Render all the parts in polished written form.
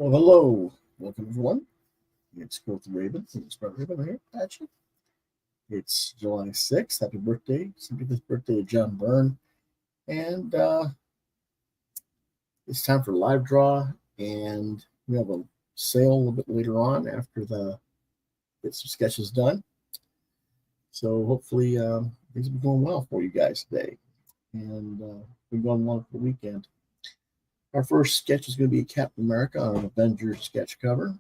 Well, hello. Welcome, everyone. It's Quoth Raven from Smart Raven here at you. It's July 6th. Happy birthday. 75th birthday to John Byrne. And it's time for live draw. And we have a sale a little bit later on after get some sketches done. So hopefully things will be going well for you guys today. And we're going well for the weekend. Our first sketch is going to be Captain America on an Avengers sketch cover.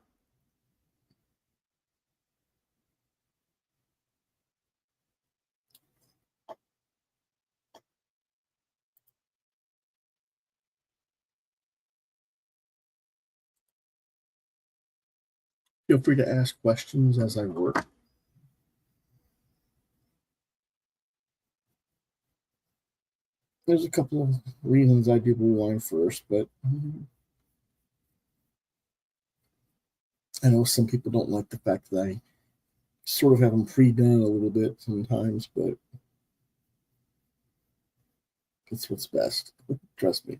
Feel free to ask questions as I work. There's a couple of reasons I do blue line first, but I know some people don't like the fact that I sort of have them pre-done a little bit sometimes, but it's what's best. Trust me.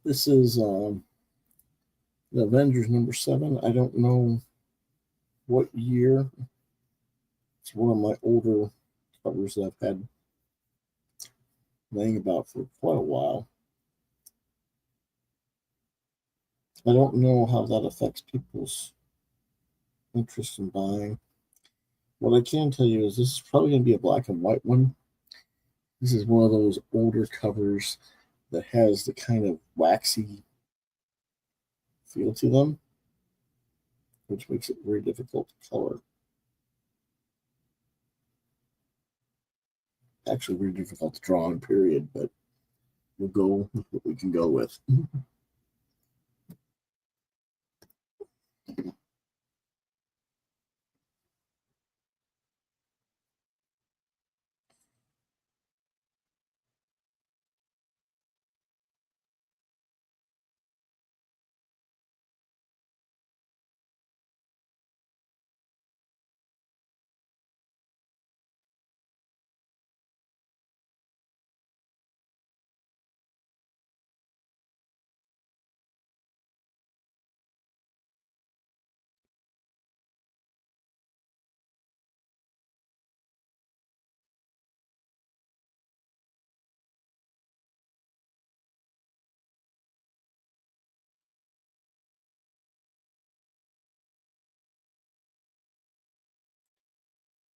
This is the Avengers #7. I don't know what year. It's one of my older covers that I've had laying about for quite a while. I don't know how that affects people's interest in buying. What I can tell you is this is probably going to be a black and white one. This is one of those older covers that has the kind of waxy feel to them, which makes it very difficult to color. Actually, very difficult to draw on, period, but we'll go with what we can go with.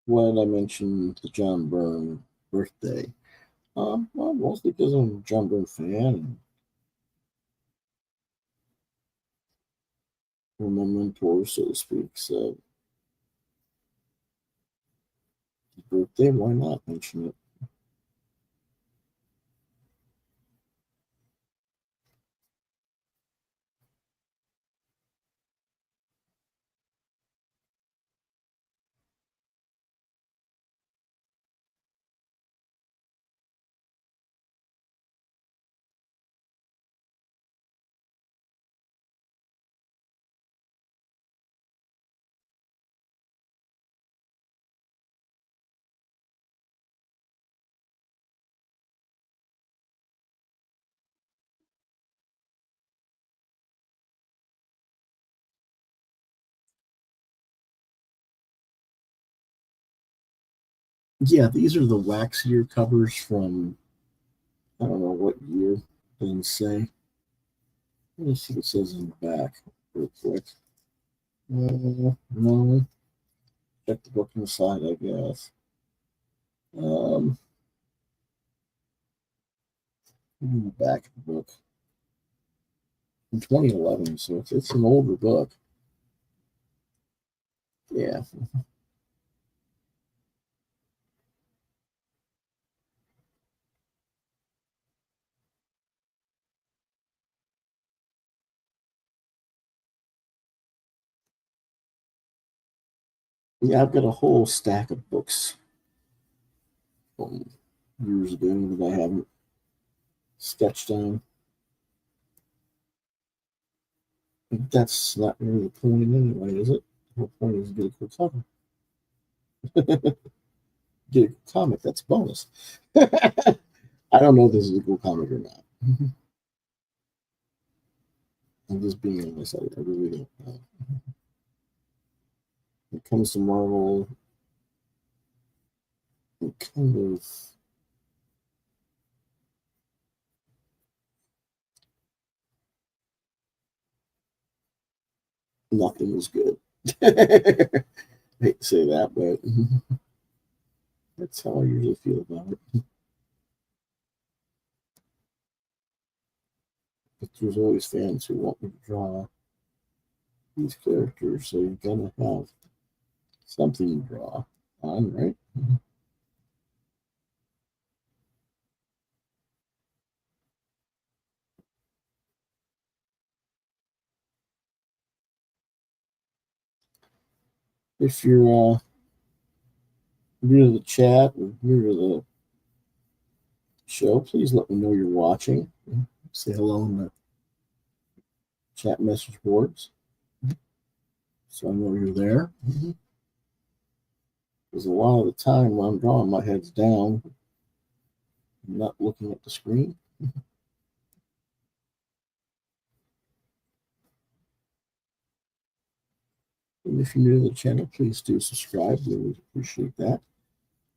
When I mentioned the John Byrne birthday, well, mostly because I'm a John Byrne fan and my mentor, so to speak. So, his birthday, why not mention it? Yeah, these are the waxier covers from, I don't know what year, doesn't say. Let me see what it says in the back real quick. No, check the book inside, I guess. In the back of the book in 2011, so it's an older book. Yeah. Yeah, I've got a whole stack of books from years ago that I haven't sketched on. That's not really the point anyway, is it? The whole point is to get a cool cover. Get a cool comic. That's a bonus. I don't know if this is a cool comic or not. I'm just being honest. I really don't know. When it comes to Marvel, it kind of nothing is good. I hate to say that, but that's how I usually feel about it. But there's always fans who want me to draw these characters, so you gotta have something to draw on, right? If you're new to the chat or new to the show, please let me know you're watching. Say hello in the chat message boards so I know you're there. Because a lot of the time when I'm drawing, my head's down, I'm not looking at the screen. And if you're new to the channel, please do subscribe. We would appreciate that.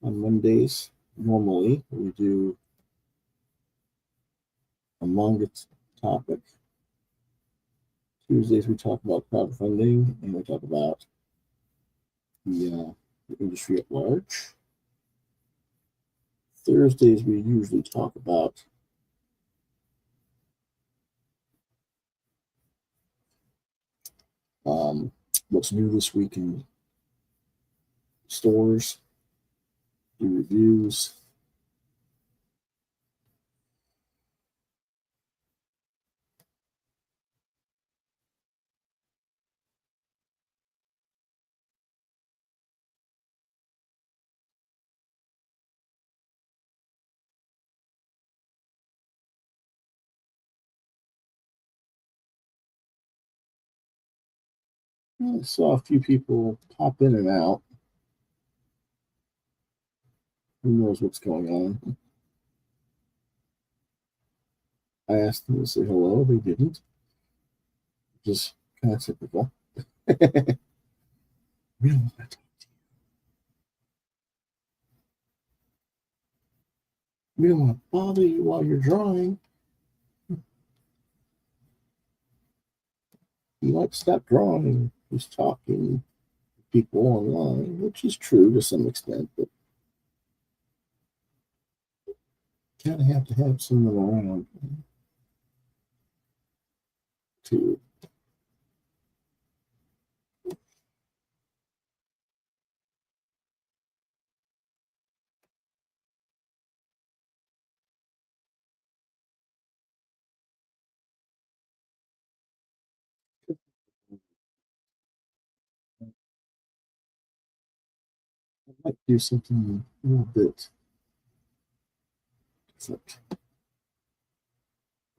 On Mondays, normally, we do a manga topic. Tuesdays, we talk about crowdfunding and we talk about the industry at large. Thursdays, we usually talk about what's new this week in stores, do reviews. I saw a few people pop in and out. Who knows what's going on? I asked them to say hello. They didn't. Just kind of typical. We don't want to. We don't want to bother you while you're drawing. You might stop drawing, just talking to people online, which is true to some extent, but you kind of have to have someone around to. I might do something a little bit different.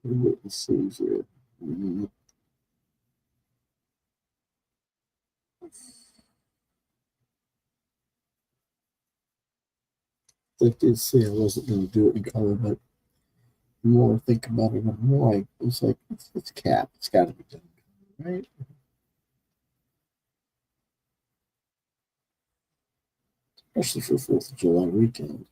Wait and see here. I did say I wasn't going to do it in color, but the more I think about it, the more I was like, it's cap. It's got to be done, right? Especially for 4th of July weekend.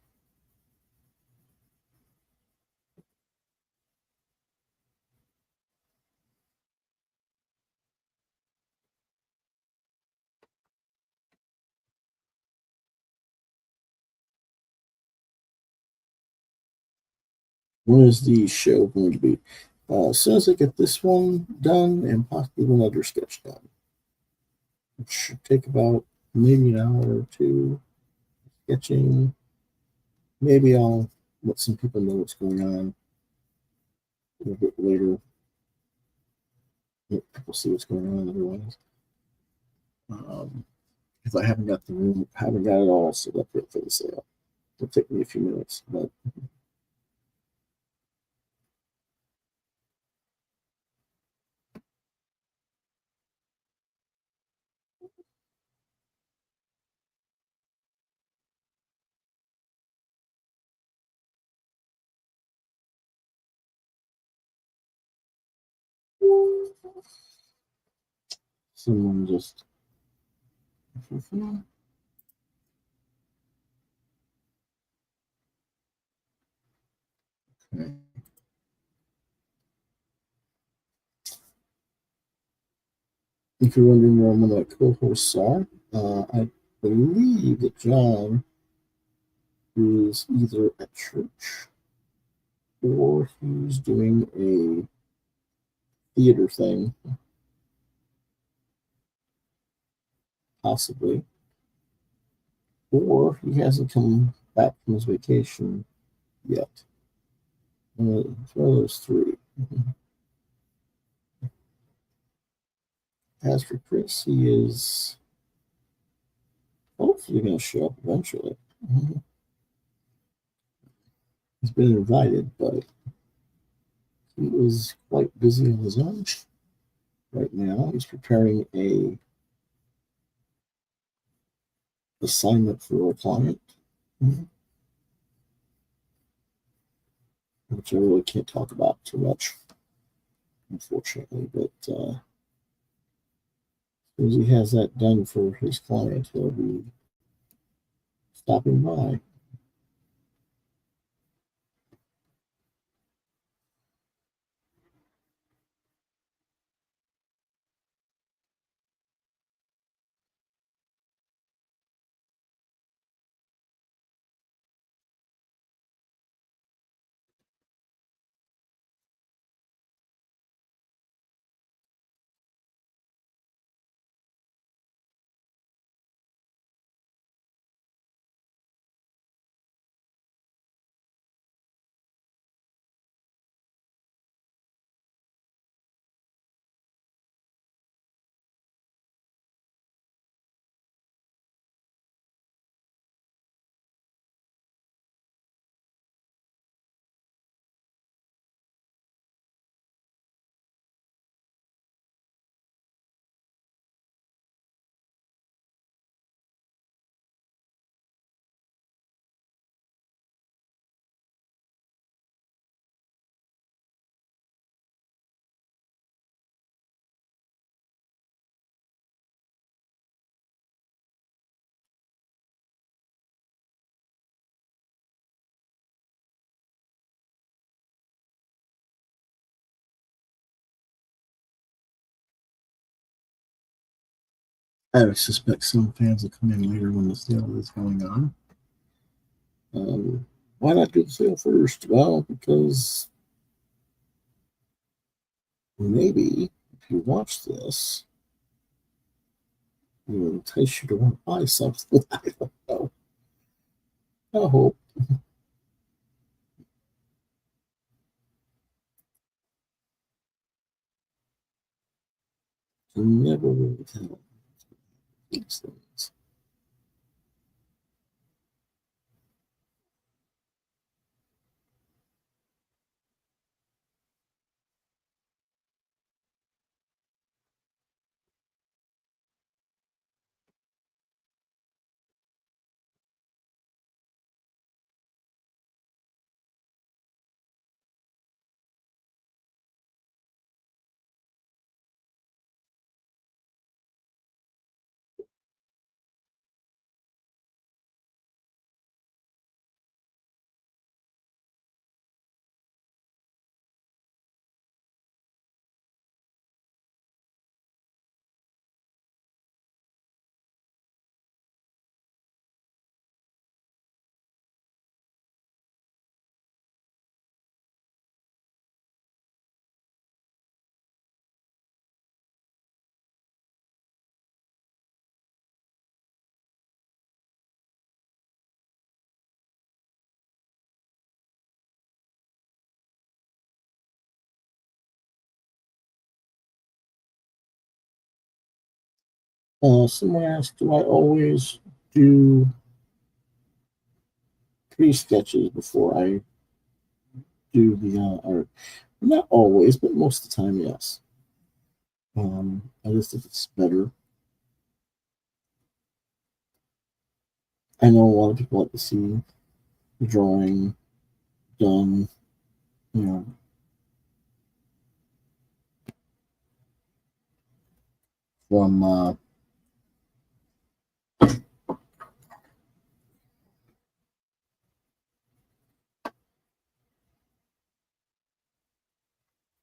When is the show going to be? As soon as I get this one done and possibly another sketch done, it should take about maybe an hour or two sketching. Maybe I'll let some people know what's going on a little bit later. Let people see what's going on otherwise. If I haven't got the room, haven't got it all set up yet for the sale. It'll take me a few minutes, but Someone just. Okay. If you're wondering where one of my co-hosts are, I believe that John is either at church or he's doing a theater thing, possibly, or he hasn't come back from his vacation yet. It's one of those three. As for Chris, he is hopefully going to show up eventually. He's been invited, but he is quite busy on his own right now. He's preparing a assignment for a client, which I really can't talk about too much, unfortunately. But as soon as he has that done for his client, he'll be stopping by. I would suspect some fans will come in later when the sale is going on. Why not do the sale first? Well, because maybe if you watch this, it will entice you to want to buy something. I don't know. I hope. You never really tell these things. Someone asked, do I always do pre-sketches before I do the art? Not always, but most of the time, yes. I just think it's better. I know a lot of people like to see the drawing done, you know, from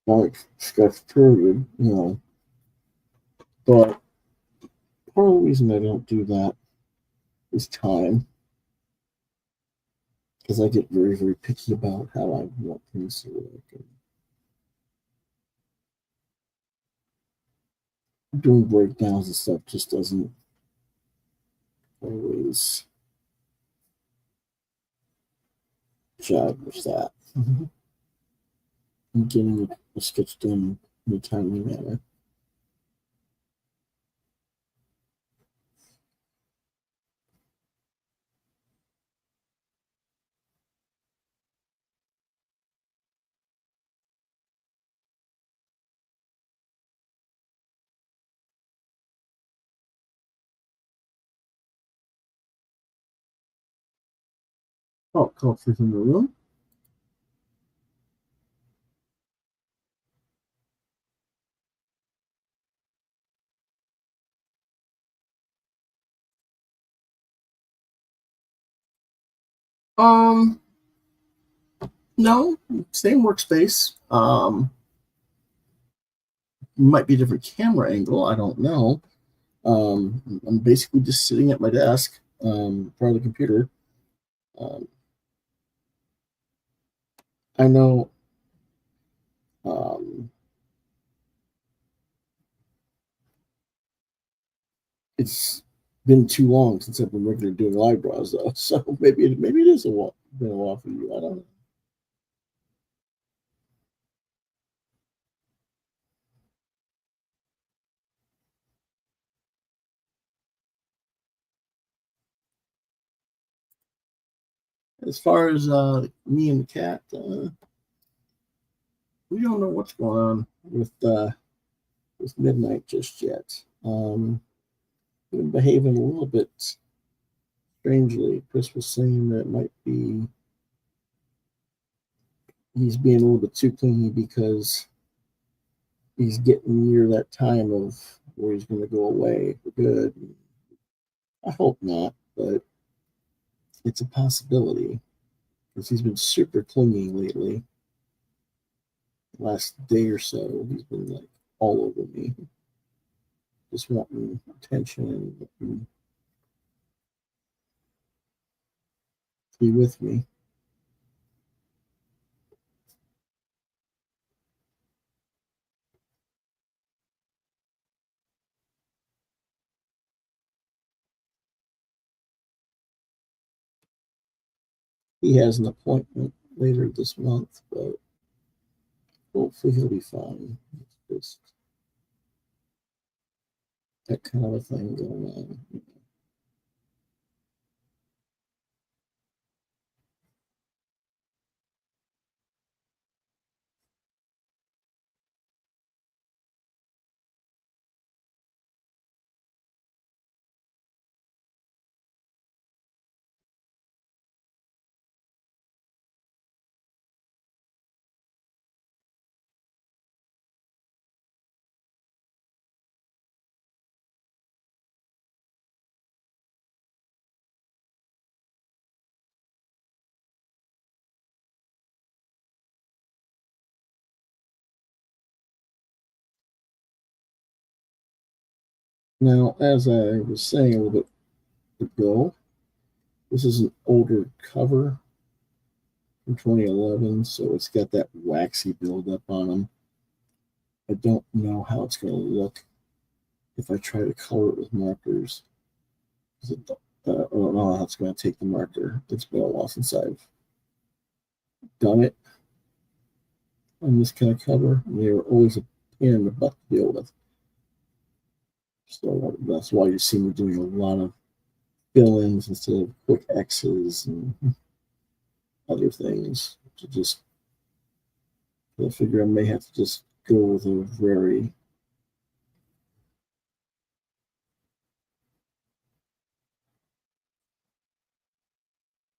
like sketch period, But part of the reason I don't do that is time, because I get very, very picky about how I want things to look. And doing breakdowns and stuff just doesn't always jive with that. And getting a sketch done in a timely manner. Oh, coffee in the room. Um, no, same workspace. Might be a different camera angle. I don't know. I'm basically just sitting at my desk, in front of the computer. Um, I know. Um, it's been too long since I've been regular doing eyebrows, though. So maybe it is been a while for you. I don't know. As far as me and the cat, we don't know what's going on with Midnight just yet. Been behaving a little bit strangely. Chris was saying that it might be he's being a little bit too clingy because he's getting near that time of where he's going to go away for good. I hope not, but it's a possibility because he's been super clingy lately. Last day or so, he's been like all over me, just wanting attention and be with me. He has an appointment later this month, but hopefully he'll be fine. It's just that kind of a thing going on. Now, as I was saying a little bit ago, this is an older cover from 2011, so it's got that waxy buildup on them. I don't know how it's going to look if I try to color it with markers. I don't know how it's going to take the marker. It's been a while since I've done it on this kind of cover. And they were always a pain in the butt to deal with. So that's why you see me doing a lot of fill-ins instead of quick X's and other things. To just, I figure I may have to just go with a very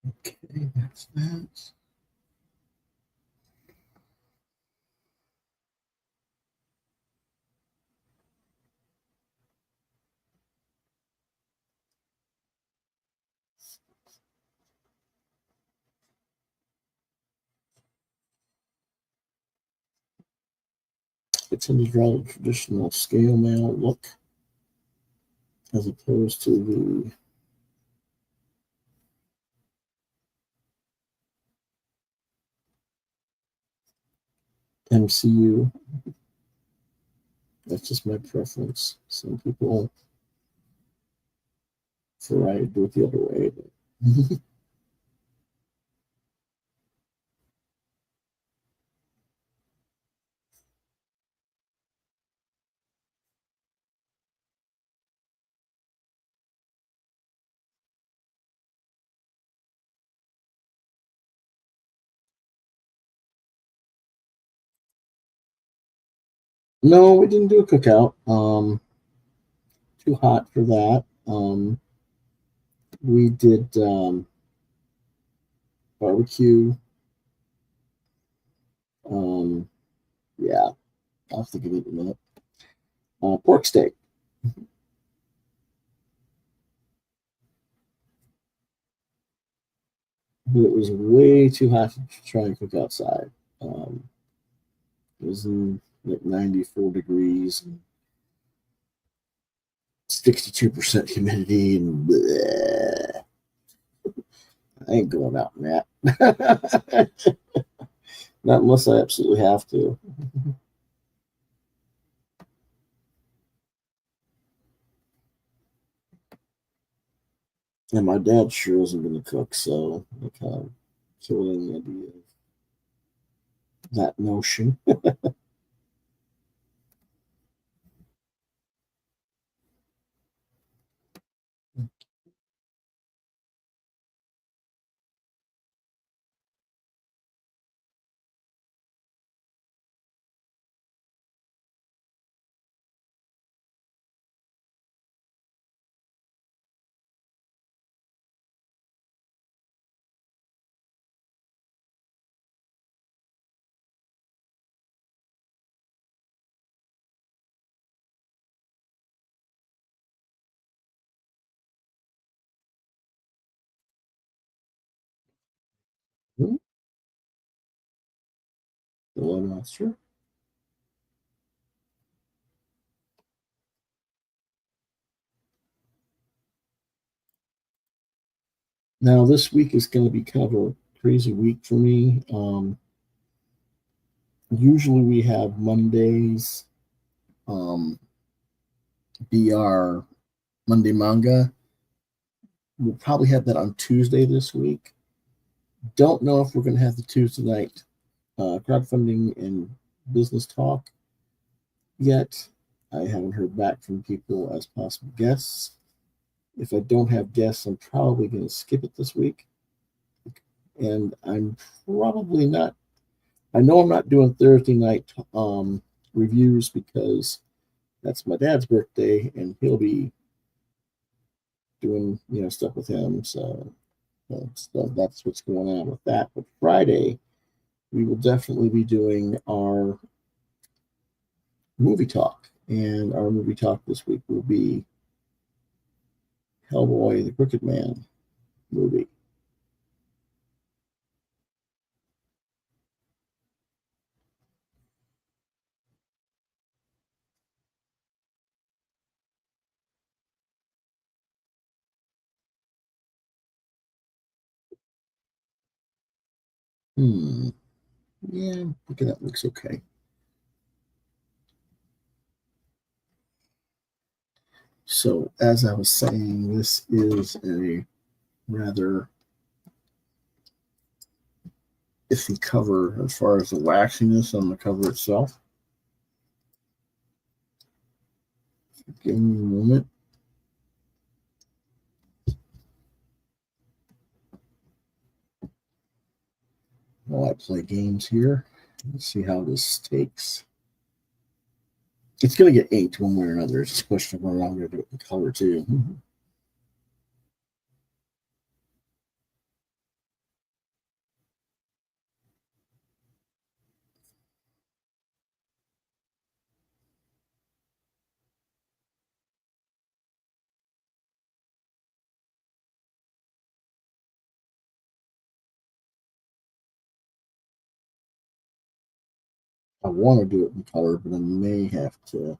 okay. That's that. I tend to draw the traditional scale mail look as opposed to the MCU. That's just my preference. Some people prefer I do it the other way. But no, we didn't do a cookout. Too hot for that. We did barbecue. Um, yeah, I'll have to give it a minute. Pork steak, but it was way too hot to try and cook outside. Um, it was in like 94 degrees, 62% humidity, and bleh, I ain't going out in that. Not unless I absolutely have to. And my dad sure isn't going to cook, so I kind of killing the idea of that notion. The monster. Now, this week is going to be kind of a crazy week for me. Usually we have Mondays um, be our Monday manga. We'll probably have that on Tuesday this week. Don't know if we're going to have the Tuesday night crowdfunding and business talk yet. I haven't heard back from people as possible guests. If I don't have guests, I'm probably going to skip it this week. And I'm probably not, I know I'm not doing Thursday night reviews because that's my dad's birthday and he'll be doing, stuff with him. So that's what's going on with that. But Friday, we will definitely be doing our movie talk. And our movie talk this week will be Hellboy, the Crooked Man movie. Hmm. Yeah, I'm thinking that looks okay. So, as I was saying, this is a rather iffy cover as far as the waxiness on the cover itself. Give me a moment while I play games here. Let's see how this takes. It's going to get inked one way or another. It's just a question of whether I'm going to do it in color too. want to do it in color, but I may have to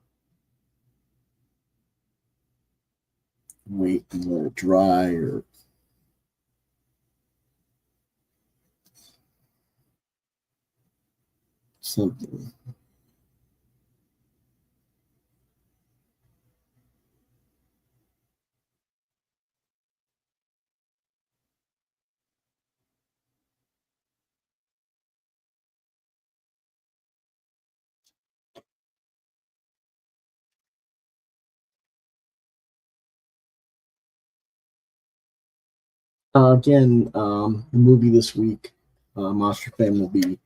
wait and let it dry or something. Again, the movie this week, Monster Fan will be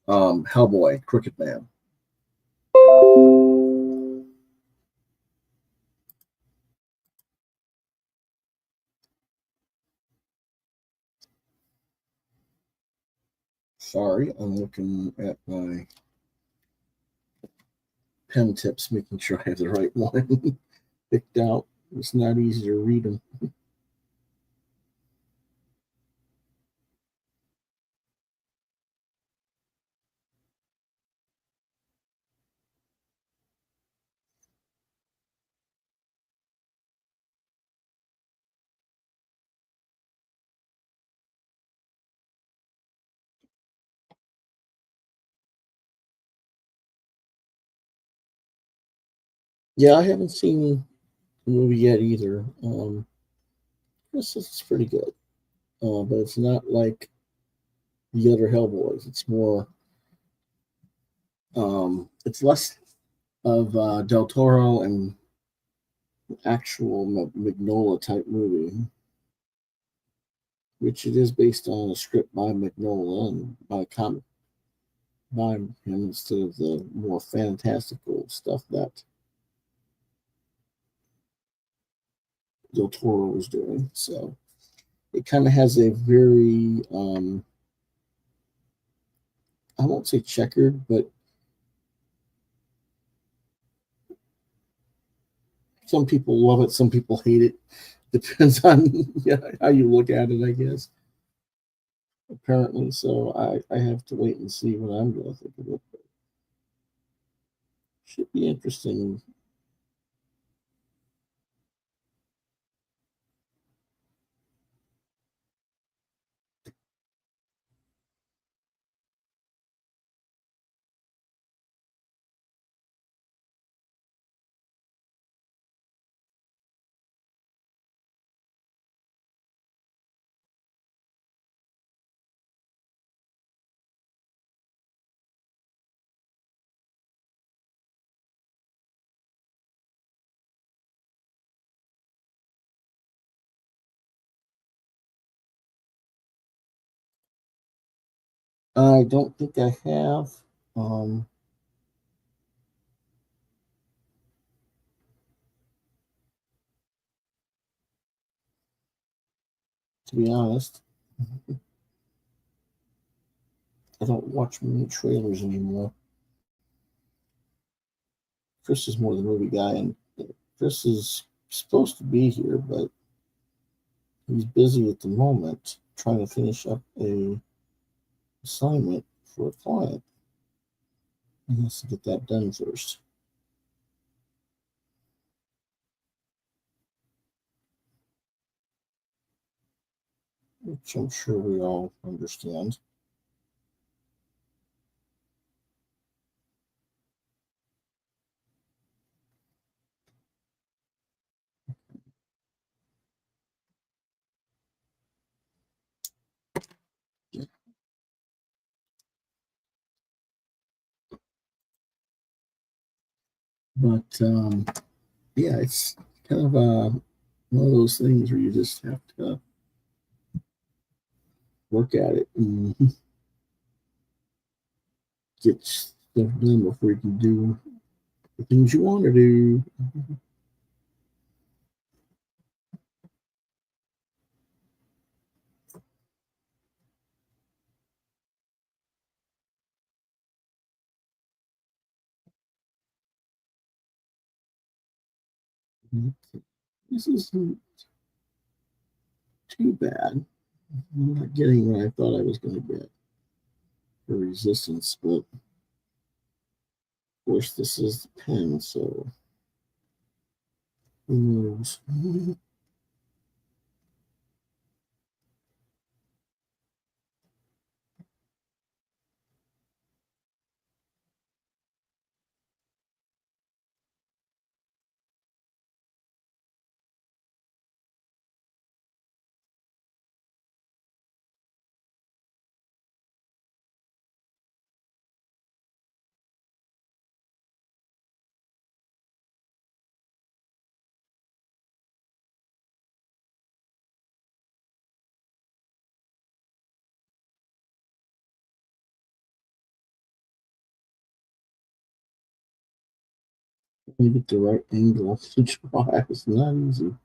Hellboy, Crooked Man. Sorry, I'm looking at my pen tips, making sure I have the right one picked out. It's not easy to read them. Yeah, I haven't seen the movie yet either. This is pretty good, but it's not like the other Hellboys. It's less of Del Toro and actual Mignola type movie, which it is based on a script by Mignola and by a comic by him instead of the more fantastical stuff that Del Toro was doing. So it kind of has a very, I won't say checkered, but some people love it, some people hate it. Depends on yeah, how you look at it, I guess. Apparently, so I have to wait and see what I'm going to think of it. But should be interesting. I don't think I have. Um, to be honest, I don't watch many trailers anymore. Chris is more the movie guy, and Chris is supposed to be here, but he's busy at the moment trying to finish up a assignment for a client. He has to get that done first, which I'm sure we all understand. But yeah, it's kind of one of those things where you just have to work at it and get stuff done before you can do the things you want to do. This isn't too bad. I'm not getting what I thought I was going to get for resistance, but Of course, this is the pen, so who knows? You get the right angle to draw. It's not easy,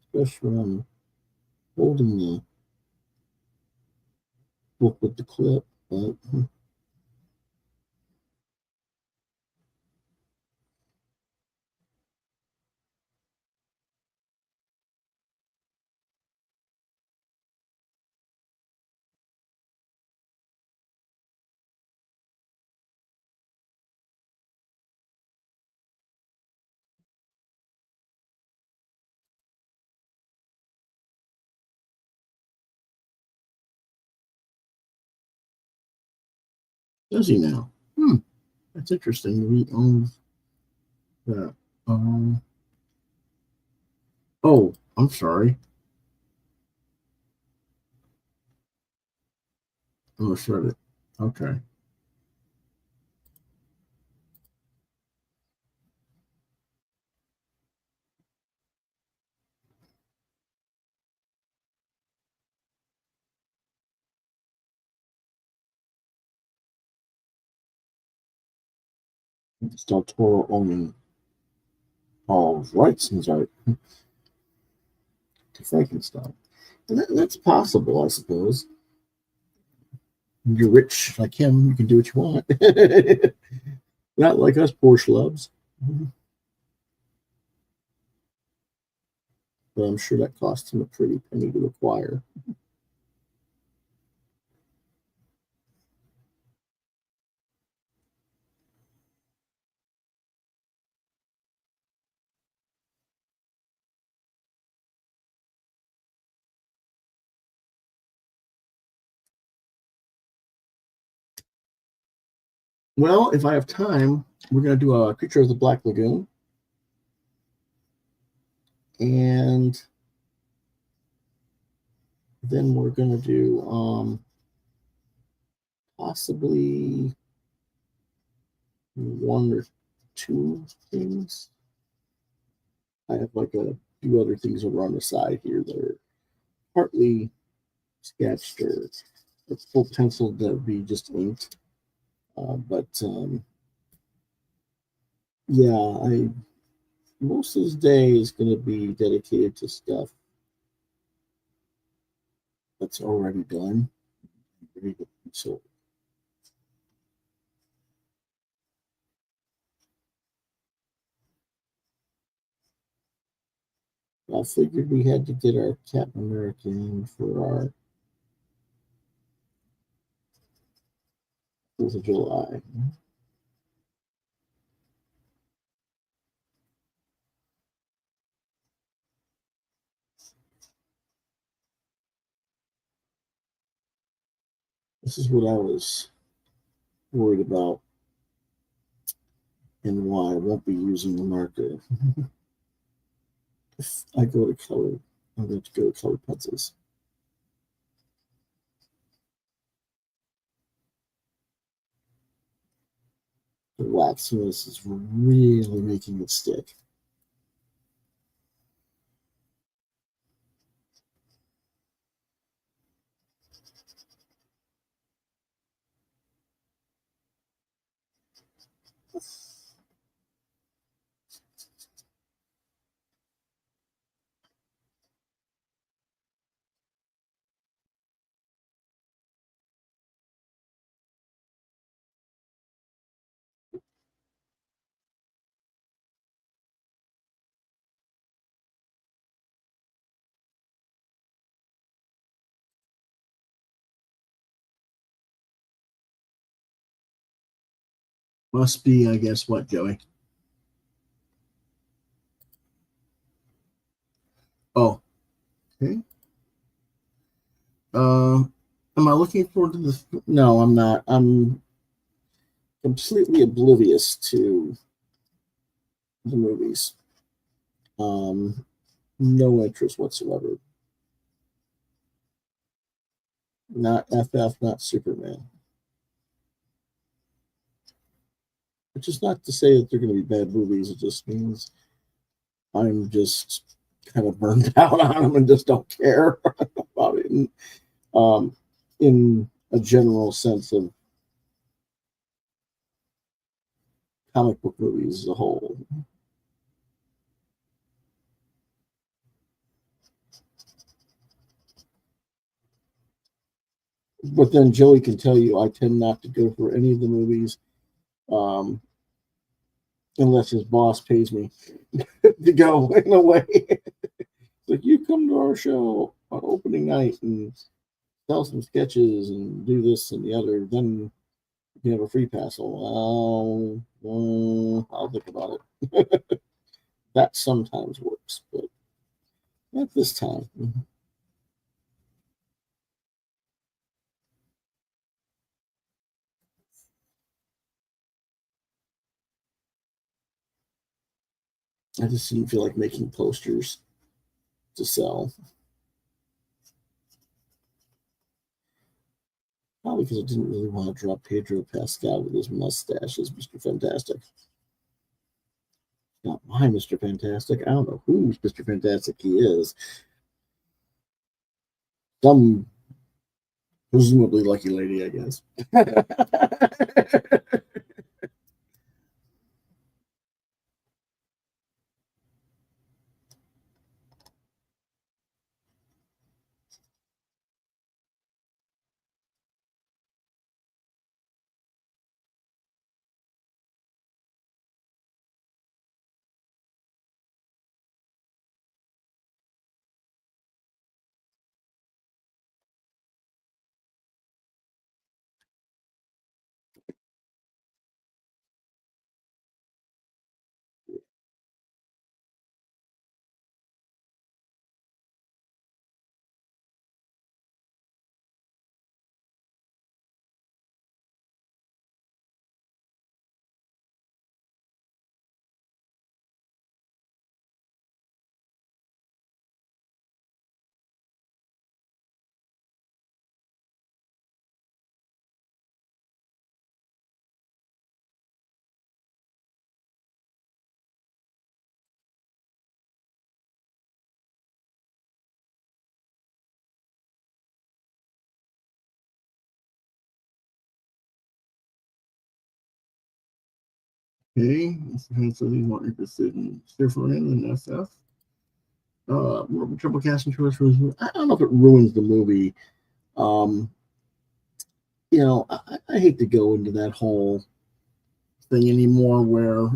especially when I'm holding the book with the clip. But does he now? That's interesting. We own that. Um. Oh, I'm sorry. I'm gonna shut it. Okay. It's Del Toro owning all rights and art to Frankenstein. And that's possible, I suppose. You're rich like him, you can do what you want. Not like us poor schlubs. But I'm sure that cost him a pretty penny to acquire. Well, if I have time, we're going to do a Creature of the Black Lagoon. And then we're going to do possibly one or two things. I have like a few other things over on the side here that are partly sketched or full pencil that be just inked. But yeah, I most of this day is going to be dedicated to stuff that's already done. So I figured we had to get our Captain America in for our 4th of July. This is what I was worried about and why I won't be using the marker. If I go to color, I'm going to go to color pencils. The waxiness is really making it stick. Must be, I guess, what, Joey? Oh, okay. Uh, am I looking forward to this? No, I'm not. I'm completely oblivious to the movies. Um, no interest whatsoever. Not FF, not Superman. Which is not to say that they're going to be bad movies. It just means I'm just kind of burned out on them and just don't care about it um, in a general sense of comic book movies as a whole. But then Joey can tell you I tend not to go for any of the movies um, unless his boss pays me to go in a way. Like, you come to our show on opening night and tell some sketches and do this and the other, then you have a free pass. I'll think about it. That sometimes works, but not this time. I just didn't feel like making posters to sell. Probably because I didn't really want to drop Pedro Pascal with his mustache as Mr. Fantastic. Not my Mr. Fantastic. I don't know whose Mr. Fantastic he is. Some presumably lucky lady, I guess. Okay, so he's more interested in Superman than SF. Triple casting choice for I don't know if it ruins the movie. Um, I hate to go into that whole thing anymore where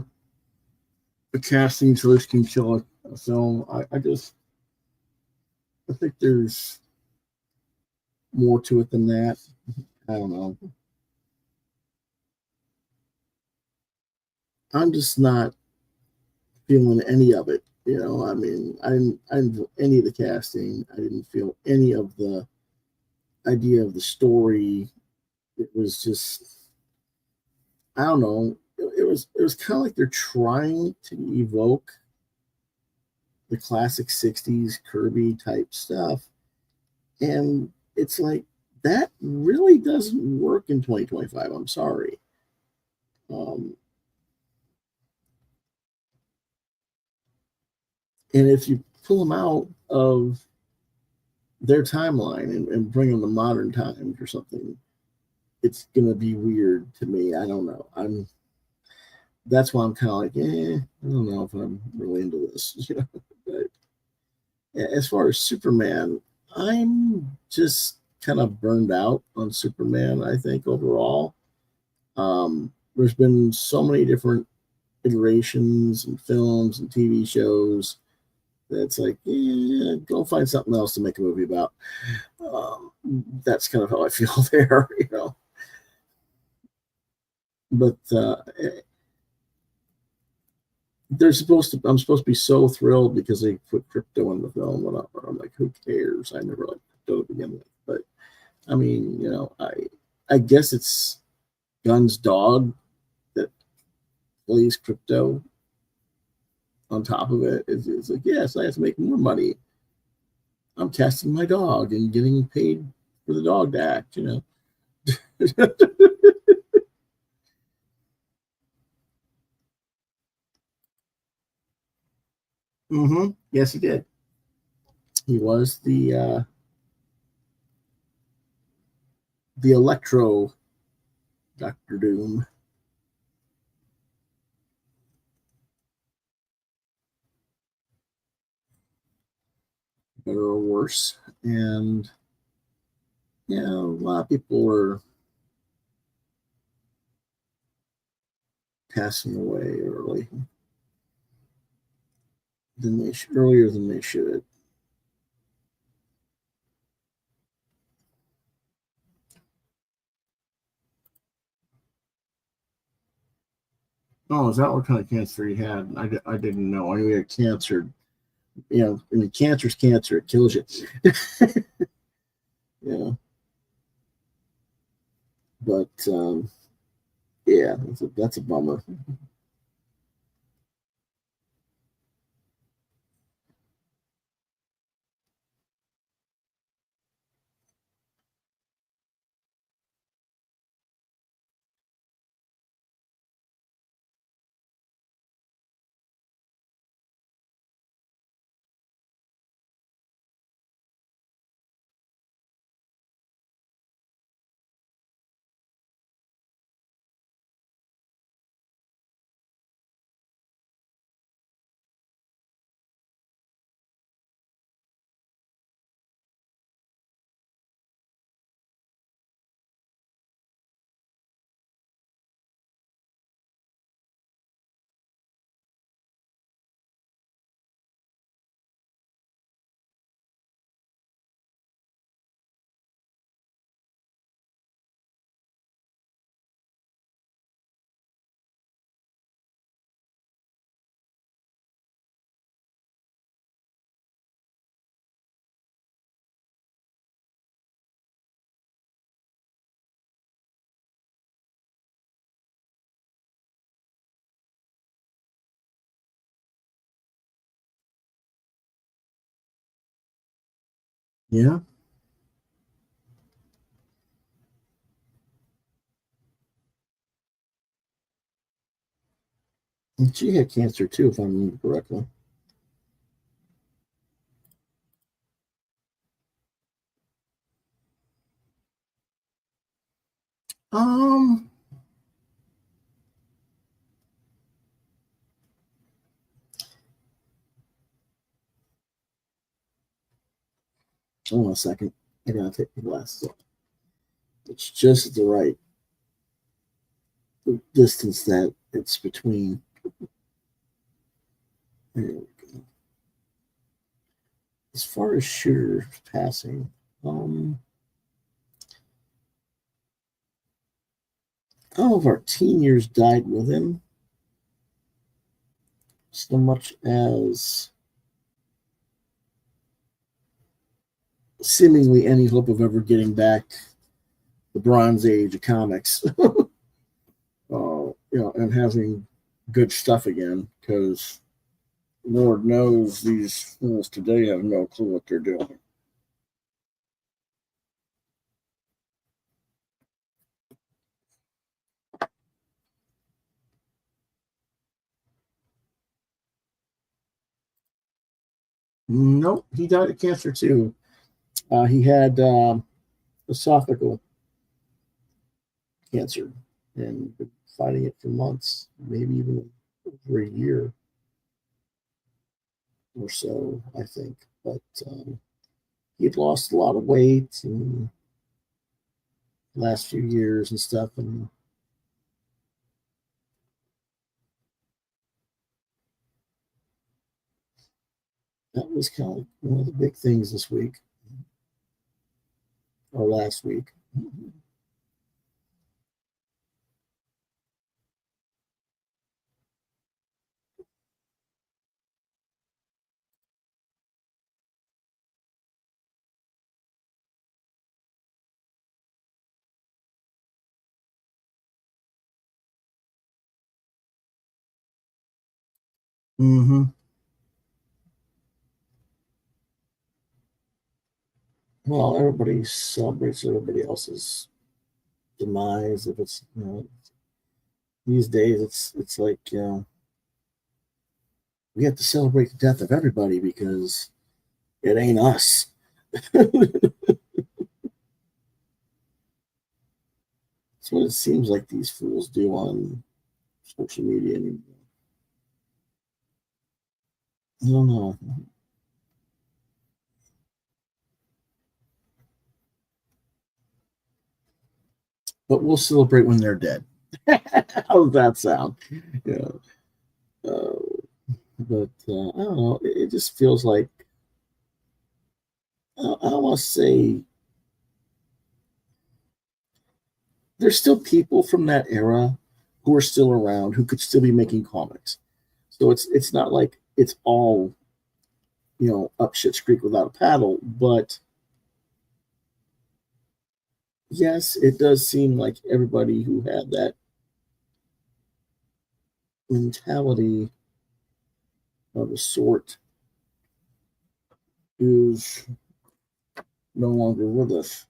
the casting choice can kill a film. I think there's more to it than that. I don't know. I'm just not feeling any of it. I mean, I didn't feel any of the casting. I didn't feel any of the idea of the story. It was just, I don't know. It was kind of like they're trying to evoke the classic '60s Kirby type stuff, and it's like that really doesn't work in 2025. I'm sorry. Um, and if you pull them out of their timeline and bring them to modern times or something, it's gonna be weird to me. I don't know. That's why I'm kind of like, I don't know if I'm really into this. But as far as Superman, I'm just kind of burned out on Superman. I think overall, there's been so many different iterations and films and TV shows that it's like, go find something else to make a movie about. Um, that's kind of how I feel there. But I'm supposed to be so thrilled because they put crypto in the film, and I'm like, who cares? I never liked crypto to begin with. But I mean, I guess it's Gun's dog that plays crypto on top of it. It's like, yes, I have to make more money. I'm testing my dog and getting paid for the dog to act. Yes, he did. He was the Electro Doctor Doom, better or worse. And a lot of people were passing away earlier than they should. Oh, is that what kind of cancer he had? I didn't know. I knew he had cancer. I mean, cancer's cancer. It kills you. Yeah, but yeah, that's a bummer. Yeah, and she had cancer too, if I remember correctly. Um, hold on a second. I gotta take my glasses off. It's just the right distance that it's between. There we go. As far as Shooter passing, all of our teen years died with him, so much as seemingly any hope of ever getting back the Bronze Age of comics, and having good stuff again, because Lord knows these fools today have no clue what they're doing. Nope, he died of cancer too. He had esophageal cancer and been fighting it for months, maybe even over a year or so, I think. But he'd lost a lot of weight in the last few years and stuff, and that was kind of like one of the big things this week or last week. Hmm. Well, everybody celebrates everybody else's demise. If it's these days, it's like we have to celebrate the death of everybody because it ain't us. That's what it seems like these fools do on social media anymore. I don't know, but we'll celebrate when they're dead. How does that sound? Yeah, uh, but I don't know. It just feels like I don't want to say there's still people from that era who are still around who could still be making comics. So it's not like it's all up shit's creek without a paddle. But yes, it does seem like everybody who had that mentality of a sort is no longer with us,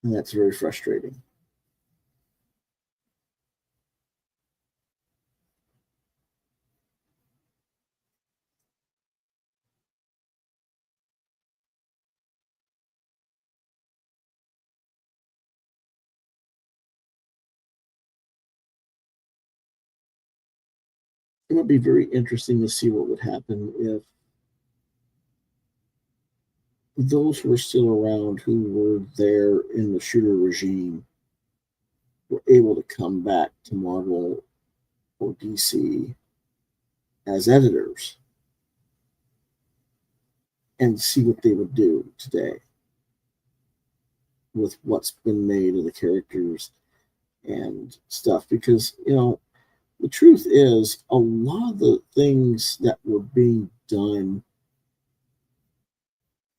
and that's very frustrating. It would be very interesting to see what would happen if those who are still around who were there in the shooter regime were able to come back to Marvel or DC as editors and see what they would do today with what's been made of the characters and stuff. Because, the truth is, a lot of the things that were being done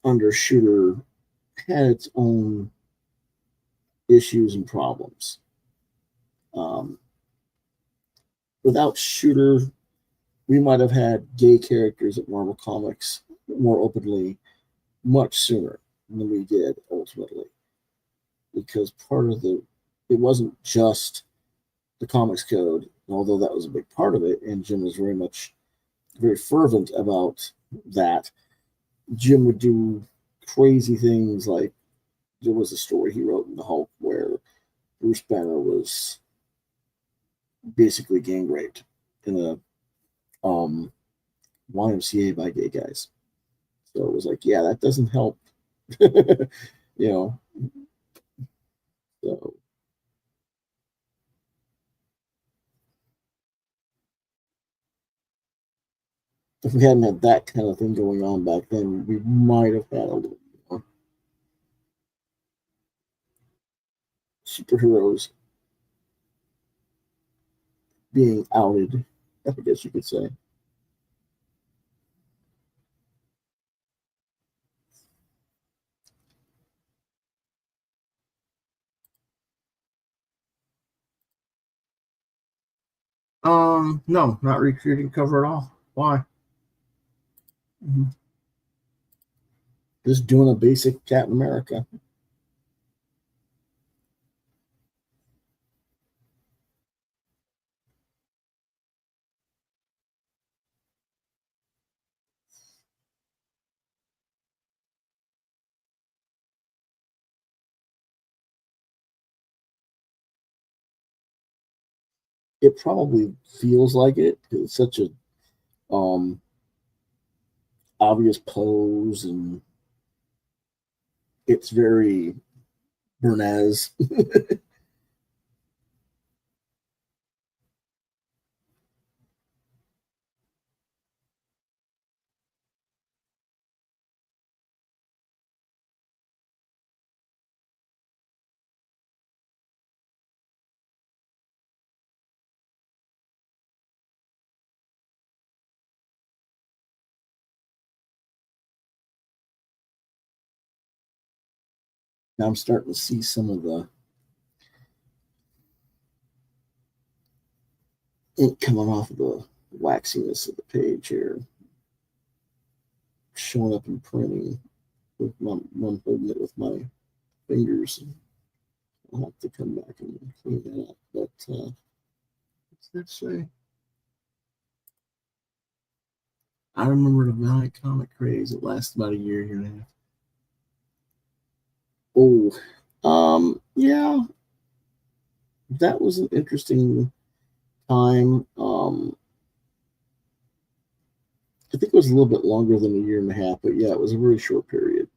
under Shooter had its own issues and problems. Um, Without Shooter, we might have had gay characters at Marvel Comics more openly much sooner than we did ultimately, because part of it wasn't just the comics code, although that was a big part of it, and Jim was very fervent about that. Jim would do crazy things like there was a story he wrote in the Hulk where Bruce Banner was basically gang raped in a YMCA by gay guys. So it was like, yeah, that doesn't help. you know, so if we hadn't had that kind of thing going on back then, we might have had a little more superheroes being outed, I guess you could say. No, not recreating cover at all. Why? Mhm. Just doing a basic Captain America. It probably feels like it because it's such a um obvious pose and it's very Bernays. I'm starting to see some of the ink coming off of the waxiness of the page here, showing up in printing with I'm holding it with my fingers. I'll have to come back and clean that up. But what's that say? I remember the Valiant comic craze. It lasted about a year and a half. Oh, yeah, that was an interesting time. I think it was a little bit longer than a year and a half, but yeah, it was a very short period.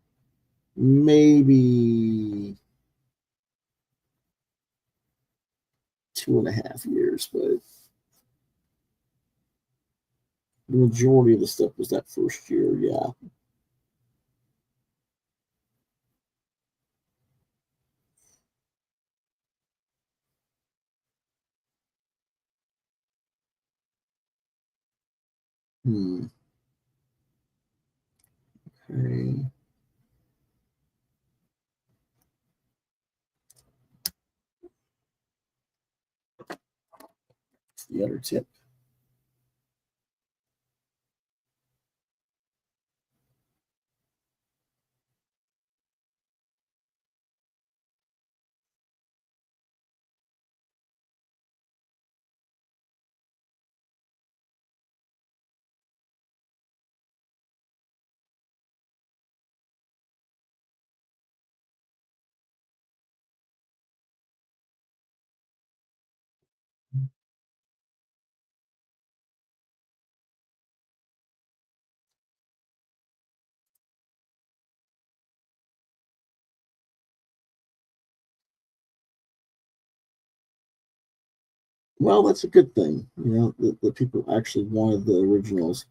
Maybe 2.5 years, but the majority of the stuff was that first year. Yeah. Hmm. Okay. The other tip. Well, that's a good thing. The people actually wanted the originals.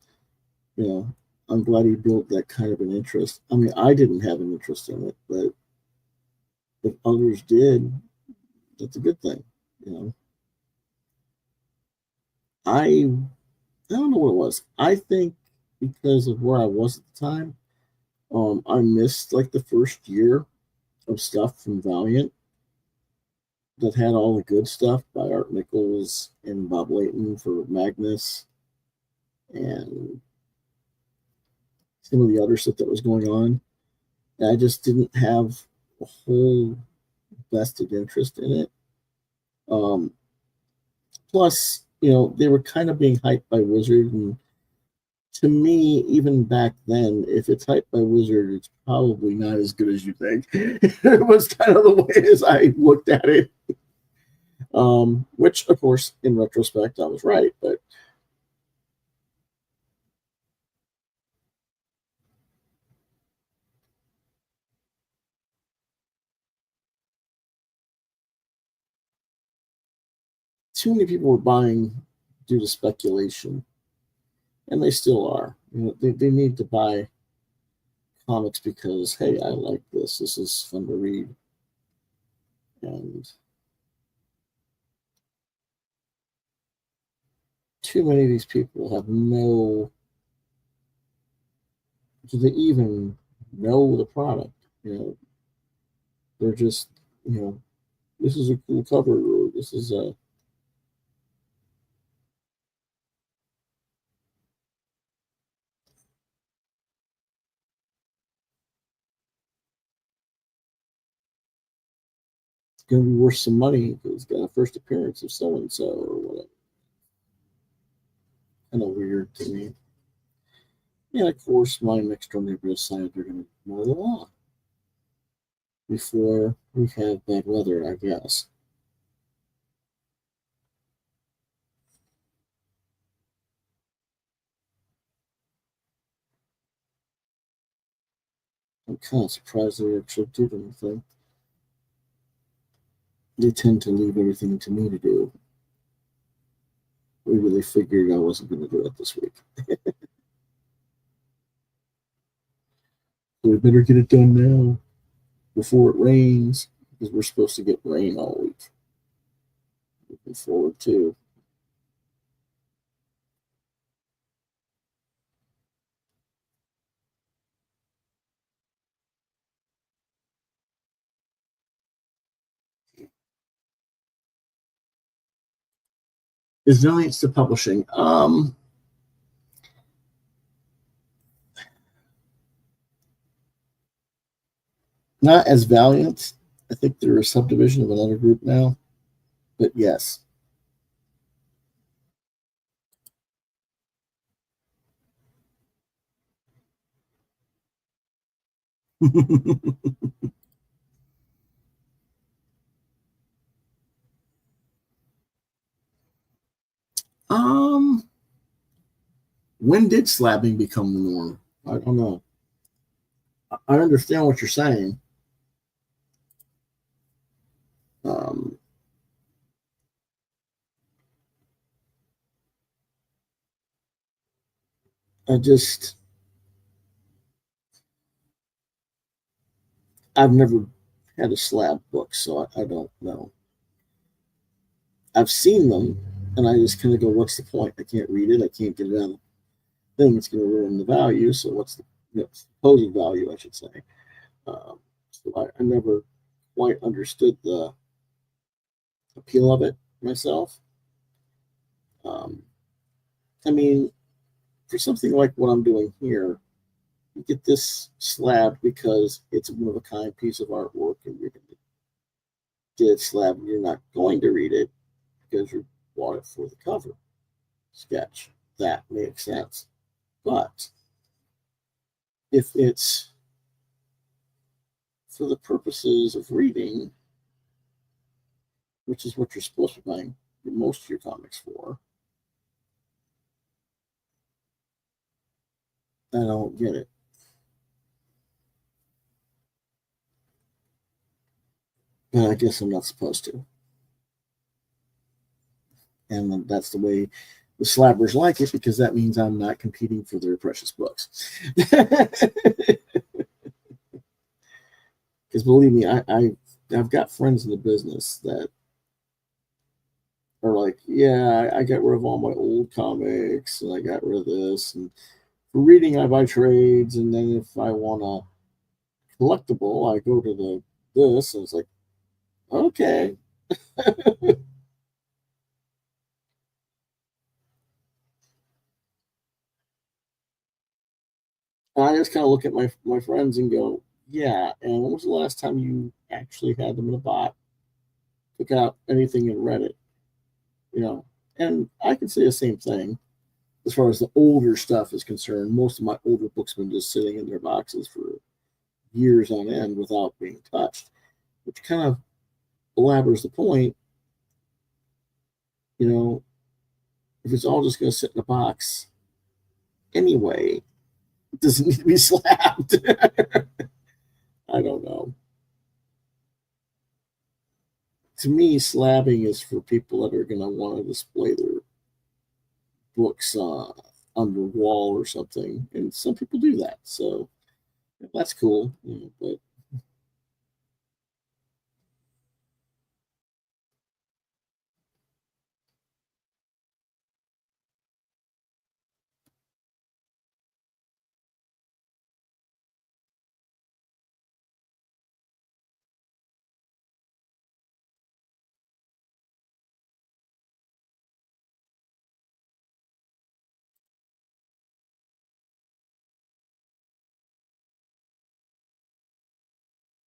You know, I'm glad he built that kind of an interest. I mean, I didn't have an interest in it, but if others did, that's a good thing. You know, I don't know what it was. I think because of where I was at the time, I missed like the first year of stuff from Valiant that had all the good stuff by Art Nichols and Bob Layton for Magnus and some of the other stuff that was going on. And I just didn't have a whole vested interest in it. Um, Plus, they were kind of being hyped by Wizard, and to me, even back then, if it's hyped by Wizard, it's probably not as good as you think. It was kind of the way as I looked at it. Which, of course, in retrospect, I was right. But too many people were buying due to speculation, and they still are. They need to buy comics because, hey, I like this. This is fun to read. And too many of these people have no, do they even know the product? They're just, you know, this is a cool cover, or this is a, it's going to be worth some money because it's got a first appearance of so and so or whatever. Kind of weird to me. And of course, my next door neighbor decided they're going to mow the lawn before we have bad weather, I guess. I'm kind of surprised they actually did anything. They tend to leave everything to me to do. Maybe they figured I wasn't going to do it this week. So we better get it done now before it rains because we're supposed to get rain all week. Looking forward to. Is valiant to publishing. Not as valiant. I think they're a subdivision of another group now, but yes. um, when did slabbing become the norm? I don't know. I understand what you're saying. Um, I just, I've never had a slab book, so I don't know. I've seen them, and I just kind of go, "What's the point? I can't read it. I can't get it out of the thing. It's going to ruin the value. So what's the supposed value, I should say?" So I never quite understood the appeal of it myself. Um, I mean, for something like what I'm doing here, you get this slab because it's a one of a kind piece of artwork, and you're going to get it slab, and you're not going to read it because you bought it for the cover sketch. That makes sense. But if it's for the purposes of reading, which is what you're supposed to be buying most of your comics for, I don't get it. But I guess I'm not supposed to. And that's the way the slabbers like it, because that means I'm not competing for their precious books. Because believe me, I've got friends in the business that are like, yeah, I got rid of all my old comics and I got rid of this. And for reading, I buy trades. And then if I want a collectible, I go to the this. And it's like, okay. And I just kind of look at my friends and go, yeah. And when was the last time you actually had them in a box, took out anything and read it? You know, and I can say the same thing as far as the older stuff is concerned. Most of my older books have been just sitting in their boxes for years on end without being touched, which kind of belabors the point. You know, if it's all just going to sit in a box anyway, it doesn't need to be slapped. I don't know. To me, slabbing is for people that are going to want to display their books on the wall or something, and some people do that. So that's cool. But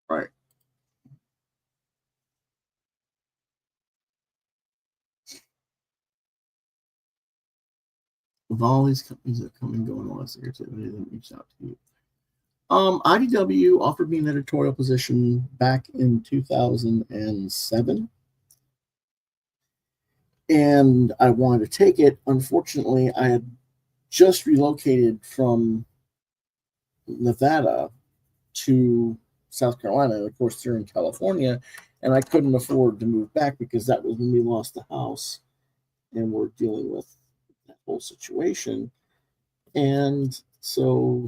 right, with all these companies that come and go in the last year or two, they didn't reach out to you. IDW offered me an editorial position back in 2007, and I wanted to take it. Unfortunately, I had just relocated from Nevada to South Carolina. Of course, they're in California, and I couldn't afford to move back because that was when we lost the house and we're dealing with that whole situation. And so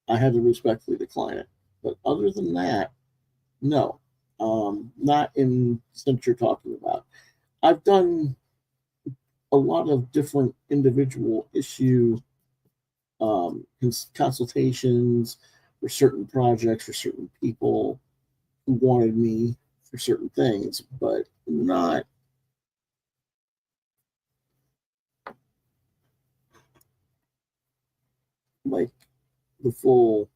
I had to respectfully decline it. But other than that, no, not in since you're talking about. I've done a lot of different individual issue consultations for certain projects for certain people who wanted me for certain things, but not like the full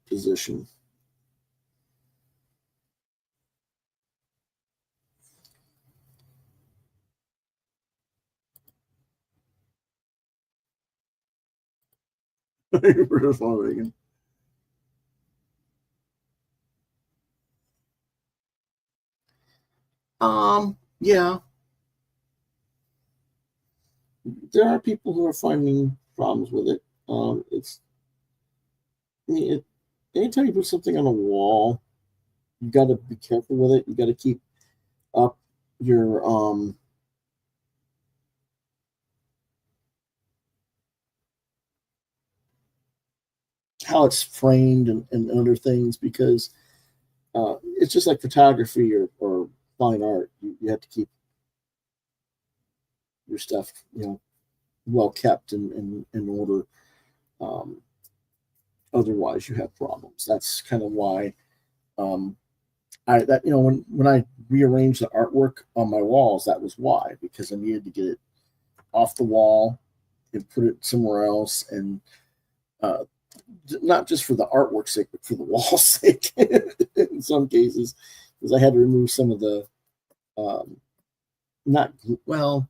position. Yeah, there are people who are finding problems with it. It's, I mean, anytime you put something on a wall, you got to be careful with it. You got to keep up your how it's framed and other things because it's just like photography or fine art. You have to keep your stuff, well kept and in order. Um, Otherwise, you have problems. That's kind of why um, when I rearranged the artwork on my walls, that was why because I needed to get it off the wall and put it somewhere else, and uh, not just for the artwork's sake, but for the wall's sake. In some cases, because I had to remove some of the um, not well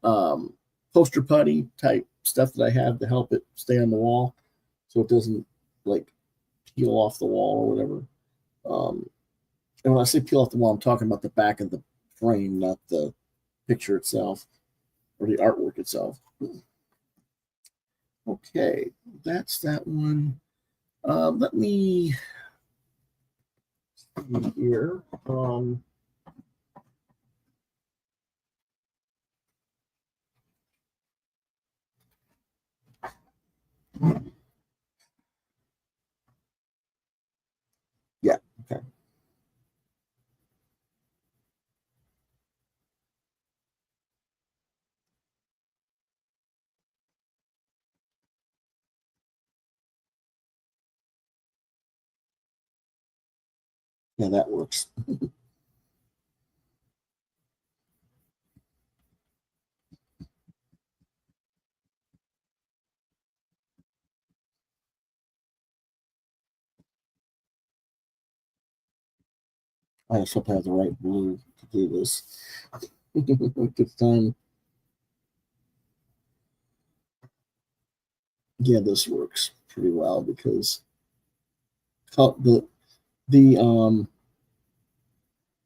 um, poster putty type stuff that I have to help it stay on the wall, so it doesn't like peel off the wall or whatever. Um, and when I say peel off the wall, I'm talking about the back of the frame, not the picture itself or the artwork itself. Okay, that's that one. Let me see here. Yeah, okay. Yeah, that works. I just hope I have the right blue to do this. Good time. Yeah, this works pretty well because the the um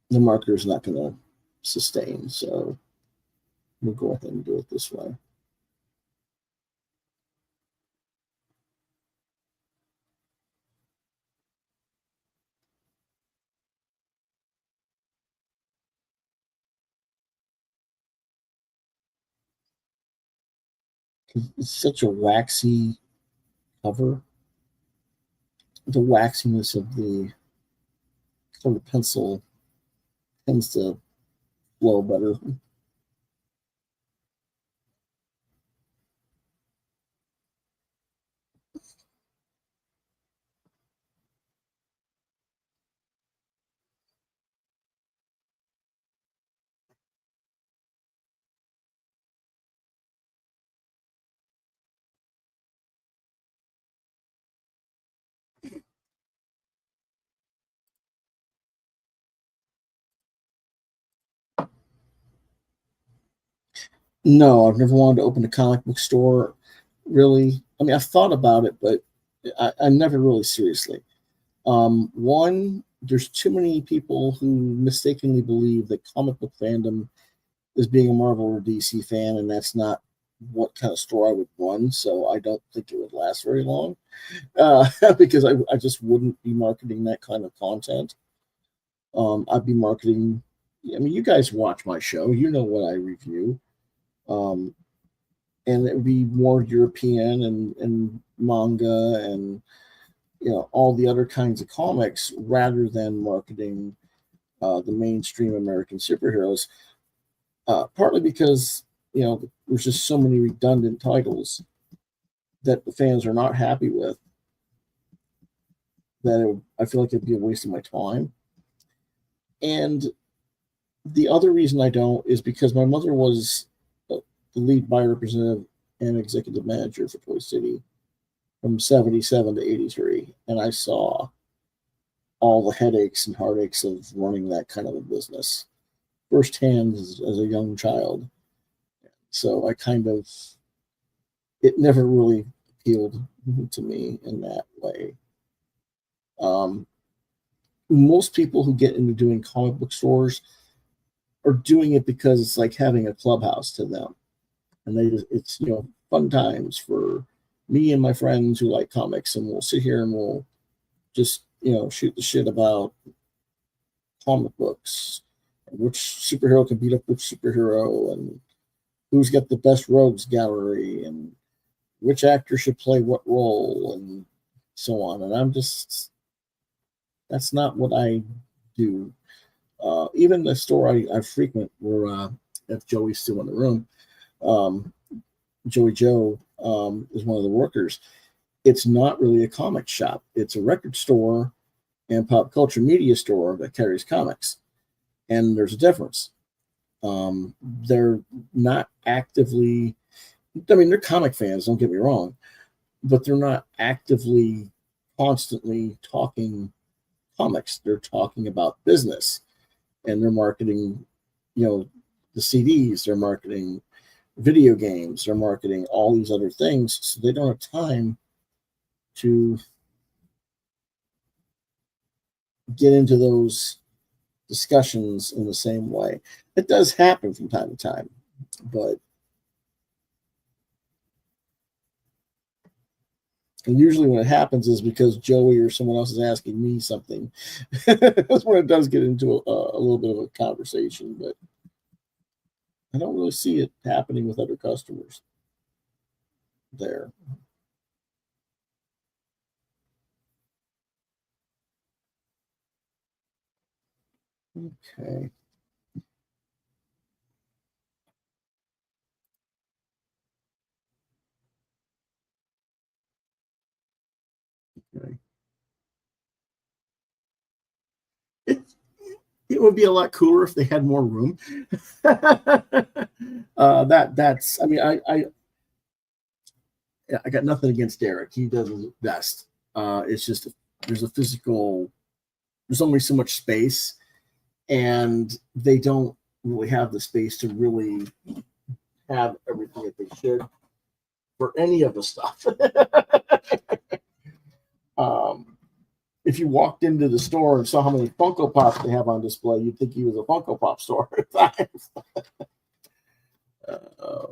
the marker is not going to sustain. So we'll go ahead and do it this way. It's such a waxy cover. The waxiness of the pencil tends to flow better. No, I've never wanted to open a comic book store. Really, I mean, I've thought about it, but I never really seriously. One, there's too many people who mistakenly believe that comic book fandom is being a Marvel or DC fan, and that's not what kind of store I would run. So I don't think it would last very long because I just wouldn't be marketing that kind of content. I'd be marketing. I mean, you guys watch my show, you know what I review. Um, and it would be more European and manga and all the other kinds of comics rather than marketing the mainstream American superheroes. Partly because there's just so many redundant titles that the fans are not happy with that I feel like it'd be a waste of my time. And the other reason I don't is because my mother was the lead buyer representative and executive manager for Toy City from 77 to 83. And I saw all the headaches and heartaches of running that kind of a business firsthand as a young child. So I kind of, it never really appealed to me in that way. Um, Most people who get into doing comic book stores are doing it because it's like having a clubhouse to them, and it's fun times for me and my friends who like comics, and we'll sit here and we'll just shoot the shit about comic books, and which superhero can beat up which superhero, and who's got the best rogues gallery, and which actor should play what role, and so on. And I'm just that's not what I do. Even the store I frequent, where if Joey's still in the room, um, Joey Joe is one of the workers. It's not really a comic shop. It's a record store and pop culture media store that carries comics. And there's a difference. They're not actively, I mean, they're comic fans, don't get me wrong, but they're not actively, constantly talking comics. They're talking about business, and they're marketing, you know, the CDs, they're marketing video games, they're marketing all these other things. So they don't have time to get into those discussions in the same way. It does happen from time to time, but and usually when it happens is because Joey or someone else is asking me something. That's when it does get into a little bit of a conversation, but I don't really see it happening with other customers there. Okay. Okay. It, it would be a lot cooler if they had more room. That's. I mean, I got nothing against Derek. He does his best. It's just there's a physical. There's only so much space, and they don't really have the space to really have everything that they should for any of the stuff. um, if you walked into the store and saw how many Funko Pops they have on display, you'd think he was a Funko Pop store at times. uh,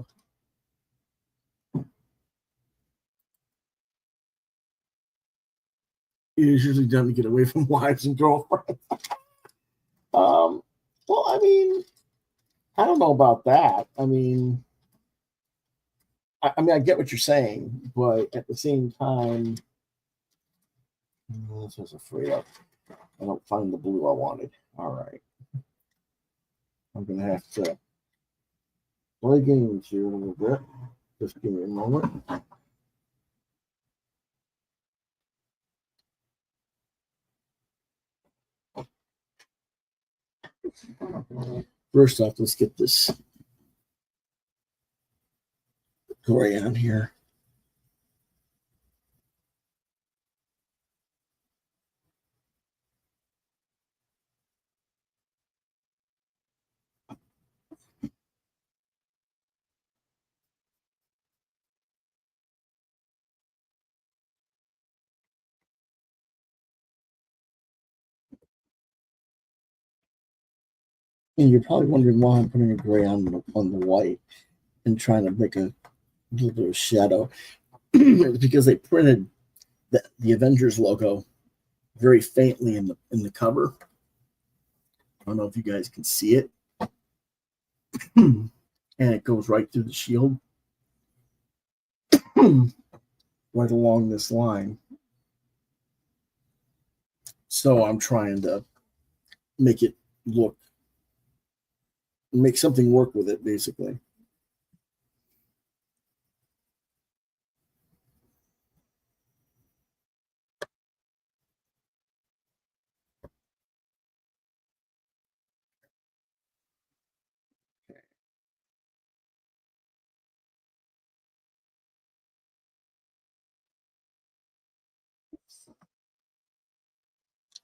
it's usually done to get away from wives and girlfriends. Um, well, I mean, I don't know about that. I mean, I get what you're saying, but at the same time, this was afraid of. I don't find the blue I wanted. All right, I'm gonna have to play games here a little bit. Just give me a moment. First off, let's get this gray on here. And you're probably wondering why I'm putting a gray on the white and trying to make a little bit of shadow. It's because they printed the Avengers logo very faintly in the cover. I don't know if you guys can see it. And it goes right through the shield, right along this line. So I'm trying to make it look, make something work with it, basically.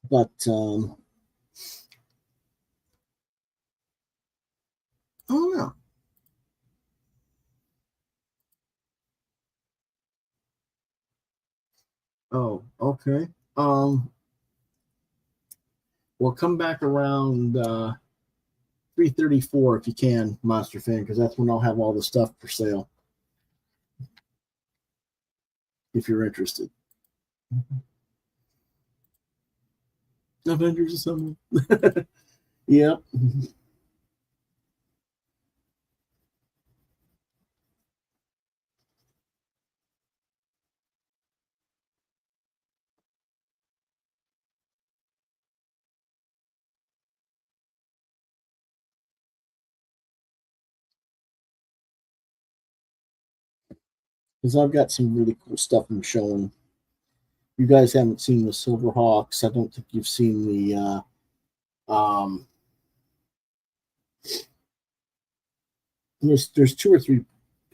But oh no. Oh, okay. Well, come back around 3:34 if you can, Monster Fan, because that's when I'll have all the stuff for sale. If you're interested, Avengers Assemble. Yep. Because I've got some really cool stuff I'm showing. You guys haven't seen the Silverhawks. I don't think you've seen the. There's two or three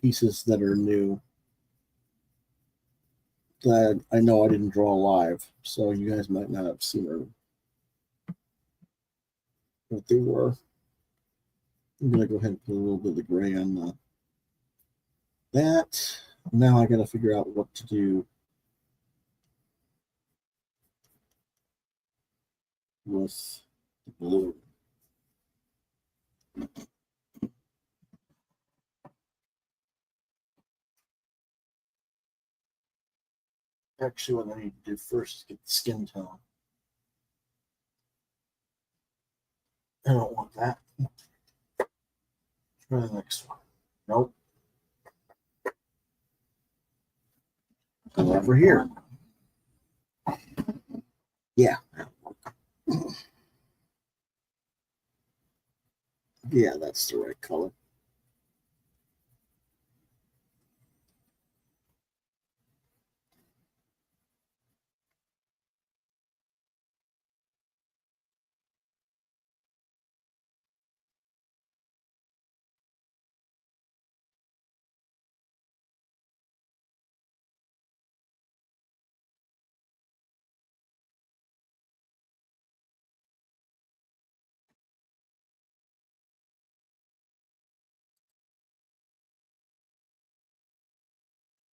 pieces that are new that I know I didn't draw live, so you guys might not have seen what they were. I'm gonna go ahead and put a little bit of the gray on that. Now I got to figure out what to do with the blue. Actually, what I need to do first is get the skin tone. I don't want that. Try the next one. Nope. Go over here. Yeah. Yeah, that's the right color.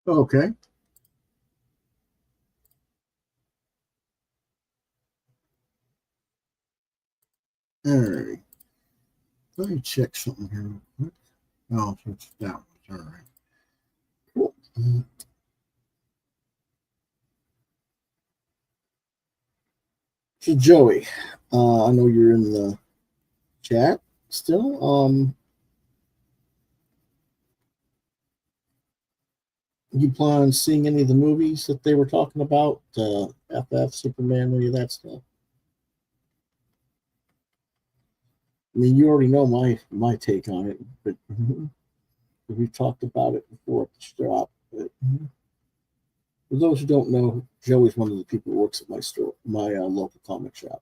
Okay. All right. Let me check something here. Oh, it's down. All right. Cool. So Joey, I know you're in the chat still. You plan on seeing any of the movies that they were talking about? FF, Superman, any of that stuff? I mean, you already know my take on it, but we've talked about it before at the shop. But for those who don't know, Joey's one of the people who works at my store, my local comic shop.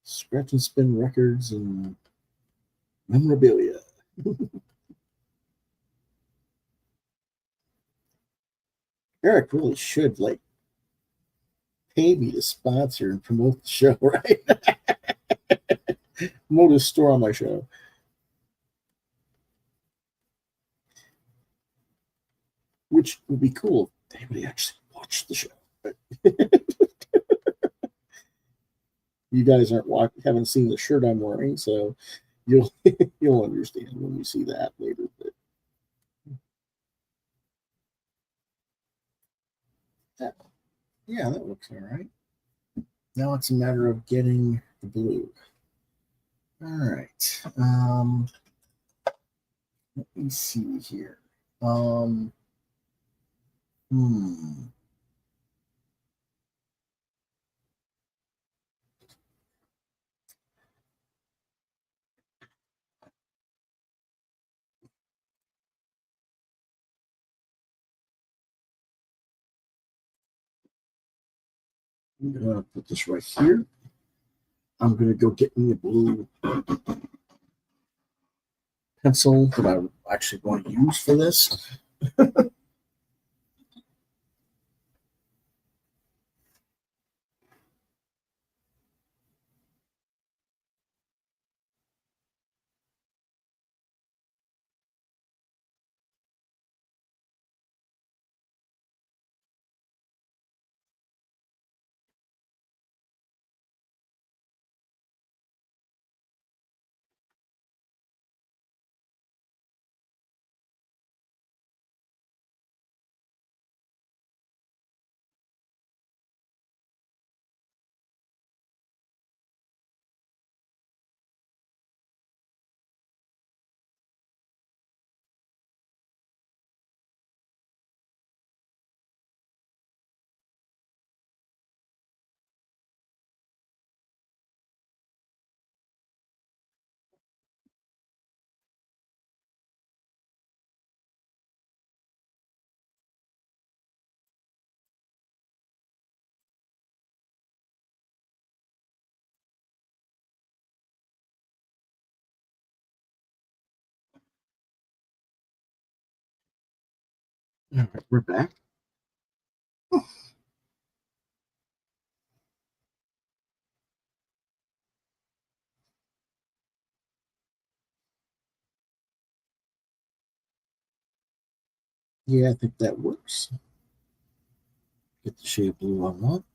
Scratch and spin records and memorabilia. Eric really should like pay me to sponsor and promote the show, right? Promote his store on my show. Which would be cool if anybody actually watched the show. But you guys haven't seen the shirt I'm wearing, so you'll you'll understand when you see that later. But that, yeah, that looks all right. Now it's a matter of getting the blue. All right. Let me see here. Um, hmm. I'm gonna put this right here. I'm gonna go get me a blue pencil that I'm actually going to use for this. All right, we're back. Yeah, I think that works. Get the shade of blue I want.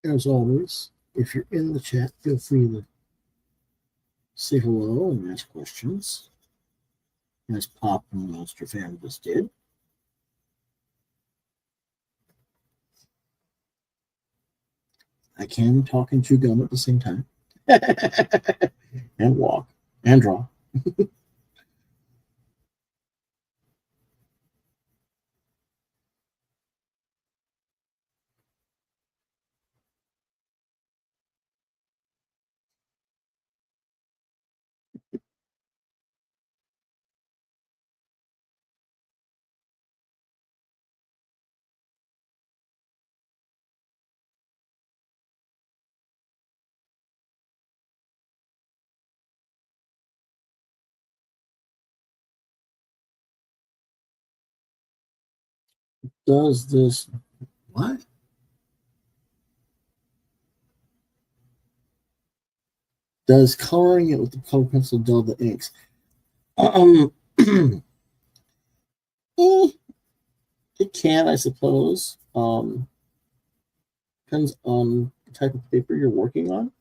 As always, if you're in the chat, feel free to say hello and ask questions, as Pop and the Monster Fan just did. I can talk and chew gum at the same time, and walk, and draw. Does this what? Does coloring it with the color pencil dull the inks? Um, eh, it can, I suppose. Depends on the type of paper you're working on.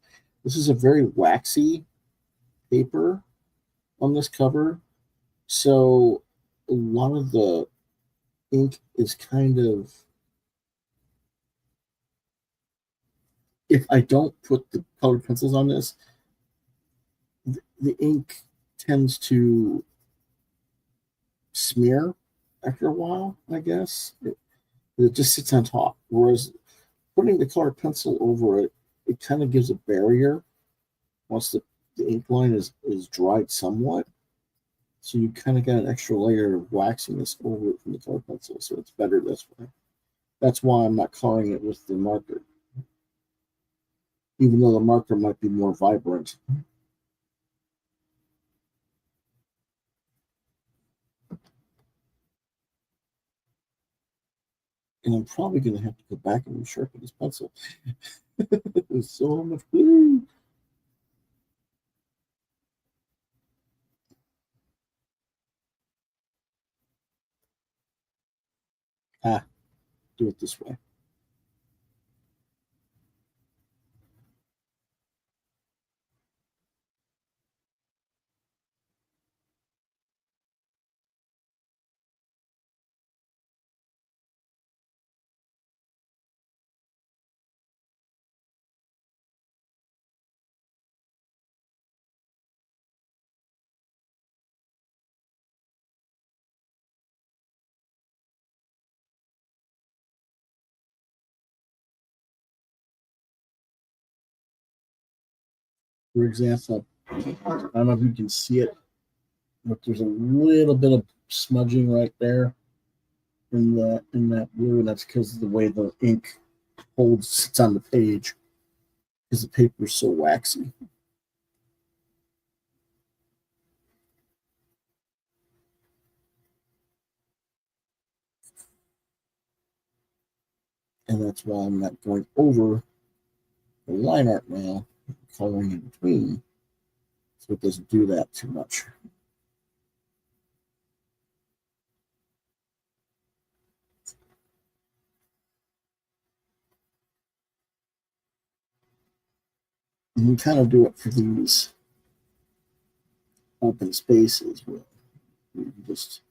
This is a very waxy paper on this cover, so a lot of the ink is kind of. If I don't put the colored pencils on this, the ink tends to smear after a while. I guess it just sits on top. Whereas putting the colored pencil over it, it kind of gives a barrier once the ink line is dried somewhat. So you kind of got an extra layer of waxiness over it from the colored pencil. So it's better this way. That's why I'm not coloring it with the marker, even though the marker might be more vibrant. And I'm probably going to have to go back and resharpen this pencil. There's so much glue. Ah, do it this way. For example, I don't know if you can see it, but there's a little bit of smudging right there in that blue, and that's because of the way the ink holds sits on the page, because the paper is so waxy. and that's why I'm not going over the line art now, coloring in between, so it doesn't do that too much. And you kind of do it for these open spaces where you just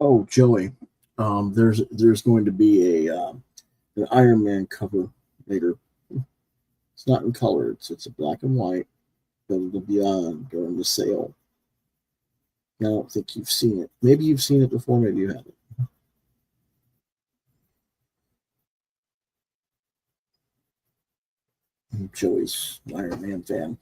oh, Joey, there's going to be a an Iron Man cover later. It's not in color; it's a black and white. But it'll be on during the sale. I don't think you've seen it. Maybe you've seen it before. Maybe you haven't. Joey's Iron Man fan.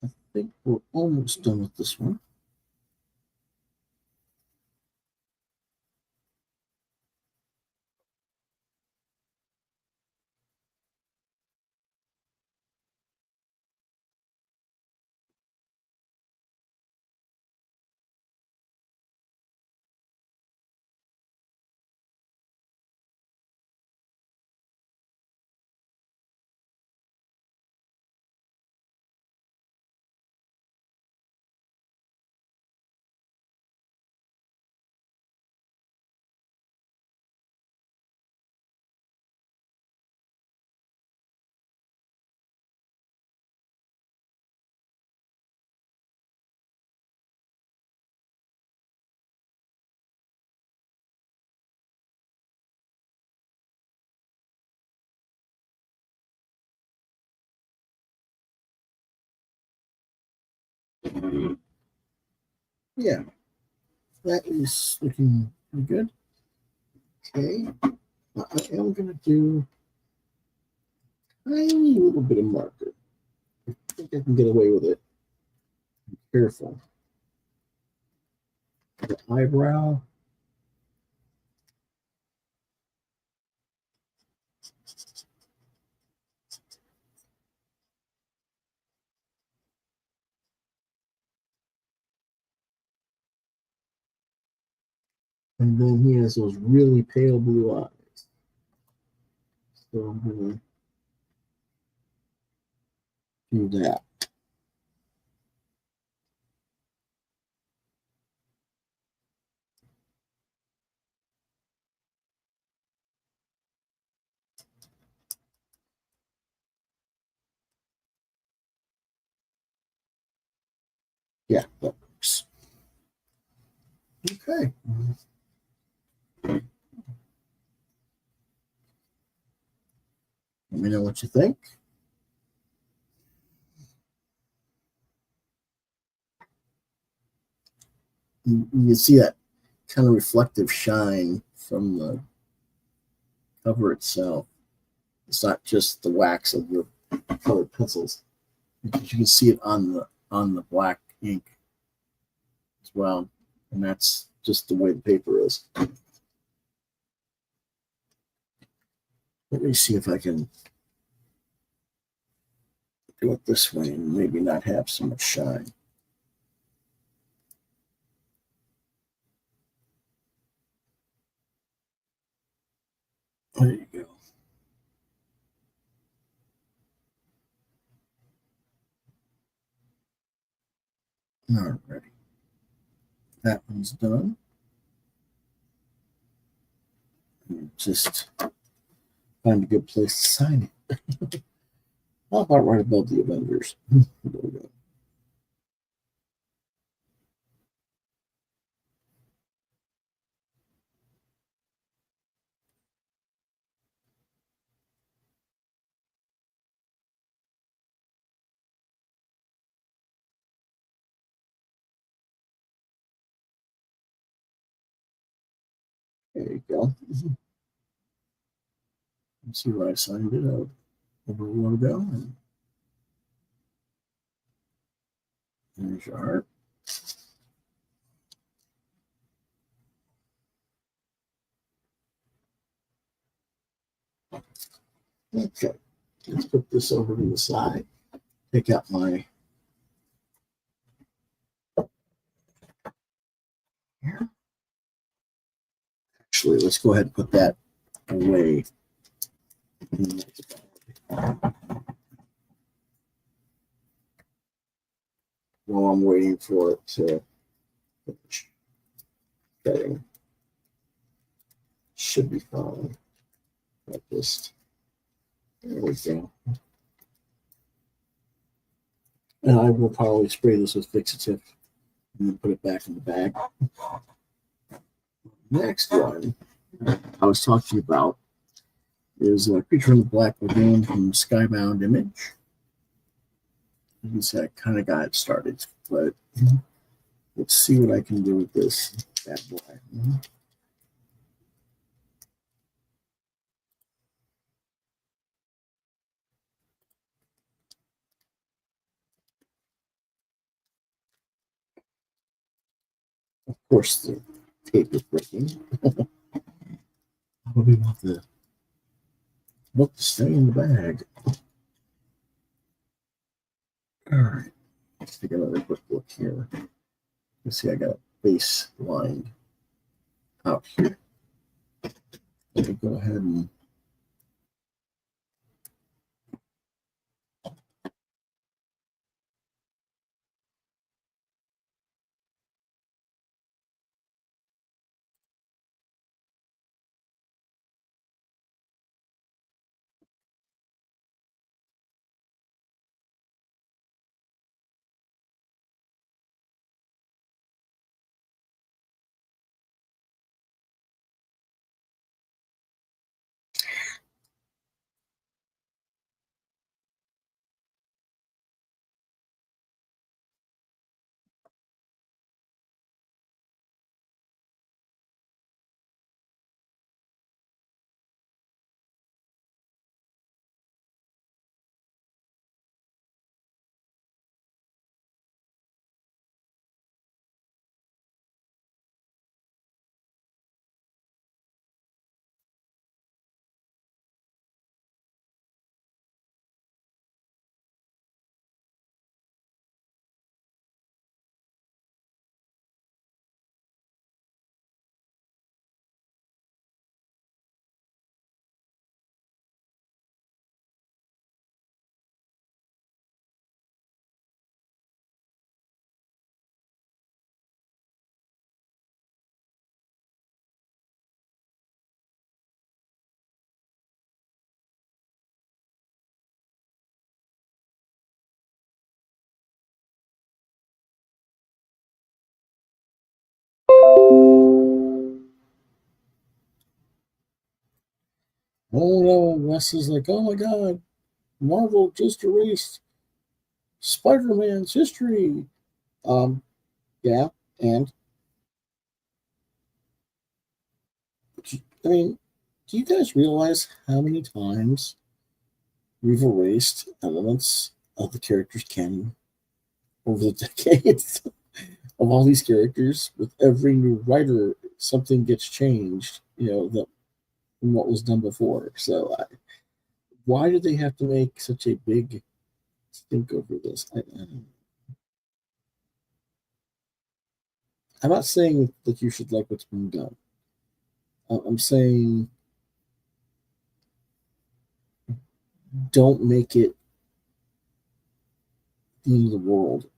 I think we're almost done with this one. Yeah, that is looking pretty good. Okay, I am going to do a tiny little bit of marker. I think I can get away with it. Be careful. The eyebrow. And then he has those really pale blue eyes. So I'm going to do that. Yeah, that works. Okay. Let me know what you think. You see that kind of reflective shine from the cover itself. It's not just the wax of the colored pencils. You can see it on the black ink as well. and that's just the way the paper is. Let me see if I can do it this way and maybe not have so much shine. There you go. Alrighty. That one's done. And just find a good place to sign it. How about right above the Avengers? There we go. There you go. Let's see where I signed it out. Over logo. And there's your art. Okay. Let's put this over to the side. Take out my here. Actually, let's go ahead and put that away. While I'm waiting for it to finish. Okay. Should be fine. Like this. There we go. And I will probably spray this with fixative and then put it back in the bag. Next one I was talking about is a Creature in the Black Lagoon from Skybound Image. You can see I kind of got it started, but let's see what I can do with this bad boy. Of course, the tape is breaking. How do we want the book to stay in the bag? All right, let's take another quick look here. You see, I got a base lined out here. Let me go ahead and oh no, Wes is like, oh my god, Marvel just erased Spider-Man's history. Um, yeah, and I mean, do you guys realize how many times we've erased elements of the character's canon over the decades? of all these characters, with every new writer, something gets changed, that from what was done before. So, why do they have to make such a big stink over this? I'm not saying that you should like what's being done. I'm saying don't make it the end of the world.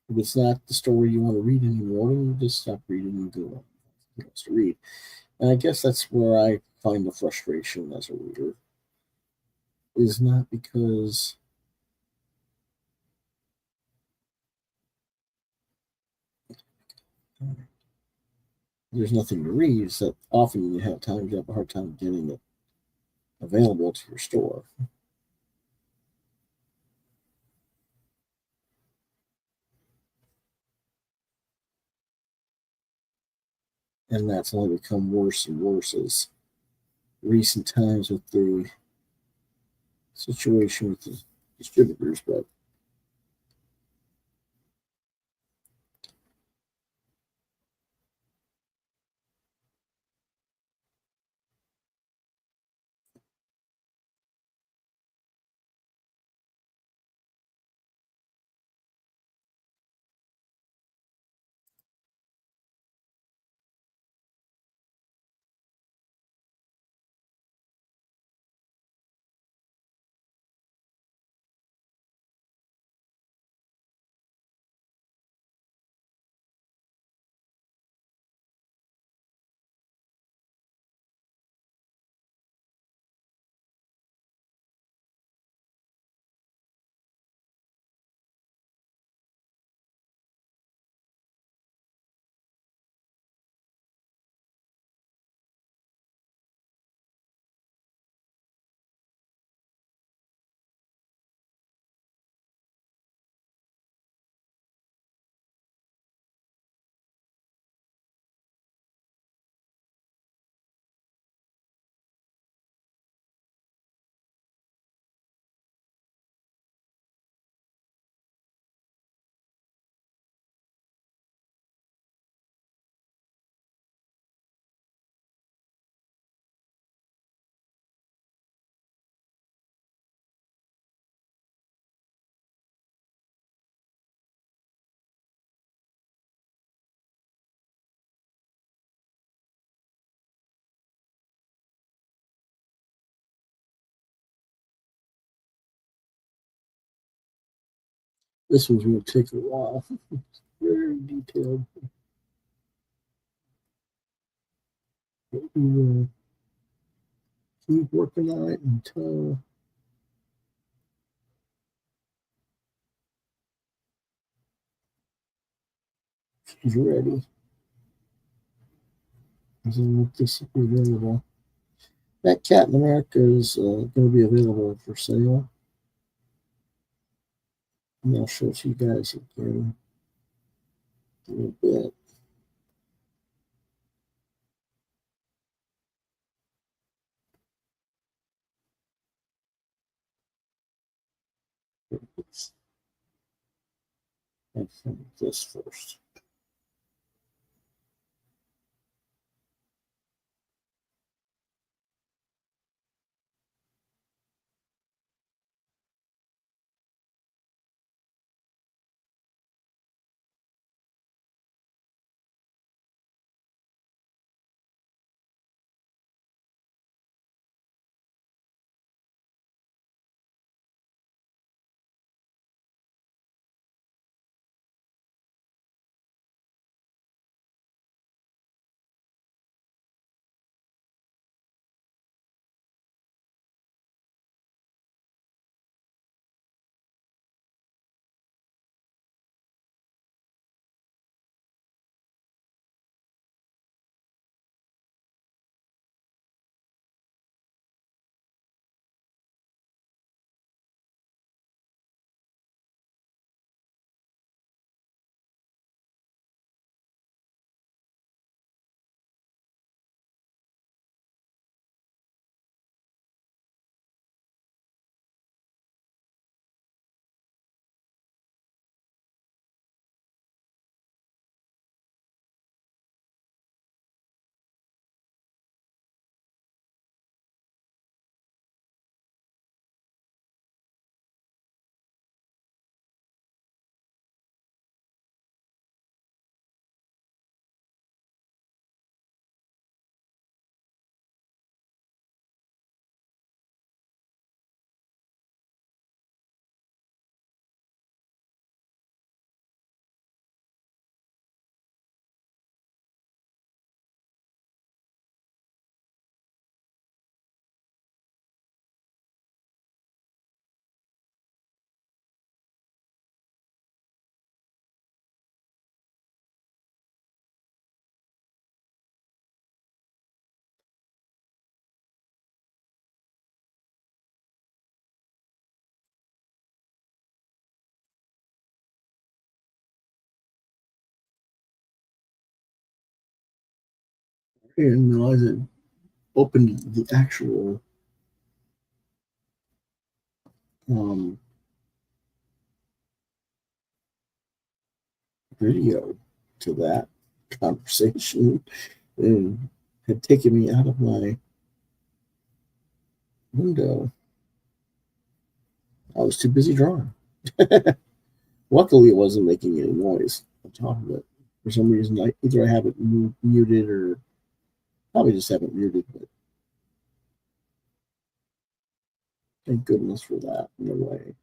If it's not the story you want to read anymore, then you just stop reading and go on something else to read. And I guess that's where I find the frustration as a reader, is not because there's nothing to read, it's that often when you have time, you have a hard time getting it available to your store. And that's only become worse and worse as recent times with the situation with the distributors. But this one's going to take a while. Very detailed. But we will keep working on it until she's ready. As in, this will be available. That cat in America is going to be available for sale. And I'll show it to you guys again in a little bit. I think this first. I didn't realize it opened the actual um, video to that conversation and had taken me out of my window. I was too busy drawing. Luckily, it wasn't making any noise on top of it. For some reason, either I have it muted or probably just have it muted, but thank goodness for that in a way.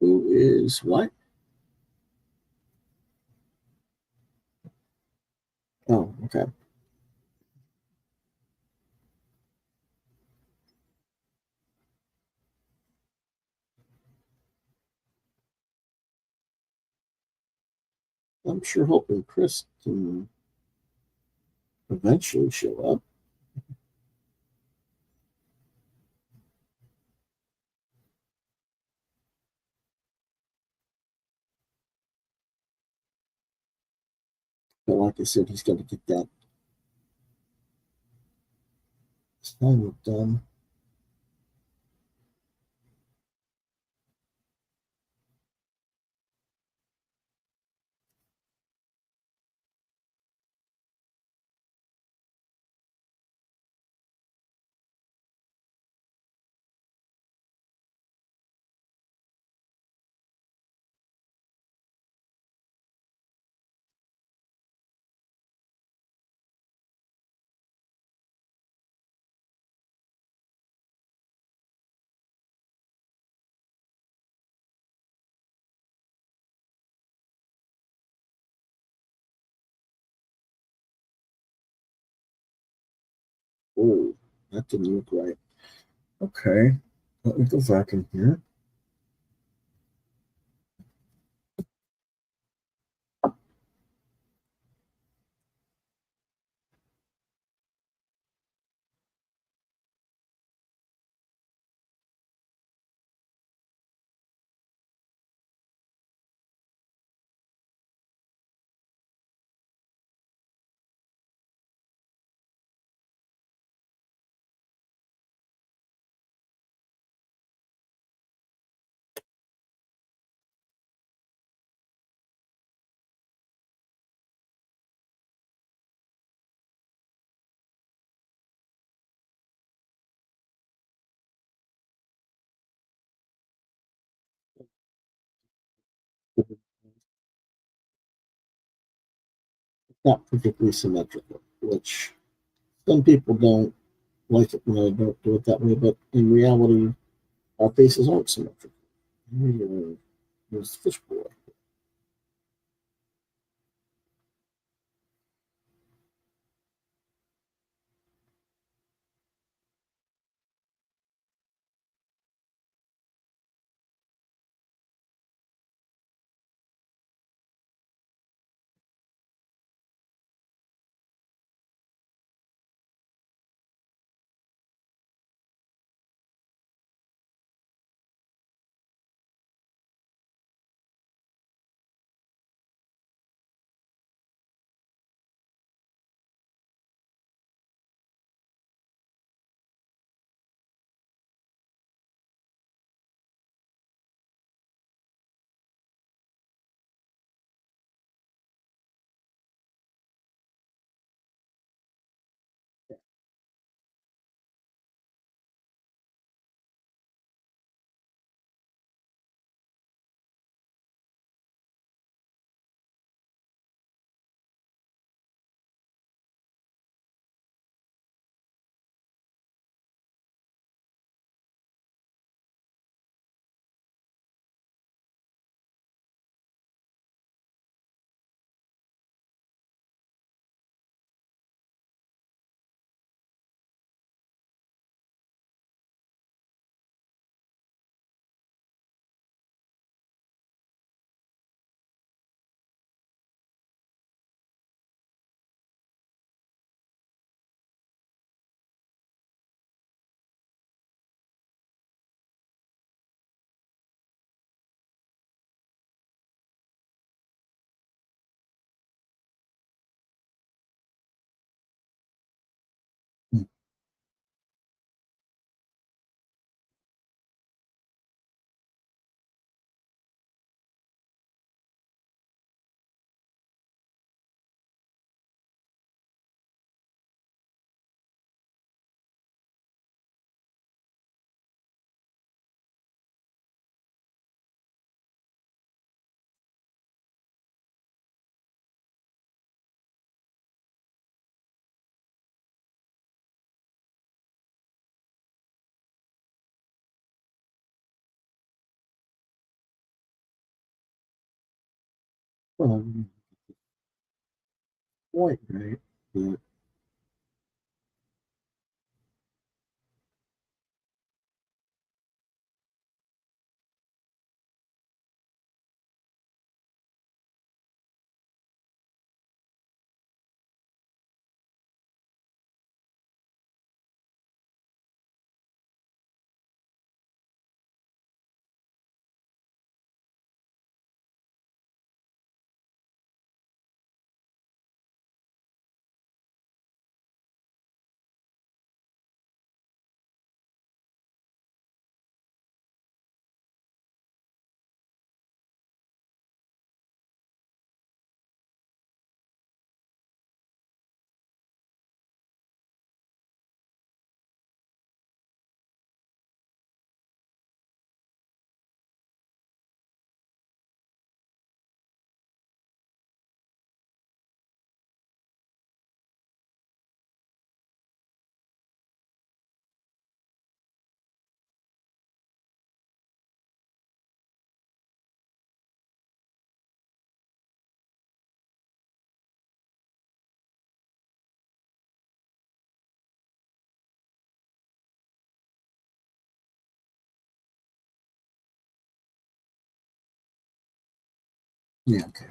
Who is what? Oh, okay. I'm sure hoping Chris can eventually show up. But like I said, he's got to get that assignment done. Oh, that didn't look right. Okay, let me go back in here. It's not perfectly symmetrical, which some people don't like it when I don't do it that way, but in reality, our faces aren't symmetrical. Here's Fish Boy. Well, quite right, but yeah, okay.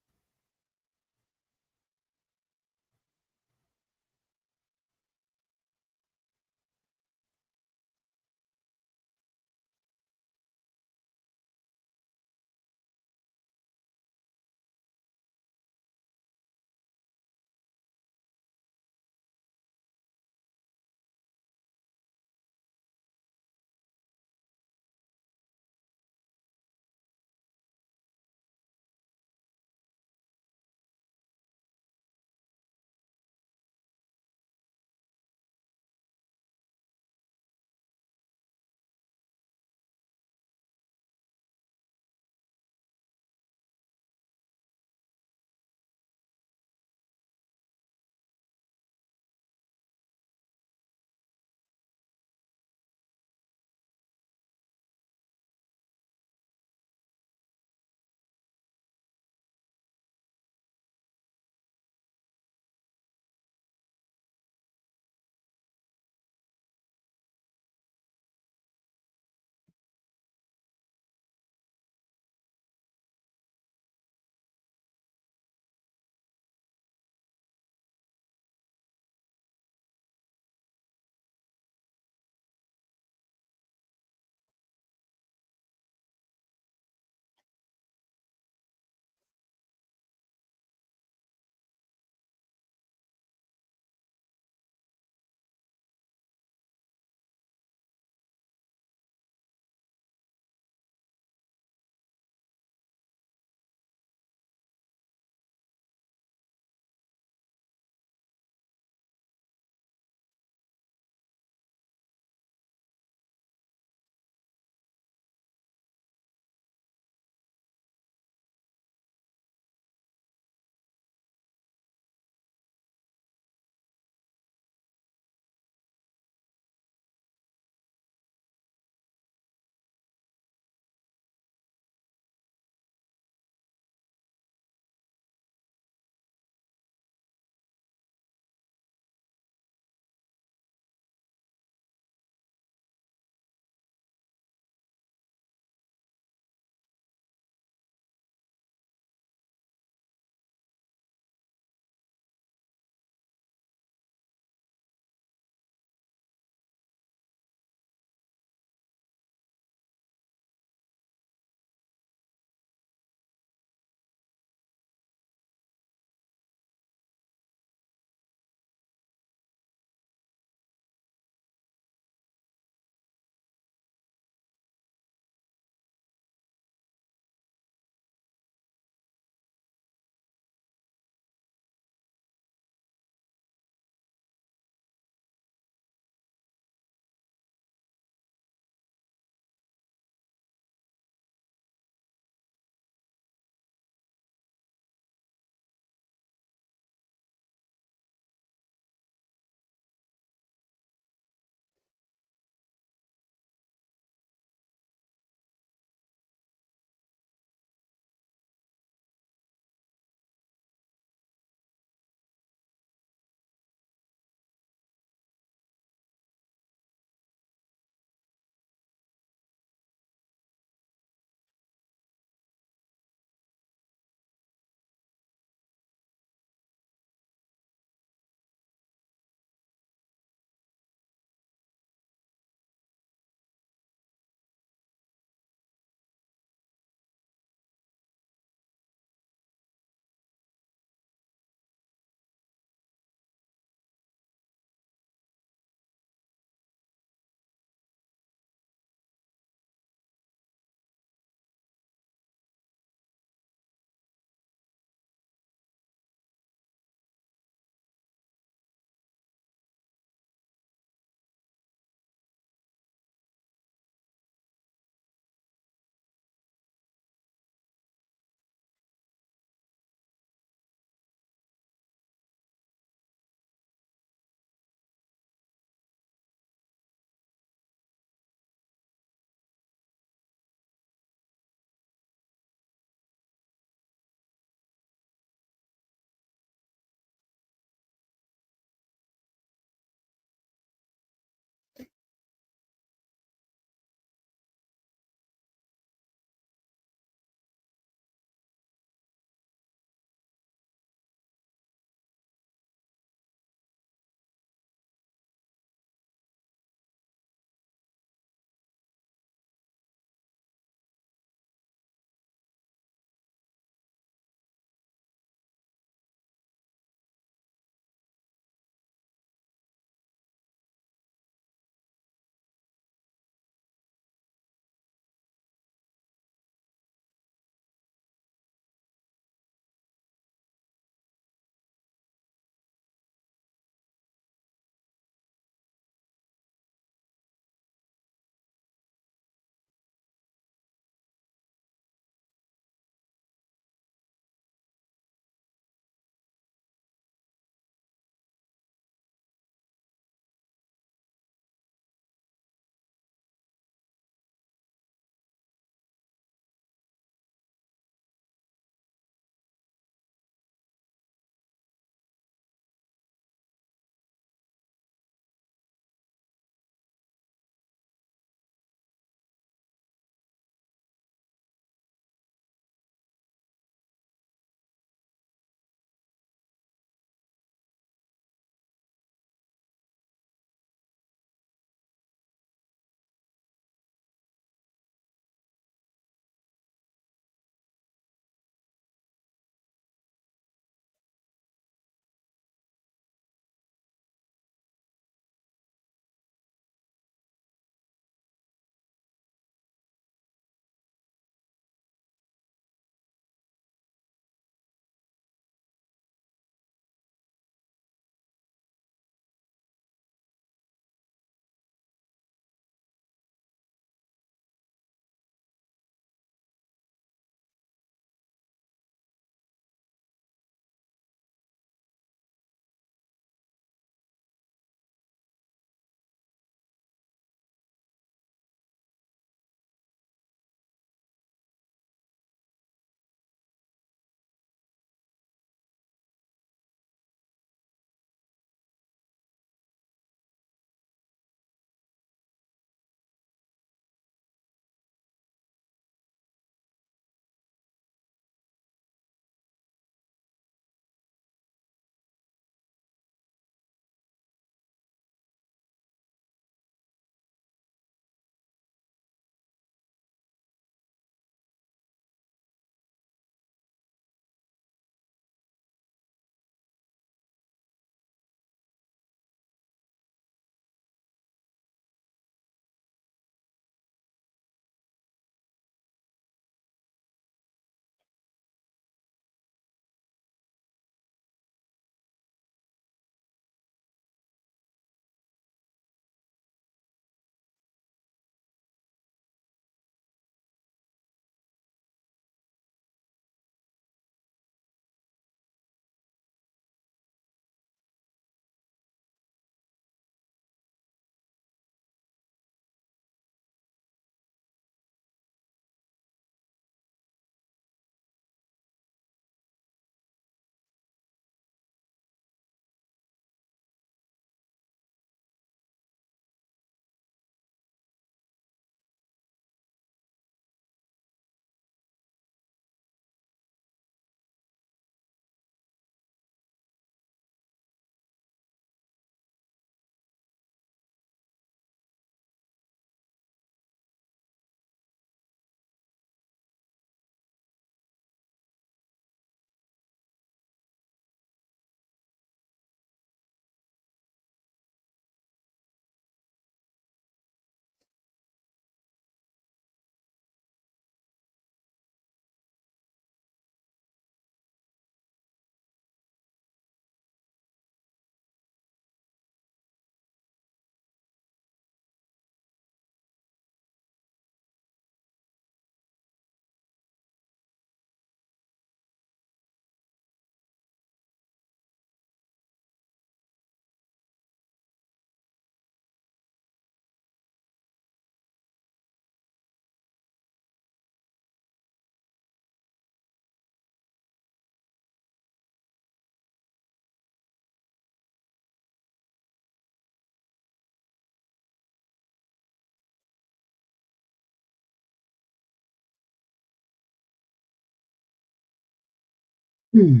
Hmm.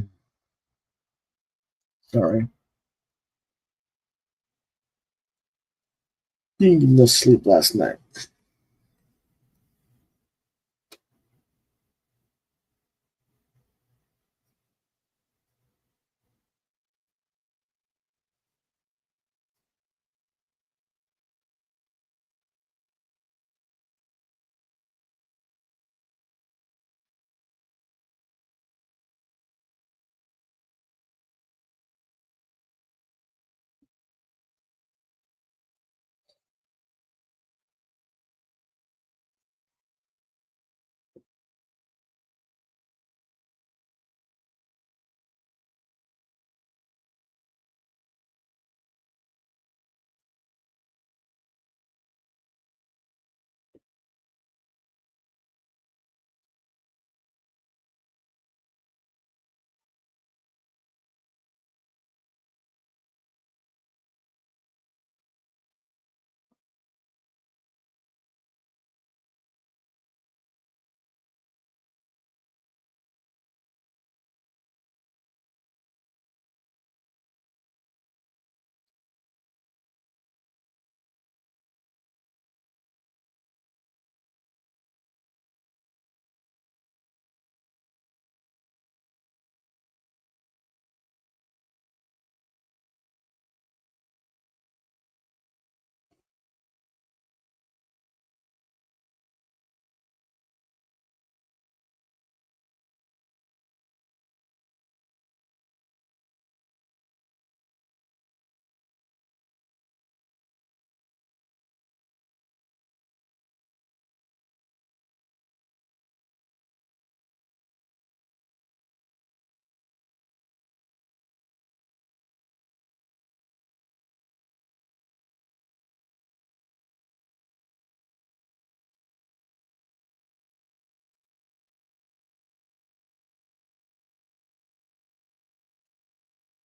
Sorry. Didn't get enough sleep last night.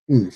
Hmm.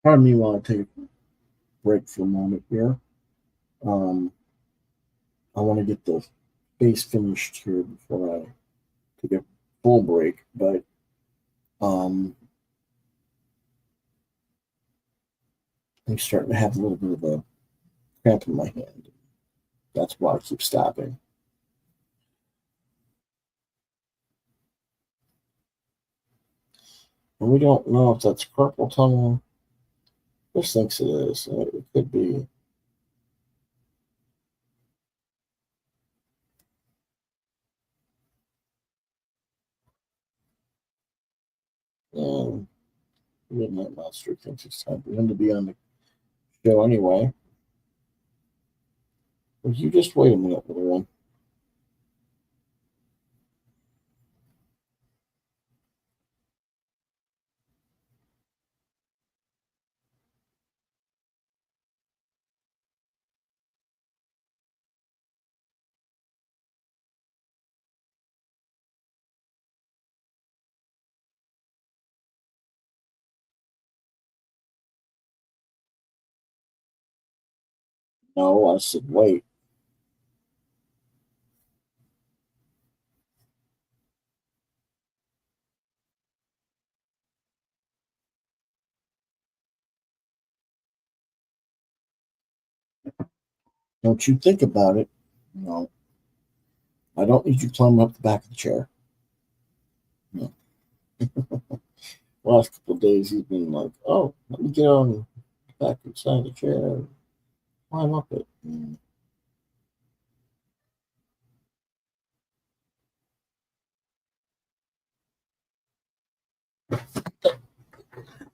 Pardon me while I take a break for a moment here. Um, I want to get the base finished here before I take a full break, but um, I'm starting to have a little bit of a cramp in my hand. That's why I keep stopping. And we don't know if that's carpal tunnel. This thinks it is. It could be. And Midnight Monster thinks it's time for him to be on the show anyway. Would you just wait a minute, little one? No, I said wait. Don't you think about it. No, I don't need you climbing up the back of the chair. No. Last couple of days, he's been like, "Oh, let me get on the back side of the chair and climb up it."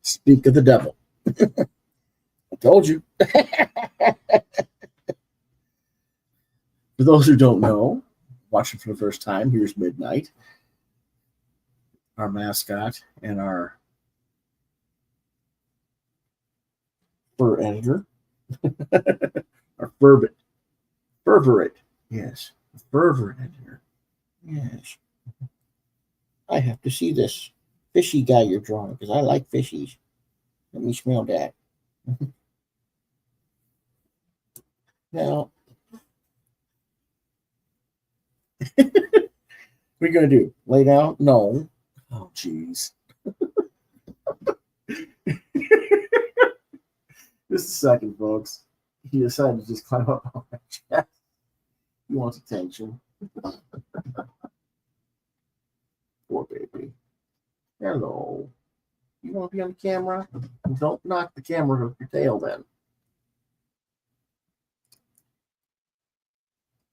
Speak of the devil. I told you. For those who don't know, watching for the first time, here's Midnight, our mascot and our fur editor, our fervorate, yes, fervor editor. Yes, I have to see this fishy guy you're drawing because I like fishies. Let me smell that. Now, what are you gonna do? Lay down? No. Oh, jeez. Just a second, folks. He decided to just climb up on my chest. He wants attention. Poor baby. Hello. You want to be on the camera? Don't knock the camera with your tail then.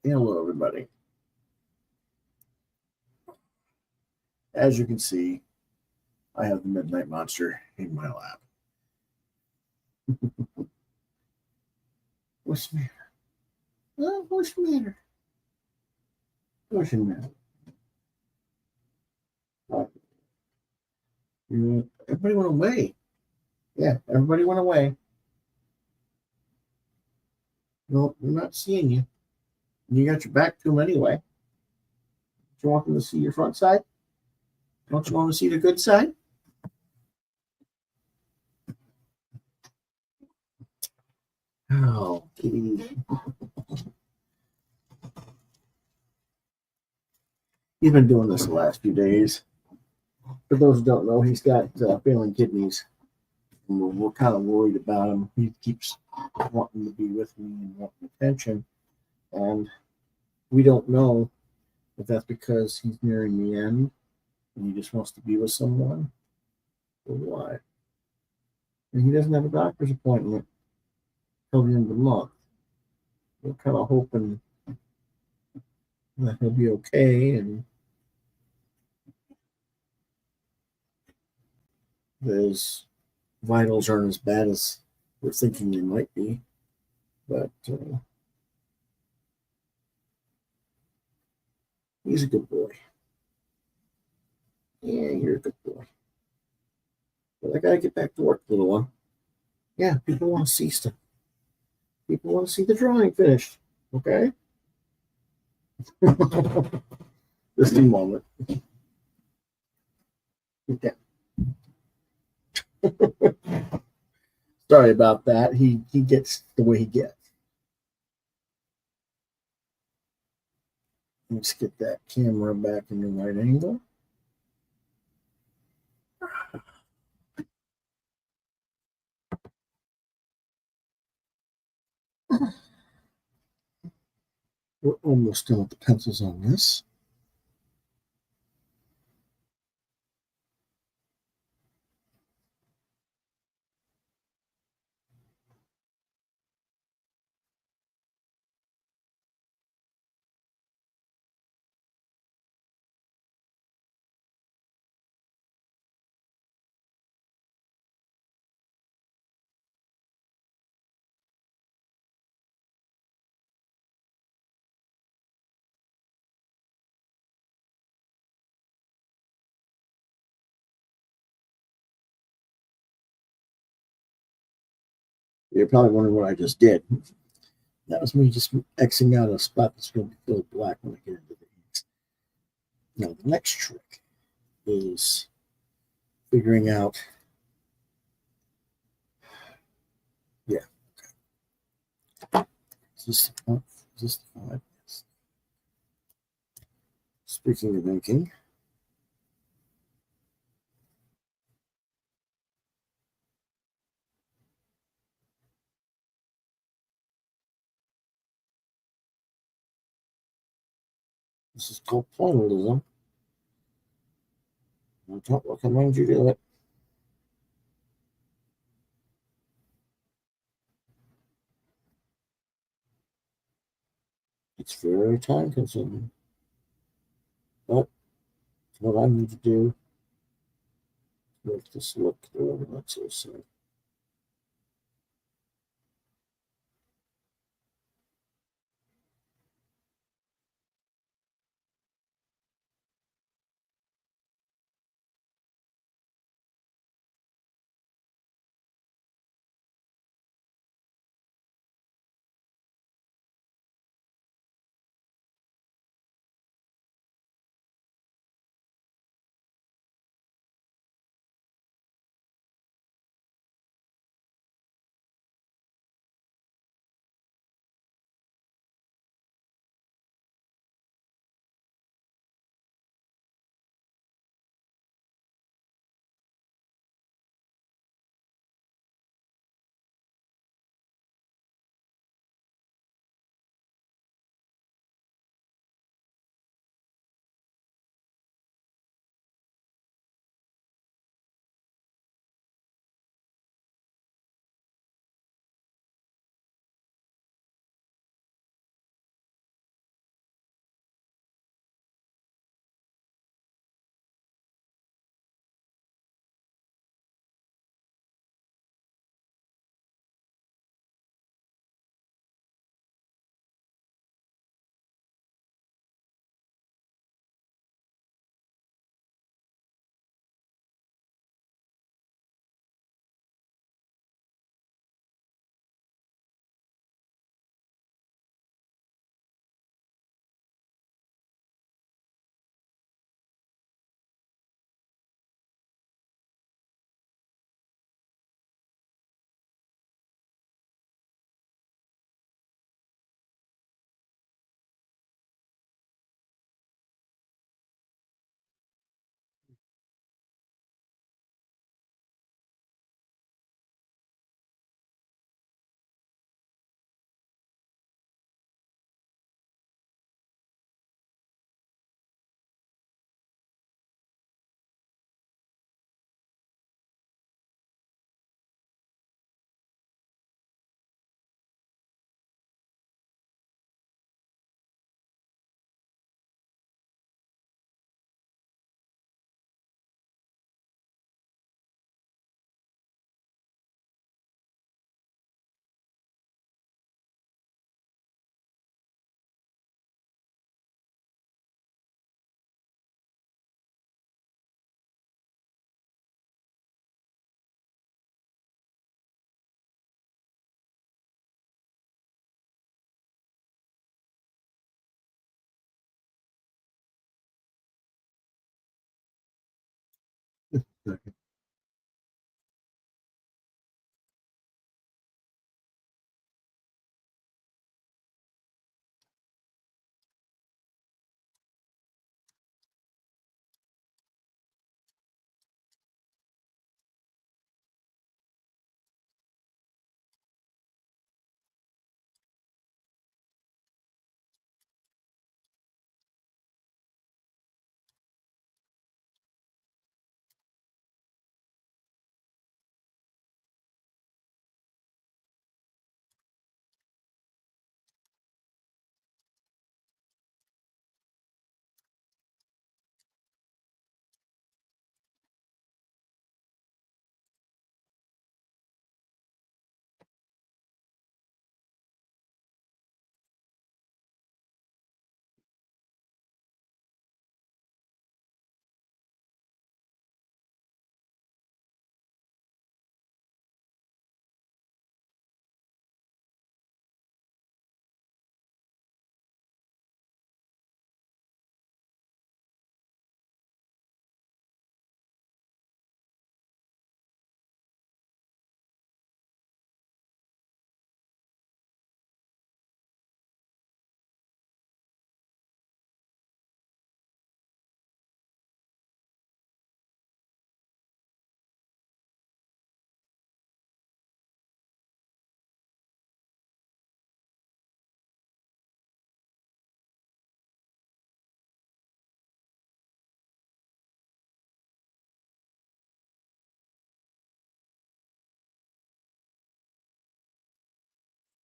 Hello, everybody. As you can see, I have the Midnight Monster in my lap. What's the matter? What's the matter? What's the matter? Everybody went away. Yeah, everybody went away. No, we're not seeing you. You got your back to them anyway. Do you want them to see your front side? Don't you want to see the good side? Oh, kitty. He's been doing this the last few days. For those who don't know, he's got failing kidneys. And we're kind of worried about him. He keeps wanting to be with me and wanting attention. And we don't know if that's because he's nearing the end and he just wants to be with someone or what. And he doesn't have a doctor's appointment till the end of the month. We're kind of hoping that he'll be okay and his vitals aren't as bad as we're thinking they might be. But he's a good boy. Yeah, you're a good boy. But I gotta get back to work, little one. Yeah, people want to see stuff. People want to see the drawing finished. Okay? Just a moment. Get down. Sorry about that. He gets the way he gets. Let's get that camera back in the right angle. We're almost done with the pencils on this. You're probably wondering what I just did. That was me just Xing out a spot that's going to be filled black when I get into the inks. Now, the next trick is figuring out, yeah, is this the font? Is this the font? Yes. Speaking of inking, this is called pointillism. I don't recommend you do it. It's very time consuming. But what I need to do is make this look the way that's so.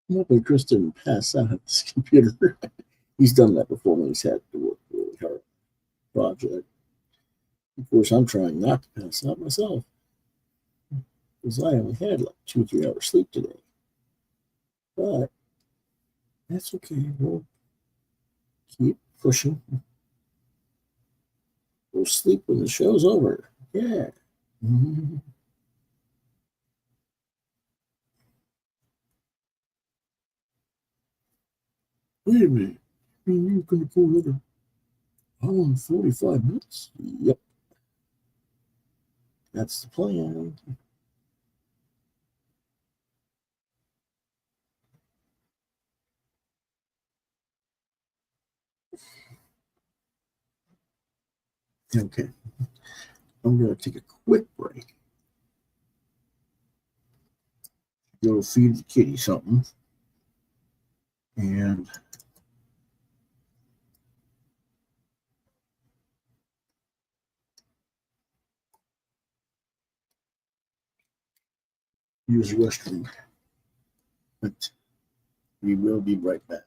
I'm hoping Chris didn't pass out at this computer. He's done that before when he's had to work really hard project. Of course, I'm trying not to pass out myself because I only had like 2 or 3 hours sleep today. But that's okay. We'll keep pushing. We'll sleep when the show's over. Yeah. Mhm. Wait a minute. You're going to go another hour and 45 minutes? Yep, that's the plan. Okay, I'm going to take a quick break. Go feed the kitty something and use the restroom. But we will be right back.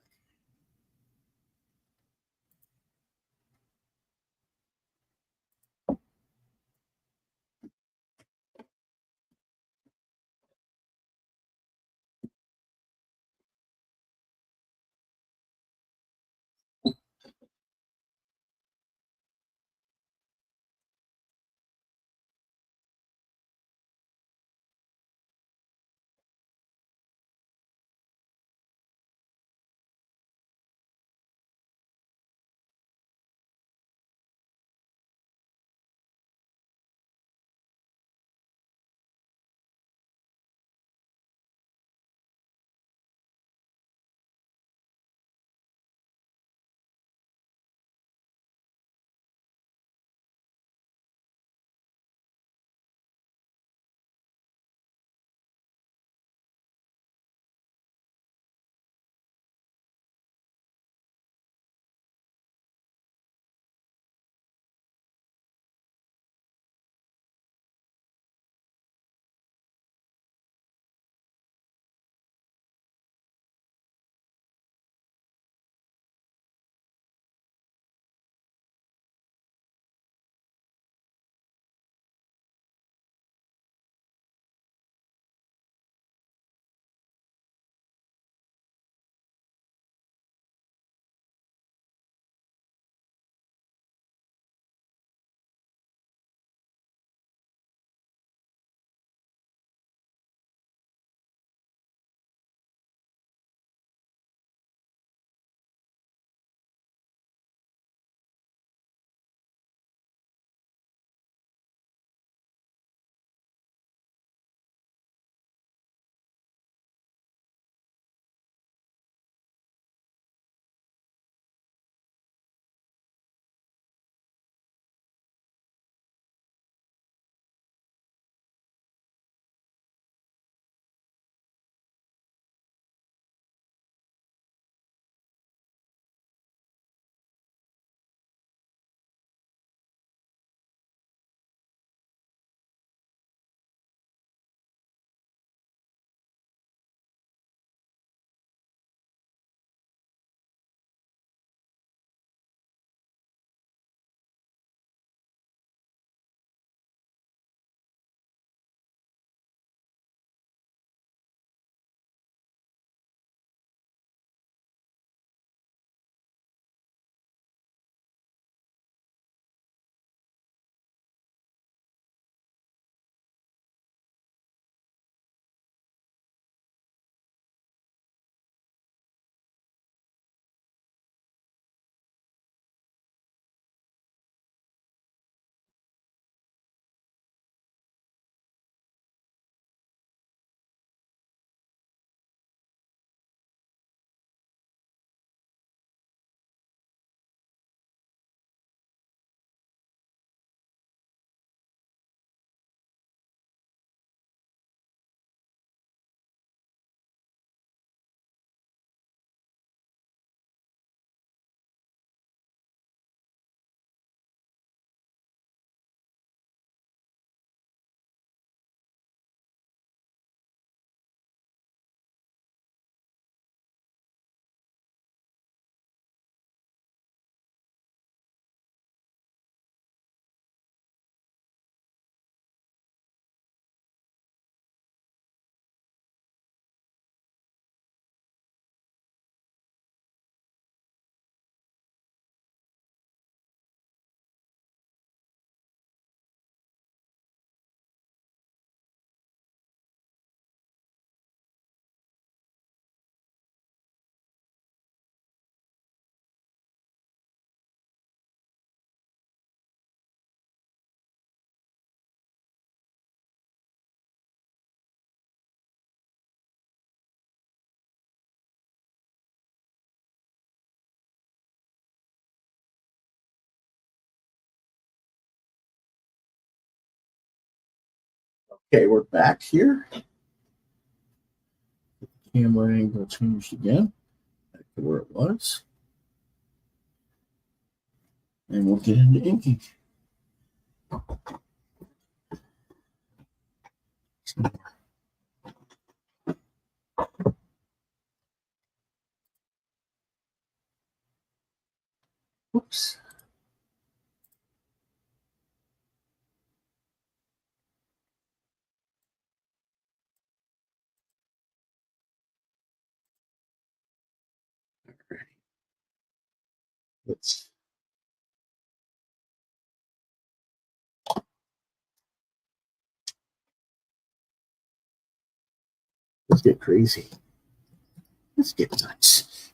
Okay, we're back here. Camera angle changed again. Back to where it was. And we'll get into inking. Oops. Let's get crazy. Let's get nuts.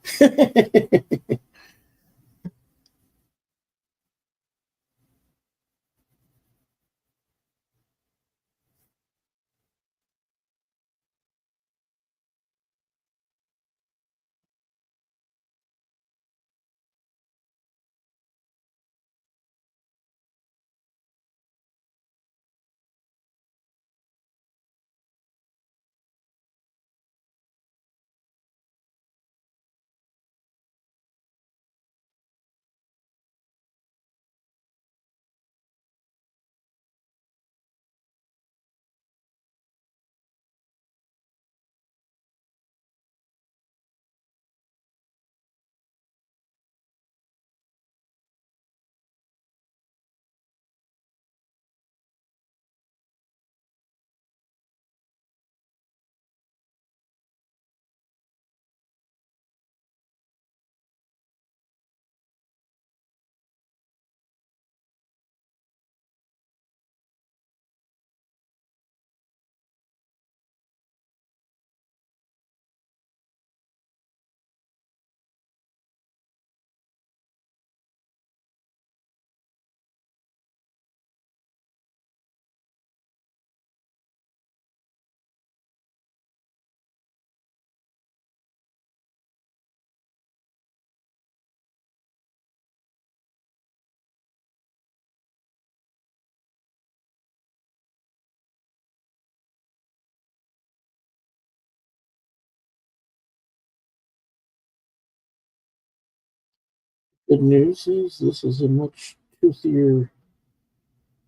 Good news is this is a much toothier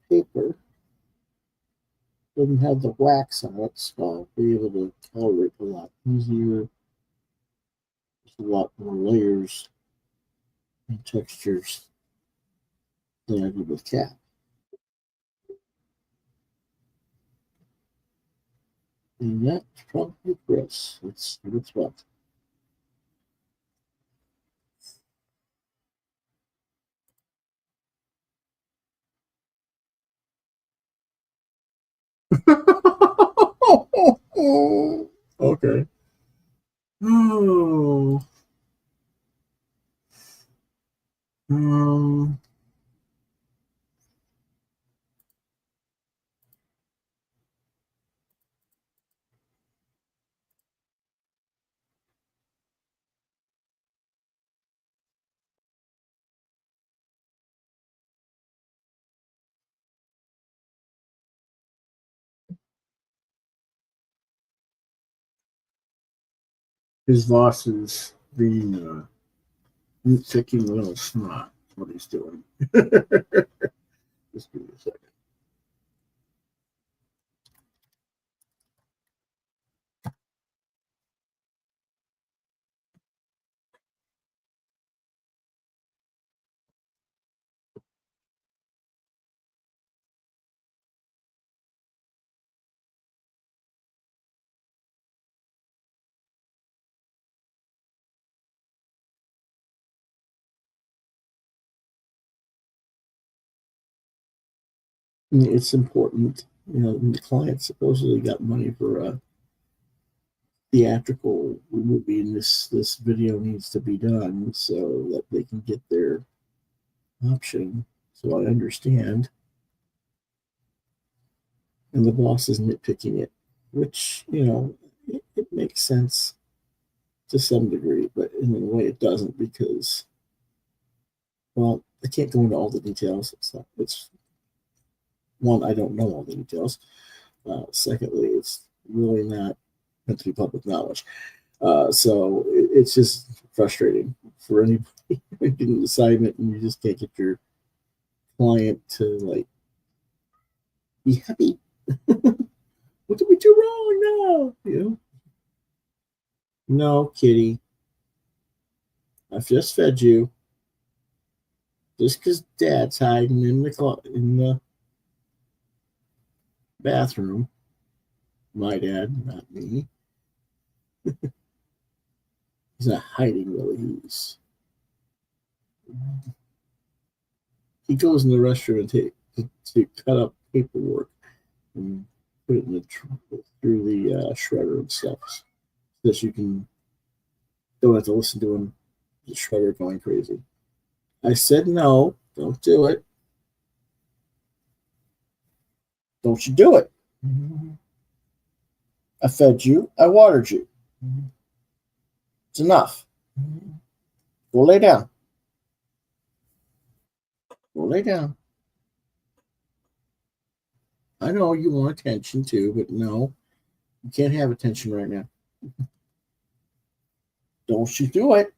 paper. Doesn't have the wax on it, so I'll be able to color it a lot easier. There's a lot more layers and textures than I did with cat. And that's probably Chris. Let's see what's what. Okay. Oh. Um, his boss is being taking a little snot. That's what he's doing. Just give me a second. It's important. The client supposedly got money for a theatrical movie, and this video needs to be done so that they can get their option. So I understand. And the boss is nitpicking it, which, it makes sense to some degree, but in a way it doesn't because, well, I can't go into all the details. It's one, I don't know all the details. Secondly, it's really not meant to be public knowledge. So it's just frustrating for anybody making an assignment and you just can't get your client to like be happy. What did we do wrong? No, no, kitty. I've just fed you. Just because Dad's hiding in the bathroom. My dad, not me. He's not hiding really. He goes in the restroom and to cut up paperwork and put it in through the shredder and stuff, so that you don't have to listen to him, the shredder going crazy. I said no, don't do it. Don't you do it. I fed you. I watered you. It's enough. Go lay down. Go lay down. I know you want attention too, but no, you can't have attention right now. Don't you do it.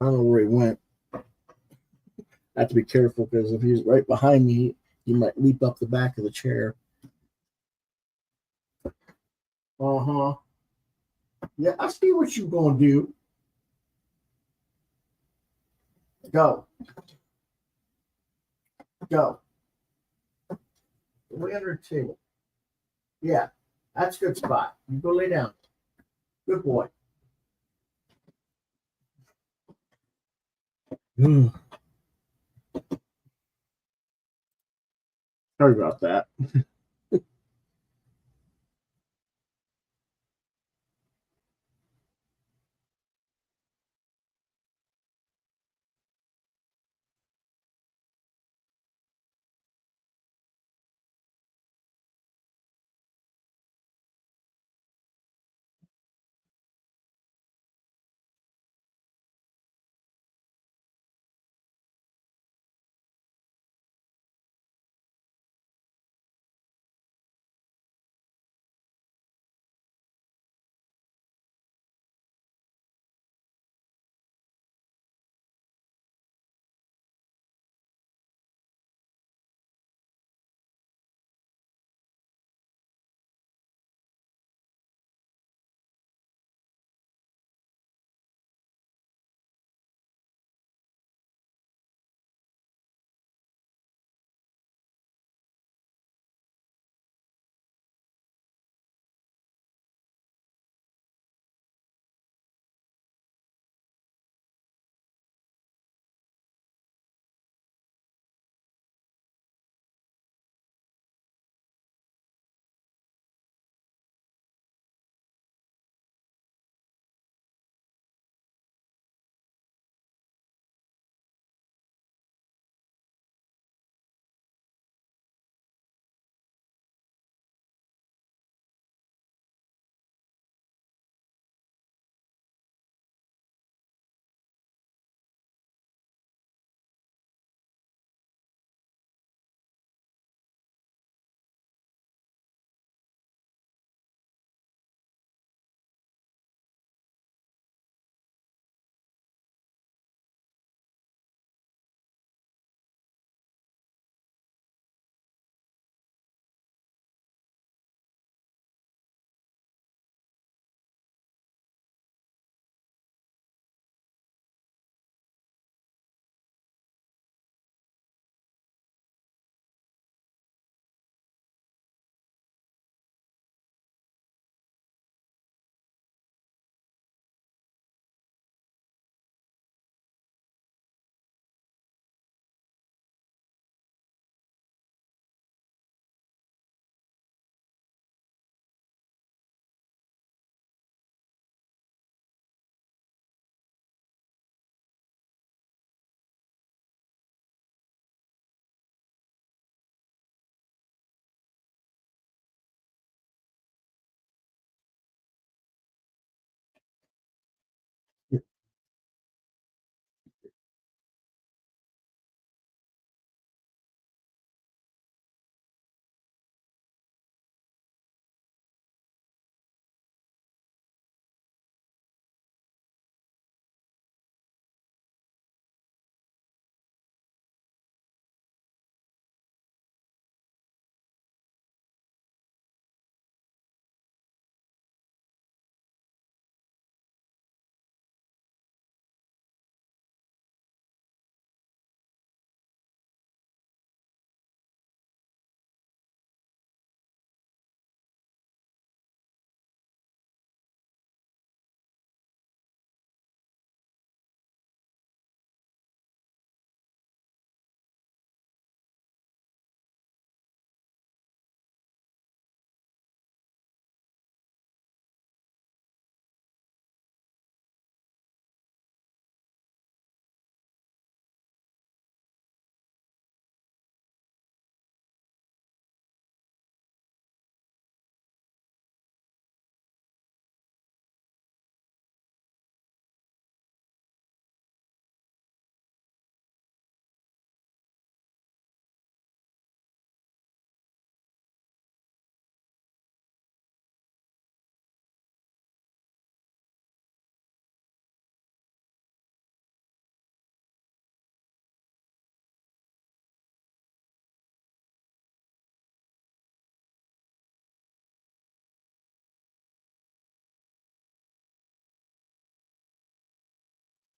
I don't know where he went. I have to be careful because if he's right behind me, he might leap up the back of the chair. Uh huh. Yeah, I see what you're gonna do. Go, go. Lay under the table. Yeah, that's a good spot. You go lay down. Good boy. Sorry about that.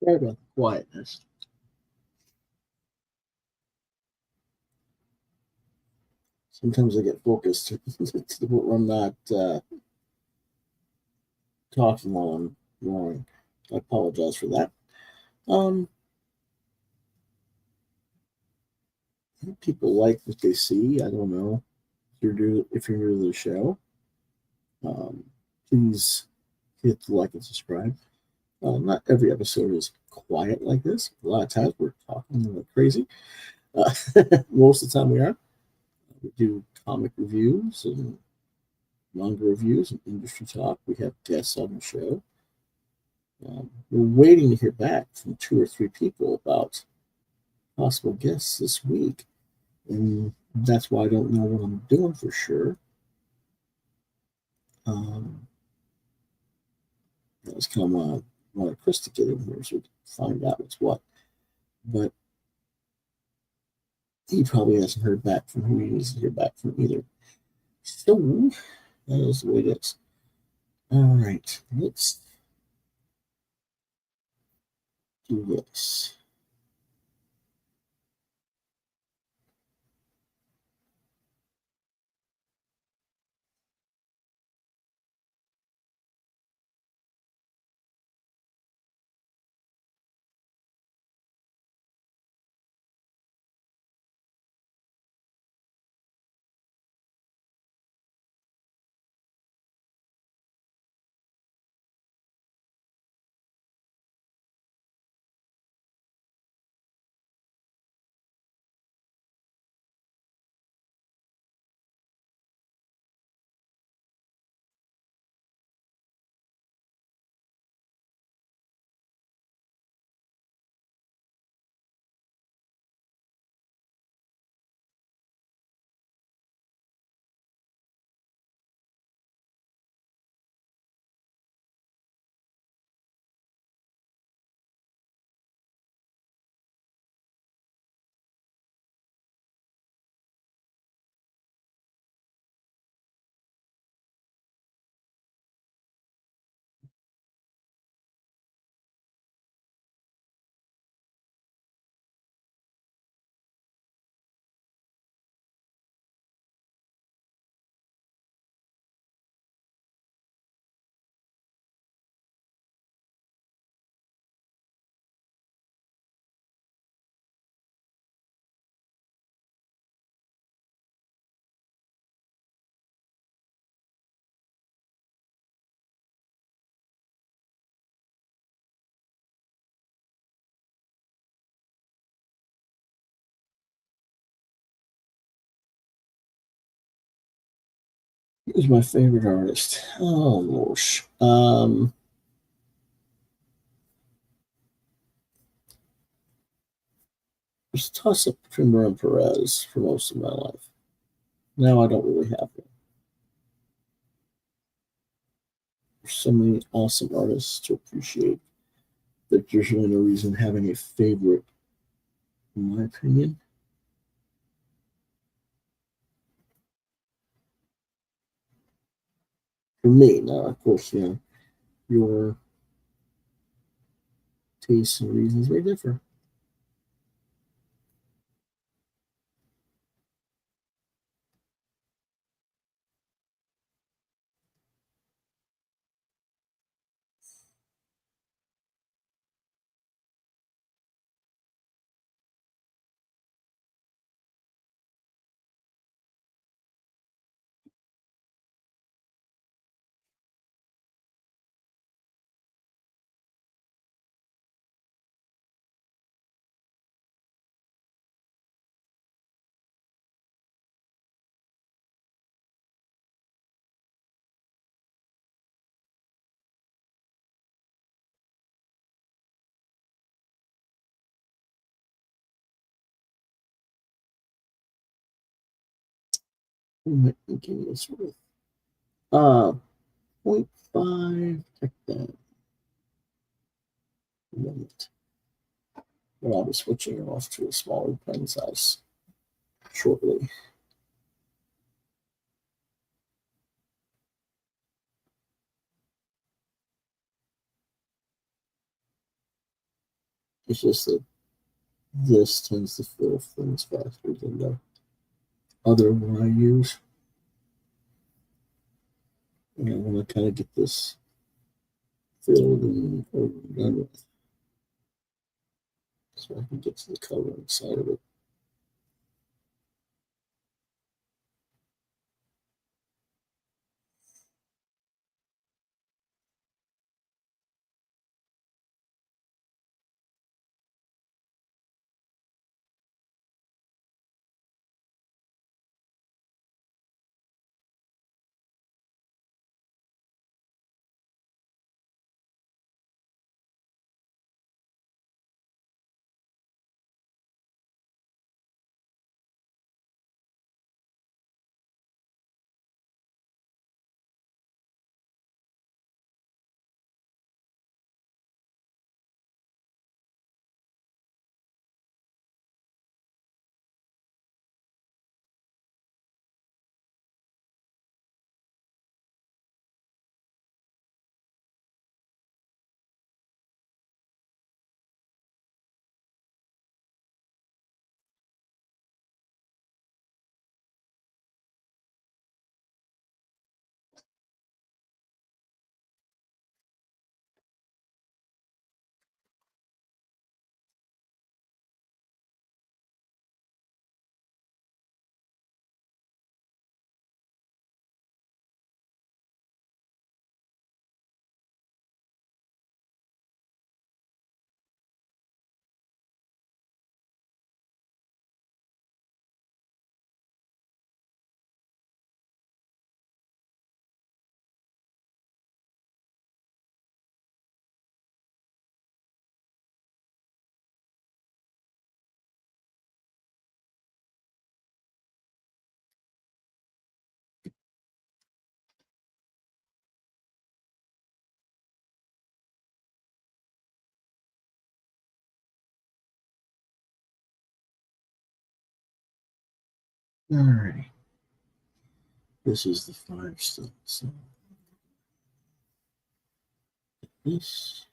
Sorry about the quietness. Sometimes I get focused to where I'm not talking while I'm drawing. I apologize for that. Um, People like what they see. I don't know if you're new to the show. Um, Please hit the like and subscribe. Not every episode is quiet like this. A lot of times we're talking like crazy. Uh, Most of the time we are. We do comic reviews and manga reviews and industry talk. We have guests on the show. We're waiting to hear back from two or three people about possible guests this week, and that's why I don't know what I'm doing for sure. Um, I was kind of wanted Chris to get in here so we can find out what's what, but he probably hasn't heard back from who he needs to hear back from either. So that is the way it is. All right, let's do this. Who's my favorite artist? Oh, gosh. There's a toss up between Mer and Perez for most of my life. Now I don't really have it. There's so many awesome artists to appreciate that there's really no reason having a favorite, in my opinion. For me, now, of course, your tastes and reasons may differ. Who am I thinking this with? Uh, point 0.5 like that. Limit. But I'll be switching it off to a smaller pen size shortly. It's just that this tends to fill things faster than the other one I use. And I want to kind of get this filled and over and done with so I can get to the color inside of it. Alrighty. This is the 5 step. So this.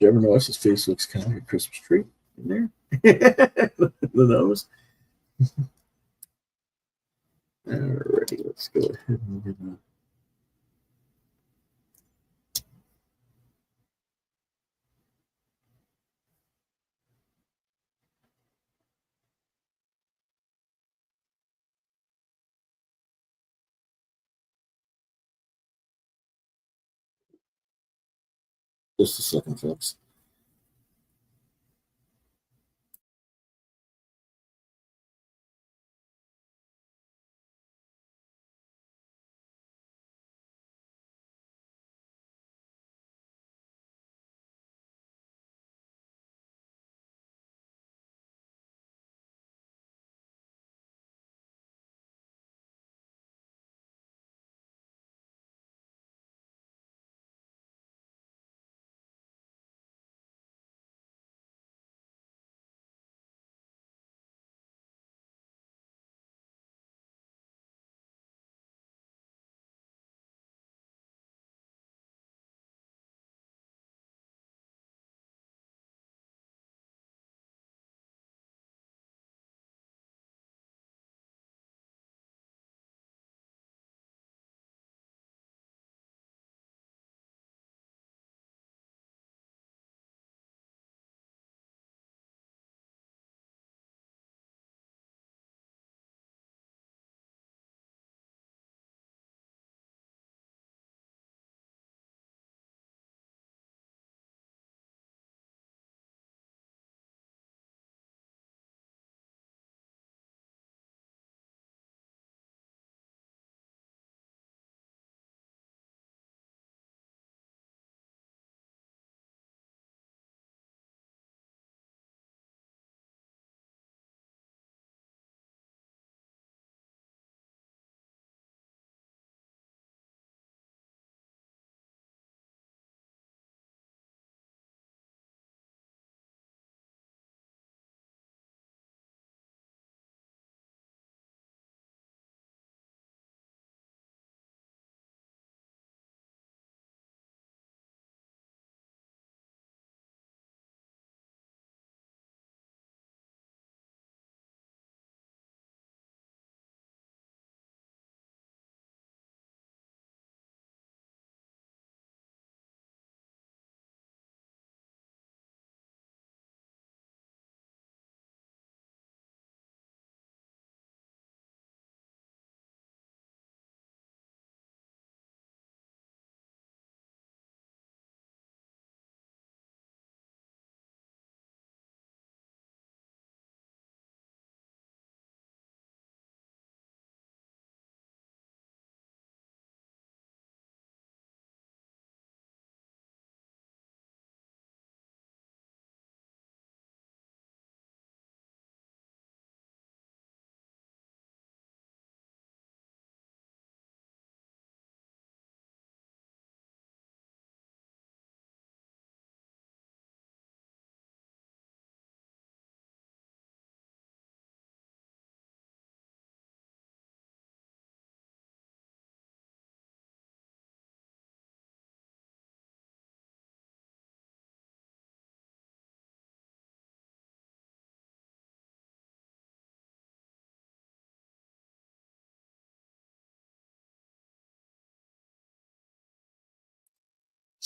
Do you ever notice his face looks kind of like a Christmas tree in there? The nose. Alrighty, let's go ahead and get just a second, folks.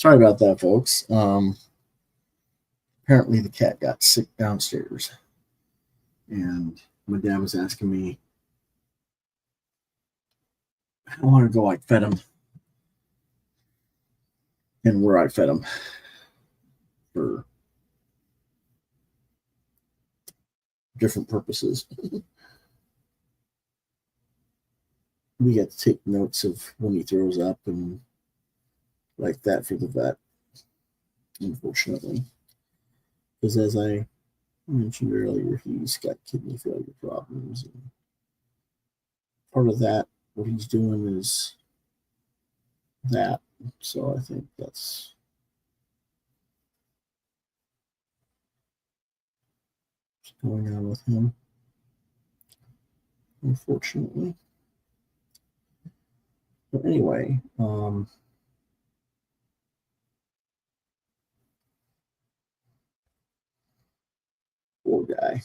Sorry about that, folks. Apparently the cat got sick downstairs, and my dad was asking me how long ago I fed him and where I fed him for different purposes. We get to take notes of when he throws up and like that for the vet, unfortunately. Because as I mentioned earlier, he's got kidney failure problems. And part of that, what he's doing is that. So I think that's what's going on with him, unfortunately. But anyway, poor guy.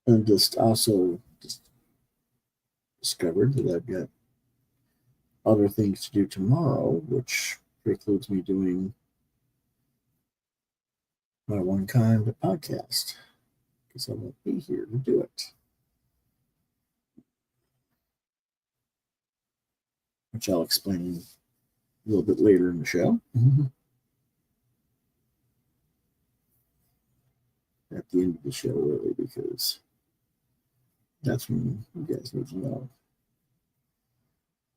And just also just discovered that I've got other things to do tomorrow, which precludes me doing my one kind of podcast because I won't be here to do it, which I'll explain a little bit later in the show. At the end of the show, really, because that's when you guys need to know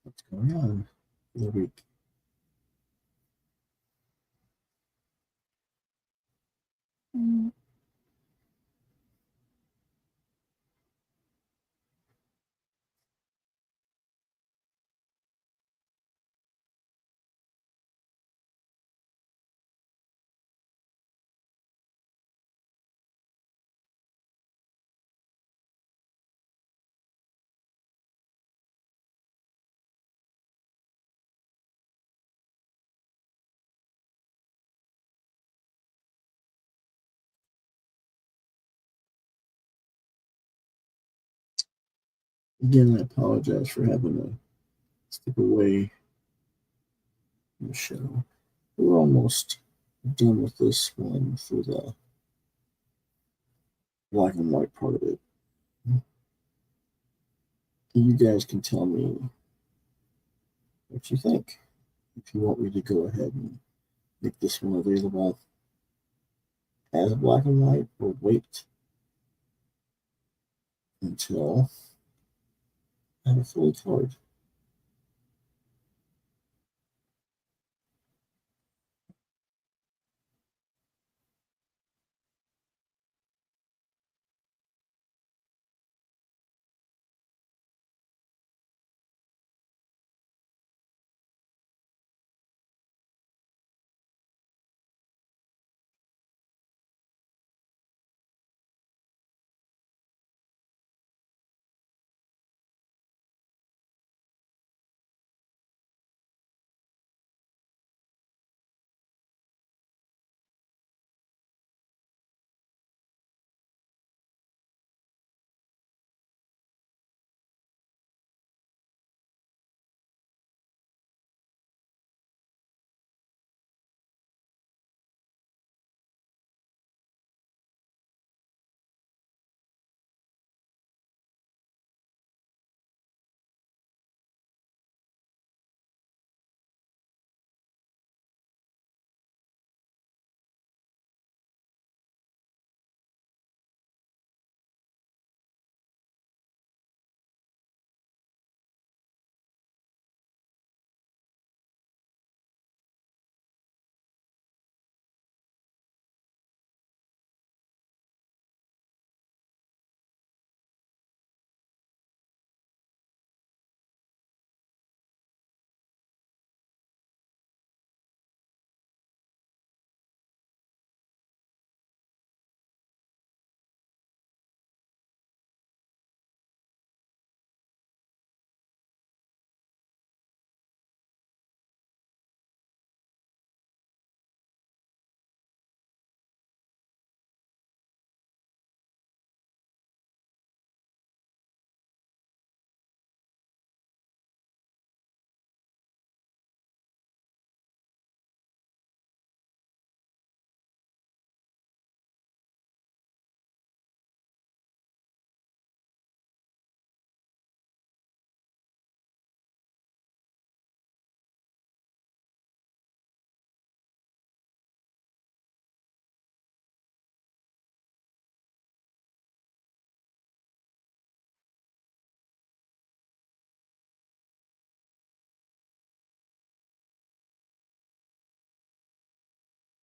what's going on for the week. Again, I apologize for having to step away from the show. We're almost done with this one for the black and white part of it. You guys can tell me what you think. If you want me to go ahead and make this one available as a black and white or wait until I have a fully colored.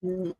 Yeah.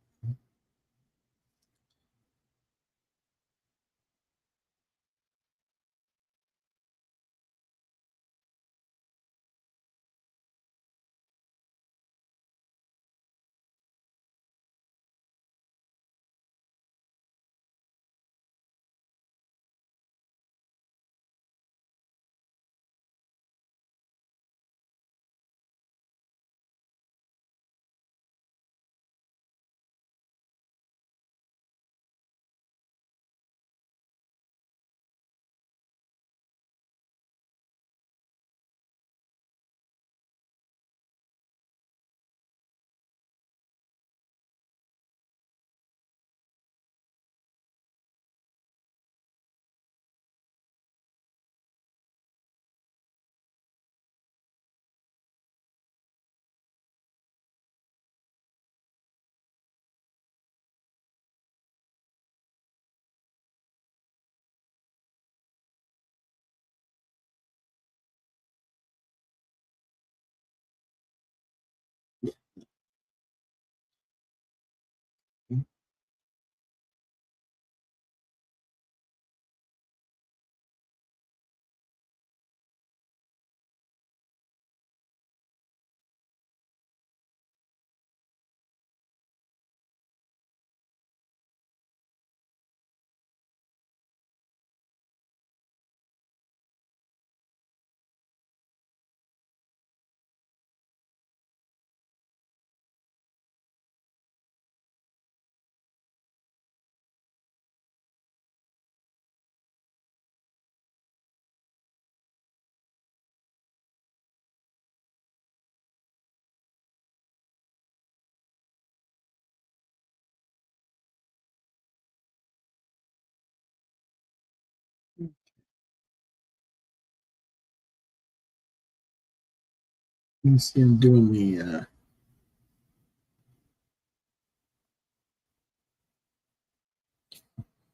You see him doing the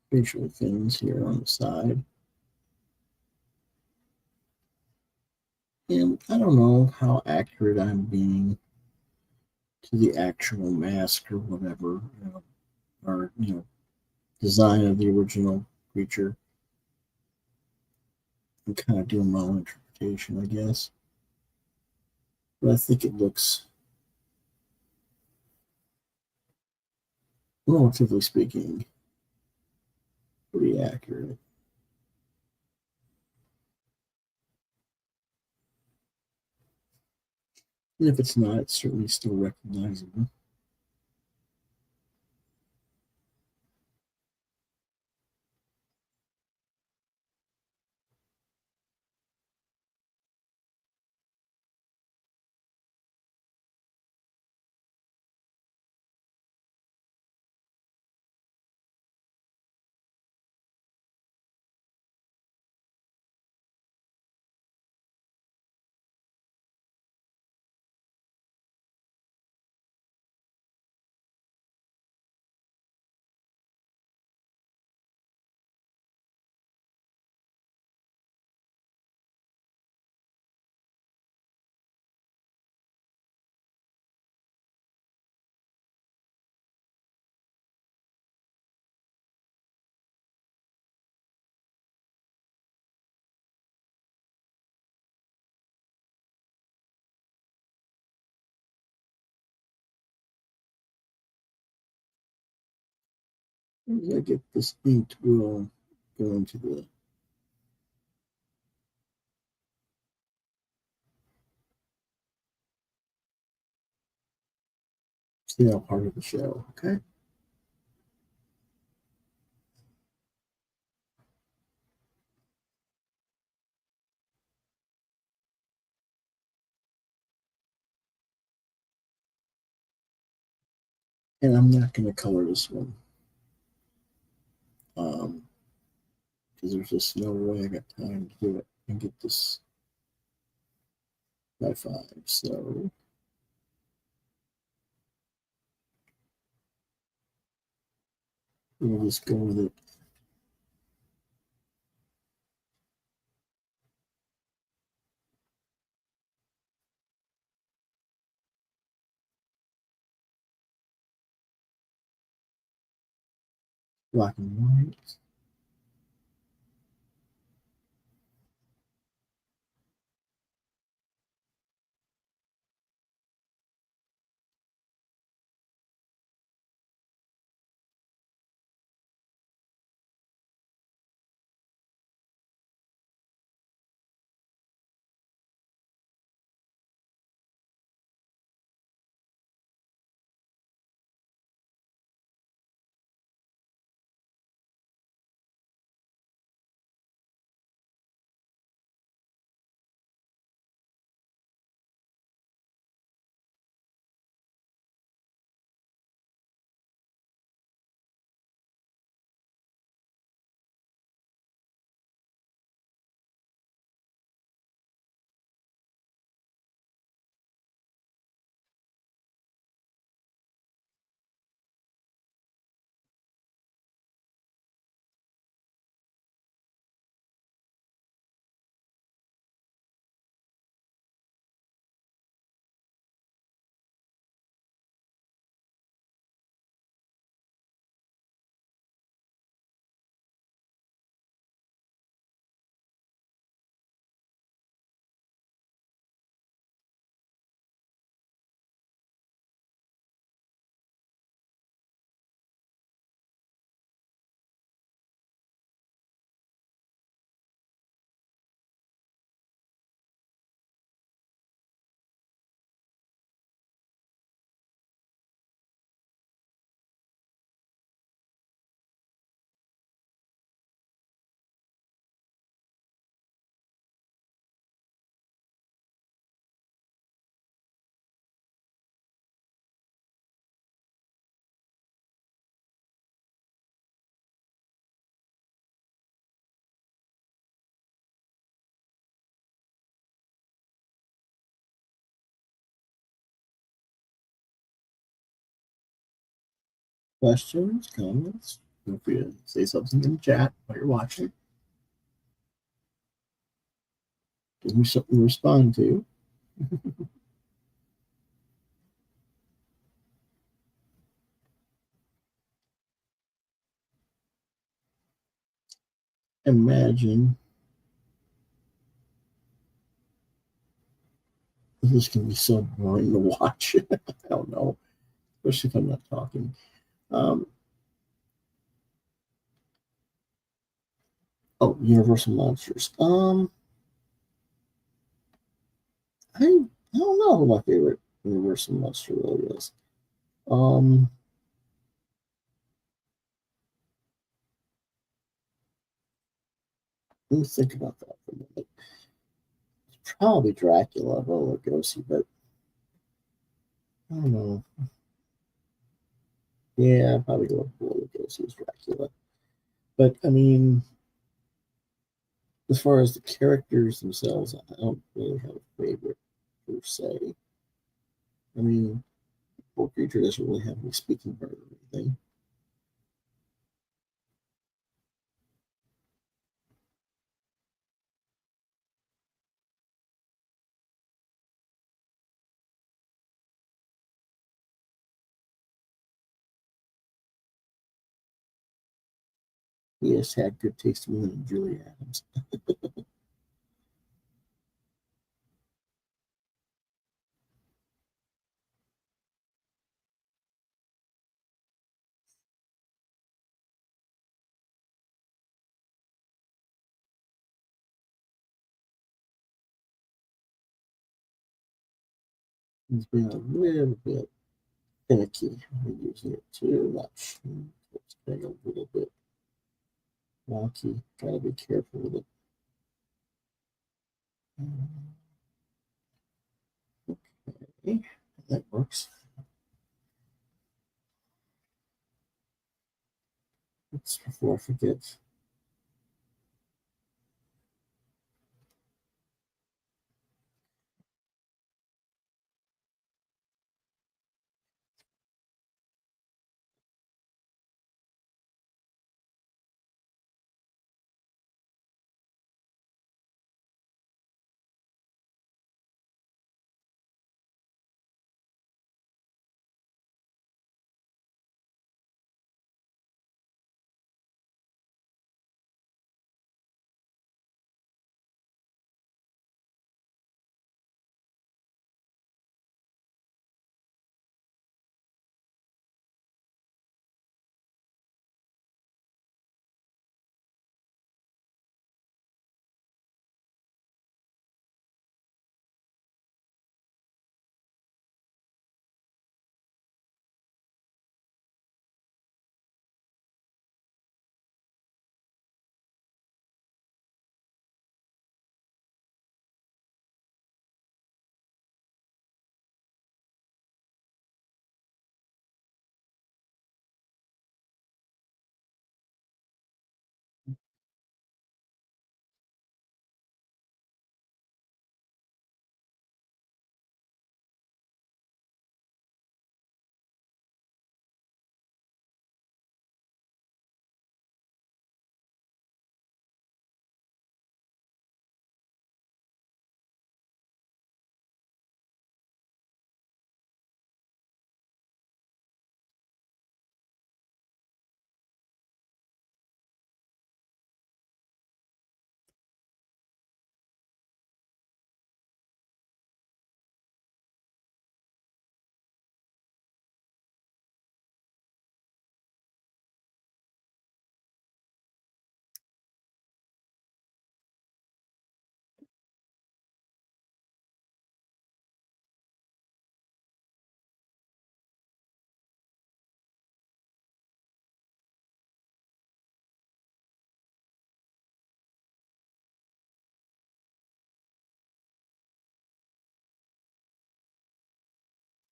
facial things here on the side. And I don't know how accurate I'm being to the actual mask or whatever, or design of the original creature. I'm kind of doing my own interpretation, I guess. But I think it looks, relatively speaking, pretty accurate. And if it's not, it's certainly still recognizable. I get this ink will go into the sale part of the show. Okay. And I'm not going to color this one because there's just no way I got time to do it and get this by 5. So we'll just go with it. Black and white. Questions, comments? Feel free to say something in the chat while you're watching. Give me something to respond to. Imagine this can be so boring to watch. I don't know, especially if I'm not talking. Um, Universal Monsters. I don't know who my favorite Universal Monster really is. Um, Let me think about that for a minute. It's probably Dracula, Bela Lugosi, but I don't know. Yeah, I'd probably go with Bela Lugosi as Dracula. But I mean, as far as the characters themselves, I don't really have a favorite per se. I mean, poor creature doesn't really have any speaking part or anything. He just had good taste in women and Julie Adams. He's been a little bit finicky. We're using it too much. It's getting a little bit wonky. Gotta be careful with it. Okay, that works. It's before I forget.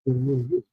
A little bit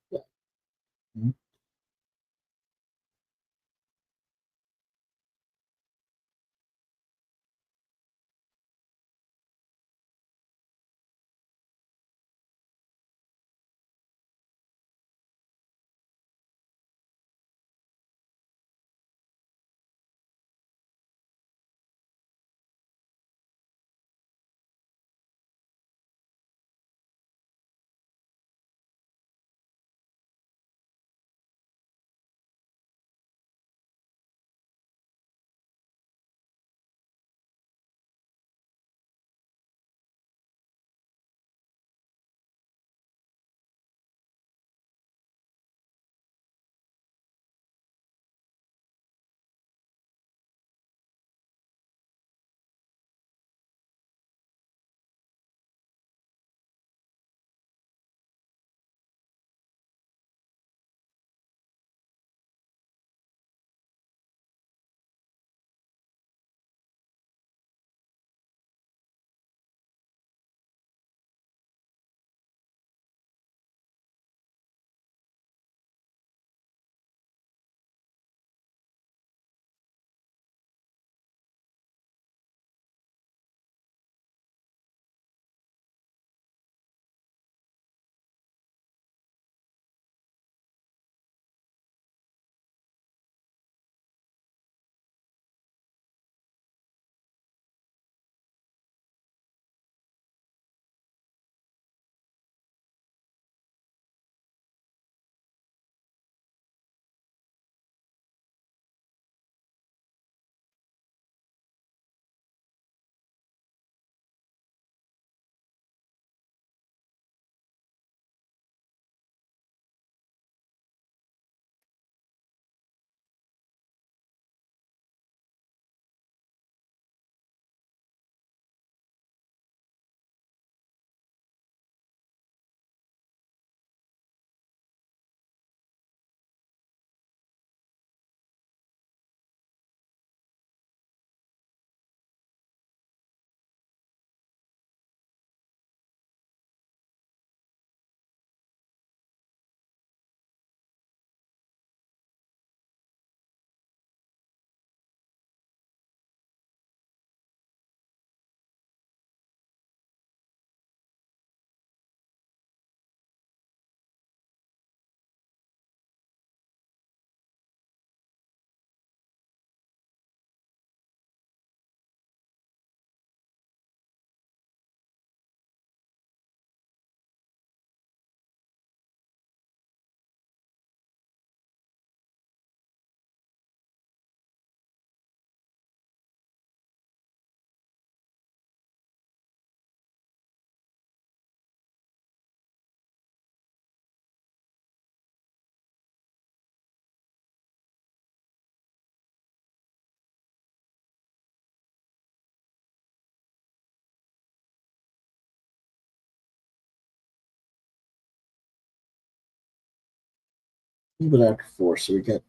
after 4, so we got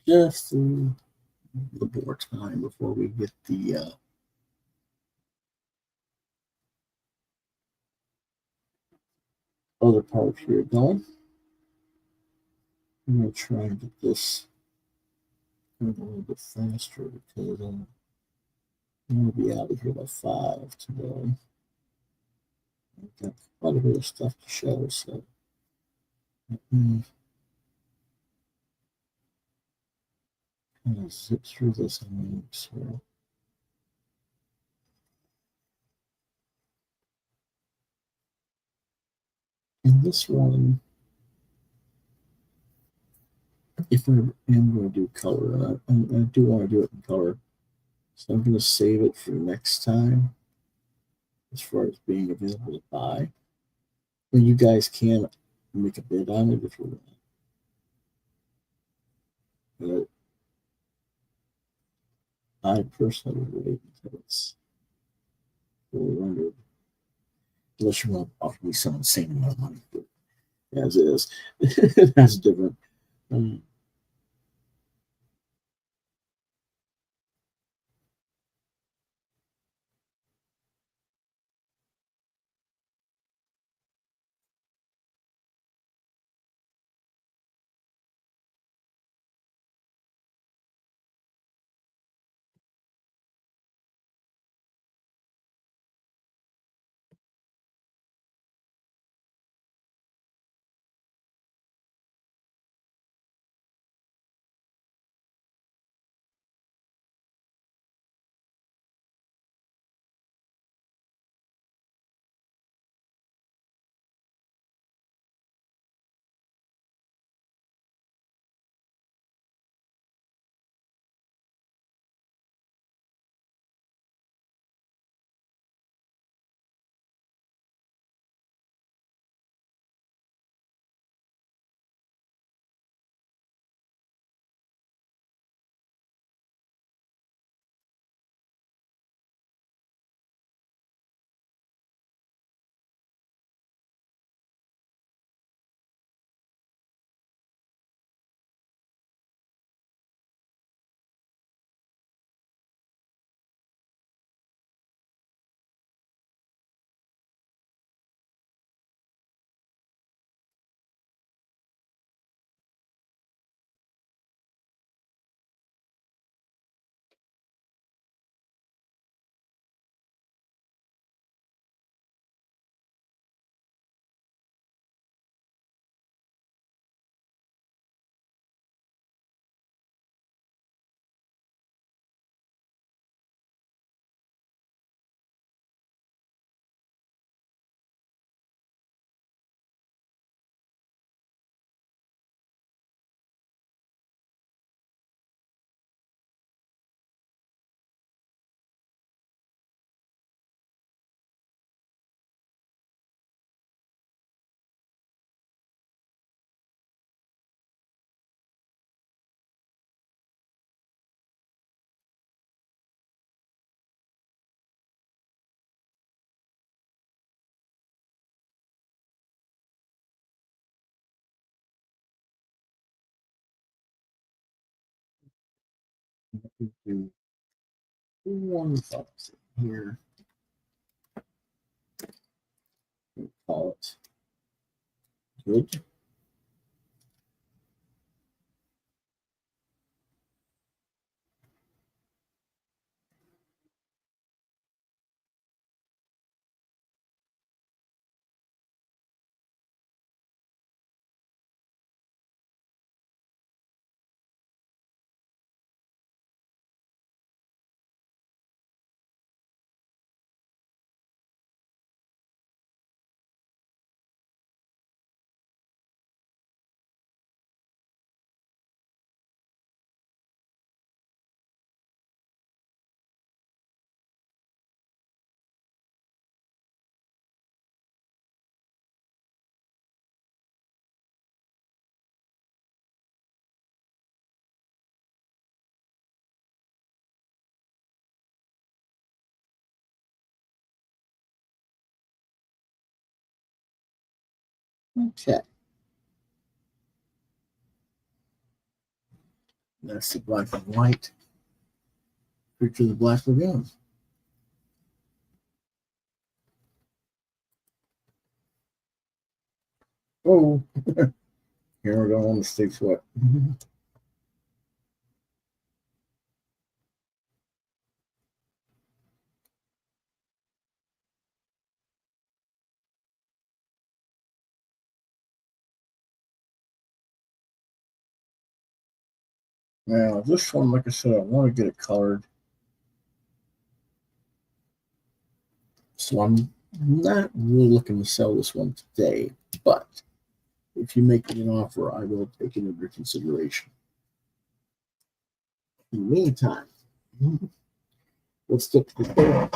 just a little more time before we get the other part here going. I'm going to try and get this going a little bit faster because I'm going to be out of here by 5 today. I've got quite a bit of stuff to show, so let me kind of zip through this link. So in this one, if I am going to do color, I do want to do it in color, so I'm going to save it for next time as far as being available to buy. Well, you guys can make a bid on it if you want, but I personally would wait until it's fully rendered, unless you want to offer me some insane amount of money. But as is, that's different. Um, Do one thought here. Call it good. Okay. That's the black and white creature of the Black Lagoon. Oh, here we go on the stick foot. Now, this one, like I said, I want to get it colored. So I'm not really looking to sell this one today, but if you make me an offer, I will take it under consideration. In the meantime, let's get to the third.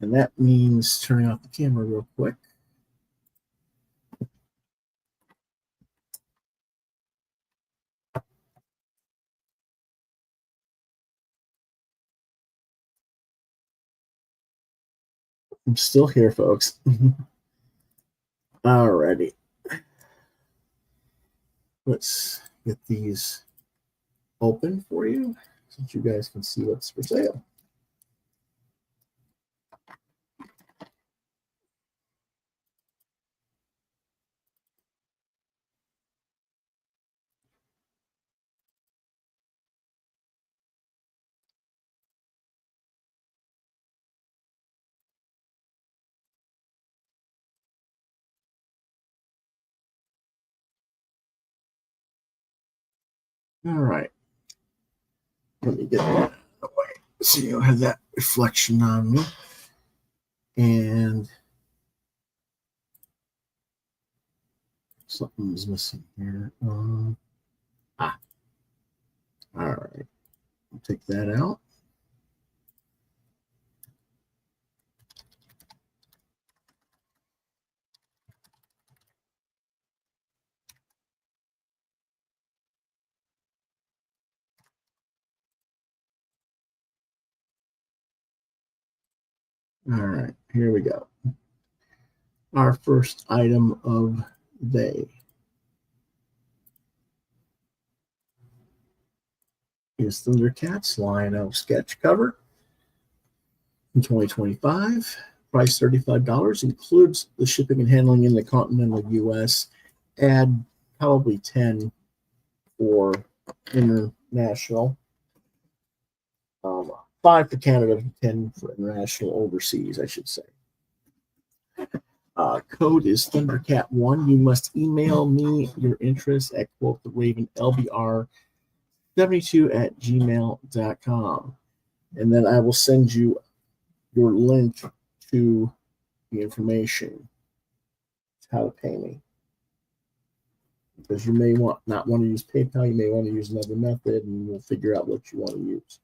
And that means turning off the camera real quick. I'm still here, folks. Alrighty. Let's get these open for you so that you guys can see what's for sale. All right. Let me get that out of the way so you don't have that reflection on me. And something's missing here. All right. I'll take that out. All right, here we go. Our first item of the day is Thundercats Lion-O sketch cover in 2025. Price $35, includes the shipping and handling in the continental US. Add probably 10 for international. 5 for Canada, 10 for international overseas, I should say. Code is Thundercat1. You must email me your interest at Quoth the Raven LBR72@gmail.com. And then I will send you your link to the information, how to pay me. Because you may not want to use PayPal, you may want to use another method, and we'll figure out what you want to use.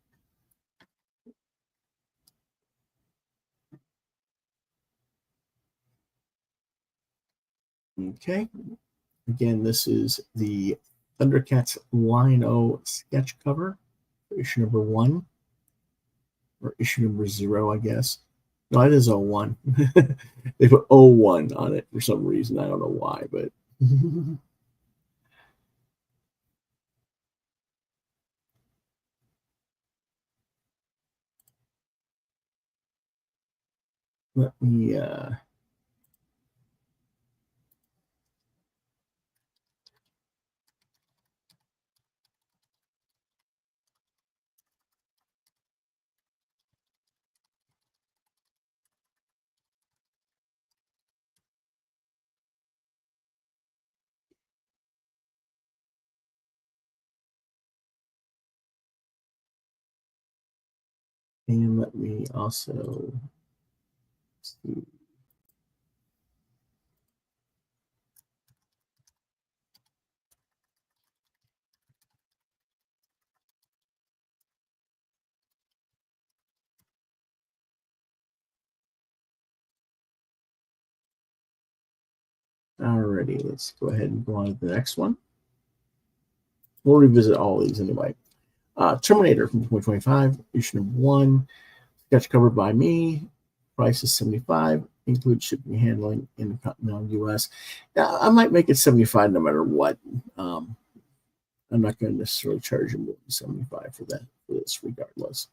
Okay. Again, this is the Thundercats Lion-O sketch cover, issue number 1, or issue number 0, I guess. No, it is 01. They put 01 on it for some reason. I don't know why, but Let me and let me also see. Alrighty, let's go ahead and go on to the next one. We'll revisit all these anyway. Terminator from 2025, issue number 1. Sketch covered by me. Price is $75. Includes shipping and handling in the continental U.S. Now, I might make it $75 no matter what. I'm not going to necessarily charge you more than $75 for this, regardless.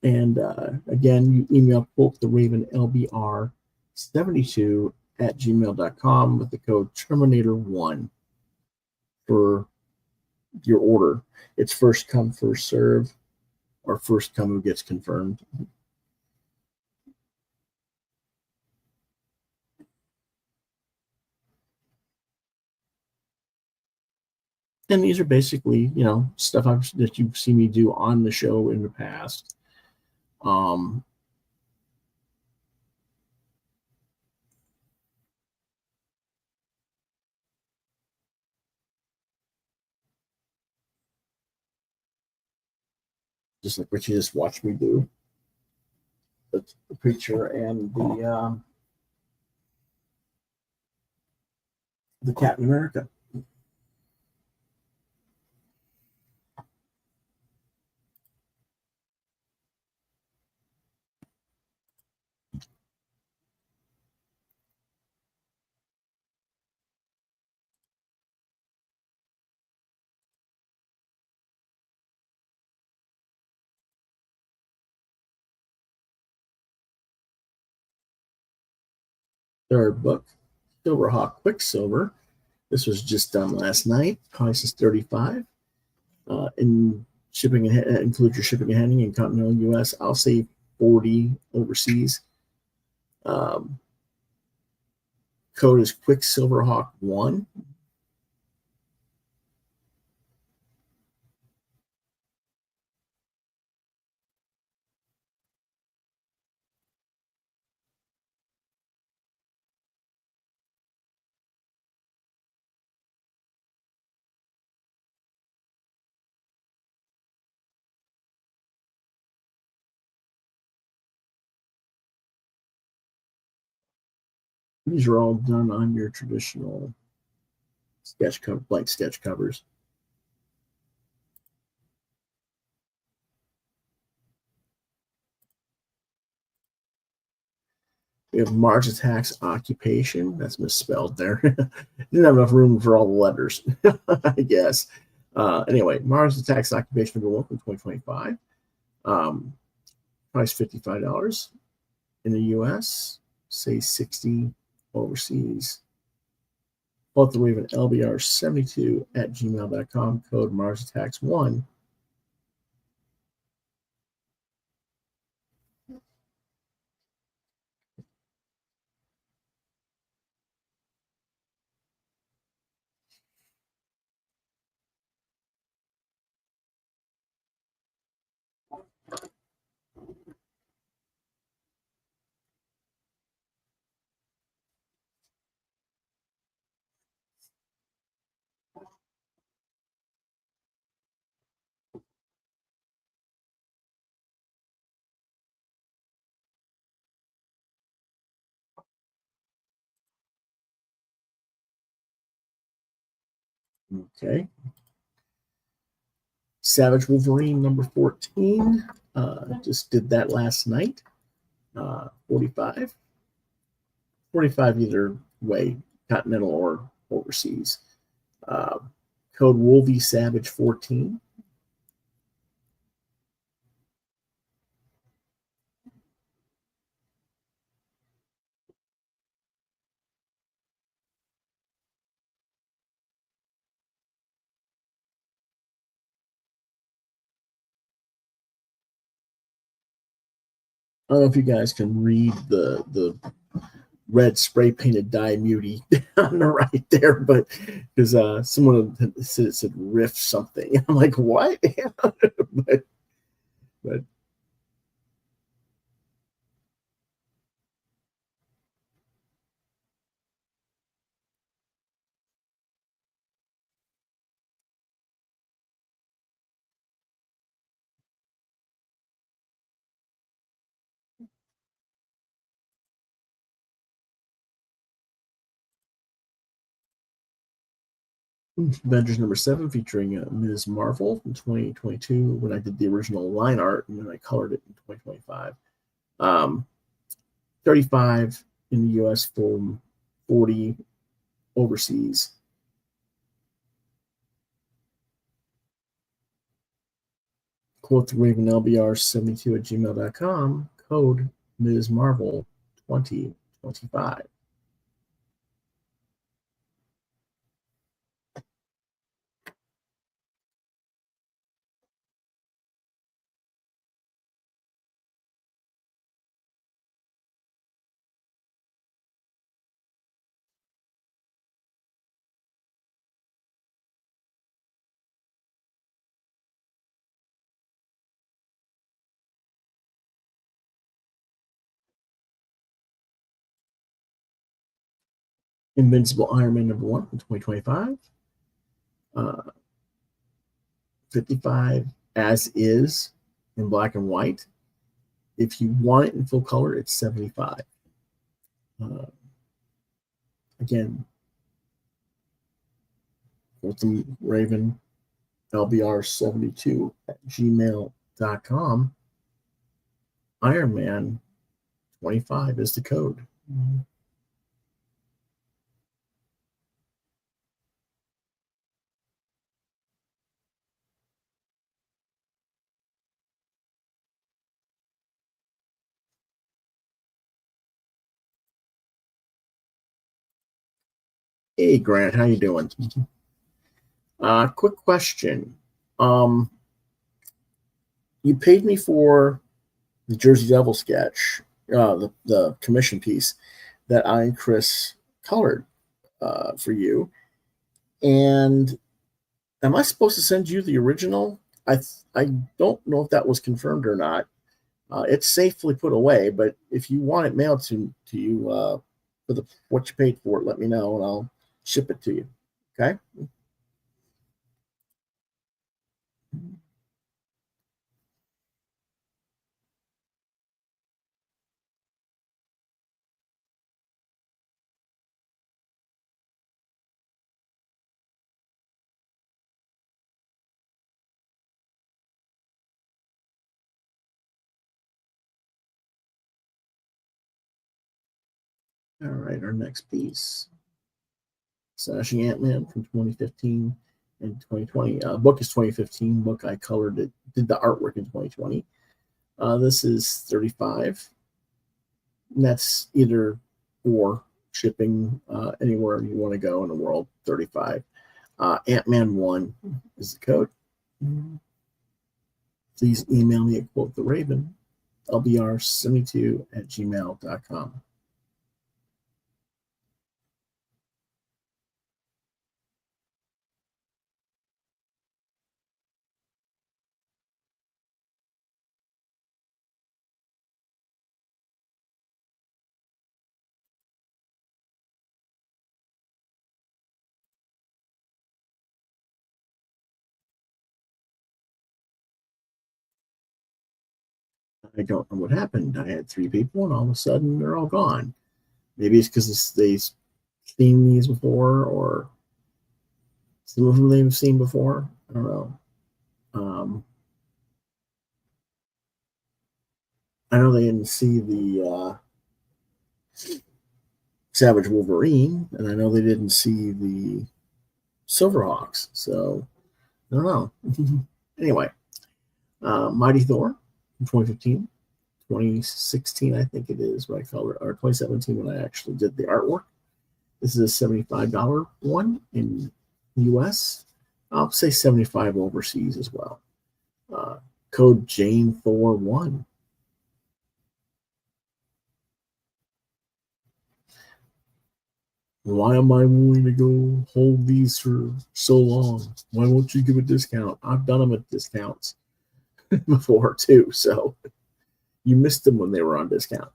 And again, you email Quoth the Raven LBR72 at gmail.com with the code Terminator1 for your order. It's first come, first serve, or first come who gets confirmed. And these are basically, stuff that you've seen me do on the show in the past. Just like what you just watched me do. The preacher and the Captain America. Third book, Silverhawk Quicksilver. This was just done last night. Price is $35. In shipping and include your shipping and handling in continental U.S. I'll say $40 overseas. Code is Quicksilverhawk1. These are all done on your traditional sketch cover, blank sketch covers. We have Mars Attacks Occupation. That's misspelled there. Didn't have enough room for all the letters, I guess. Anyway, Mars Attacks Occupation number 1 from 2025. Price $55 in the US, say $60 overseas. Quoth the Raven LBR72 at gmail.com, code Mars Attacks 1. Okay. Savage Wolverine number 14. Just did that last night. 45. 45 either way, continental or overseas. Code Wolvie Savage 14. don't know if you guys can read the red spray painted die mutie on the right there, but because someone said it said riff something. I'm like, what? but Avengers #7 featuring Ms. Marvel in 2022 when I did the original line art and then I colored it in 2025. 35 in the US, from 40 overseas. Quoth Raven LBR72 at gmail.com, code Ms. Marvel 2025. Invincible Iron Man #1 in 2025. 55 as is in black and white. If you want it in full color, it's 75. Uh, Again, Quoth Raven LBR72 at gmail.com. Iron Man 25 is the code. Hey Grant, how you doing? Quick question. Um, you paid me for the Jersey Devil sketch, the commission piece that I and Chris colored for you. And am I supposed to send you the original? I don't know if that was confirmed or not. It's safely put away, but if you want it mailed to you for the what you paid for it, let me know and I'll ship it to you. Okay. All right. Our next piece, Smashing Ant-Man from 2015 and 2020. Book is 2015. Book I colored it, did the artwork in 2020. This is 35. And that's either or shipping anywhere you want to go in the world. 35. Ant-Man 1 is the code. Please email me at Quoth the Raven, lbr72 at gmail.com. I don't know what happened. I had three people, and all of a sudden they're all gone. Maybe it's because they've seen these before, or some of them they've seen before. I don't know. Um, I know they didn't see the Savage Wolverine, and I know they didn't see the Silverhawks. So I don't know. Anyway, Mighty Thor from 2015, 2016, I think it is, what I colored, or 2017 when I actually did the artwork. This is a $75 one in the US. I'll say 75 overseas as well. Uh, Code Jane Thor 1. Why am I willing to go hold these for so long? Why won't you give a discount? I've done them at discounts before too, so you missed them when they were on discount.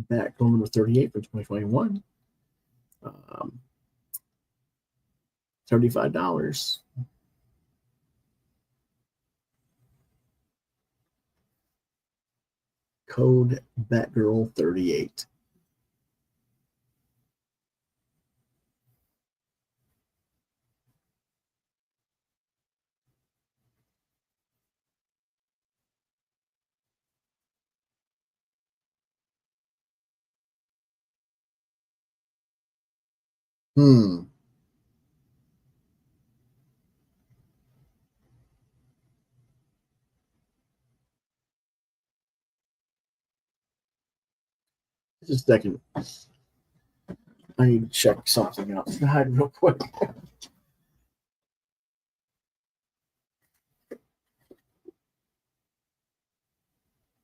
Back on number 38 for 2021, um, $35. Code Batgirl 38. Hmm. Just a second. I need to check something outside real quick.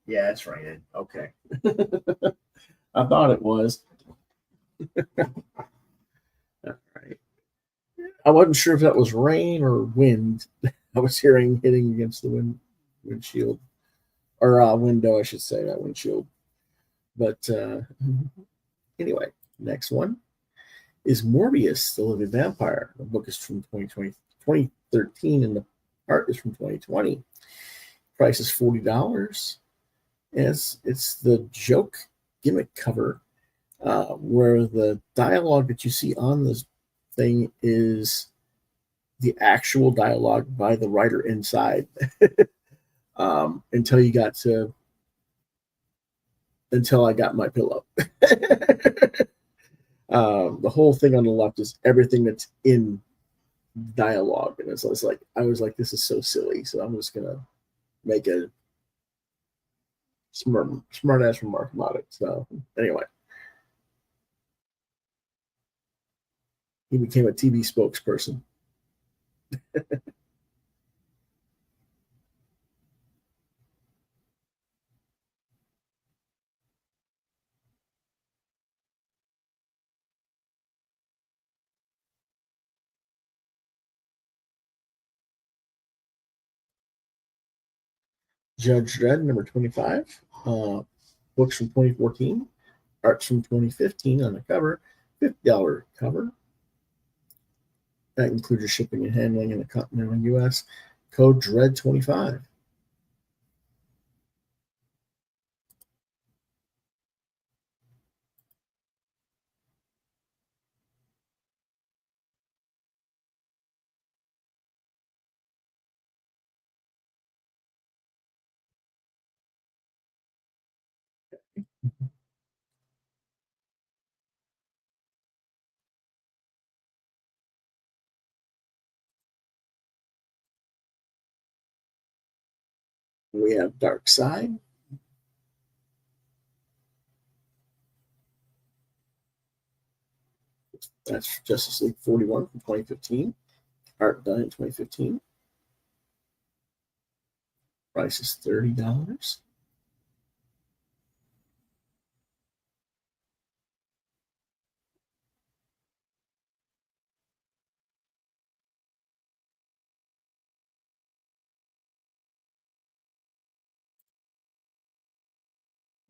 Yeah, it's raining. Okay. I thought it was. All right. I wasn't sure if that was rain or wind. I was hearing hitting against the windshield or window, I should say, that windshield. But anyway, next one is Morbius, the Living Vampire. The book is from 2013, and the art is from 2020. Price is $40. And it's the joke gimmick cover where the dialogue that you see on this thing is the actual dialogue by the writer inside. Until you got to until I got my pillow. The whole thing on the left is everything that's in dialogue, and it's like I was like, this is so silly. So I'm just gonna make a smart ass remark about it. So anyway, he became a TV spokesperson. Judge Dredd number 25. Books from 2014, arts from 2015 on the cover, $50 cover. That includes your shipping and handling in the continental US. Code DREAD25. We have Dark Side. That's Justice League 41 from 2015. Art done in 2015. Price is $30.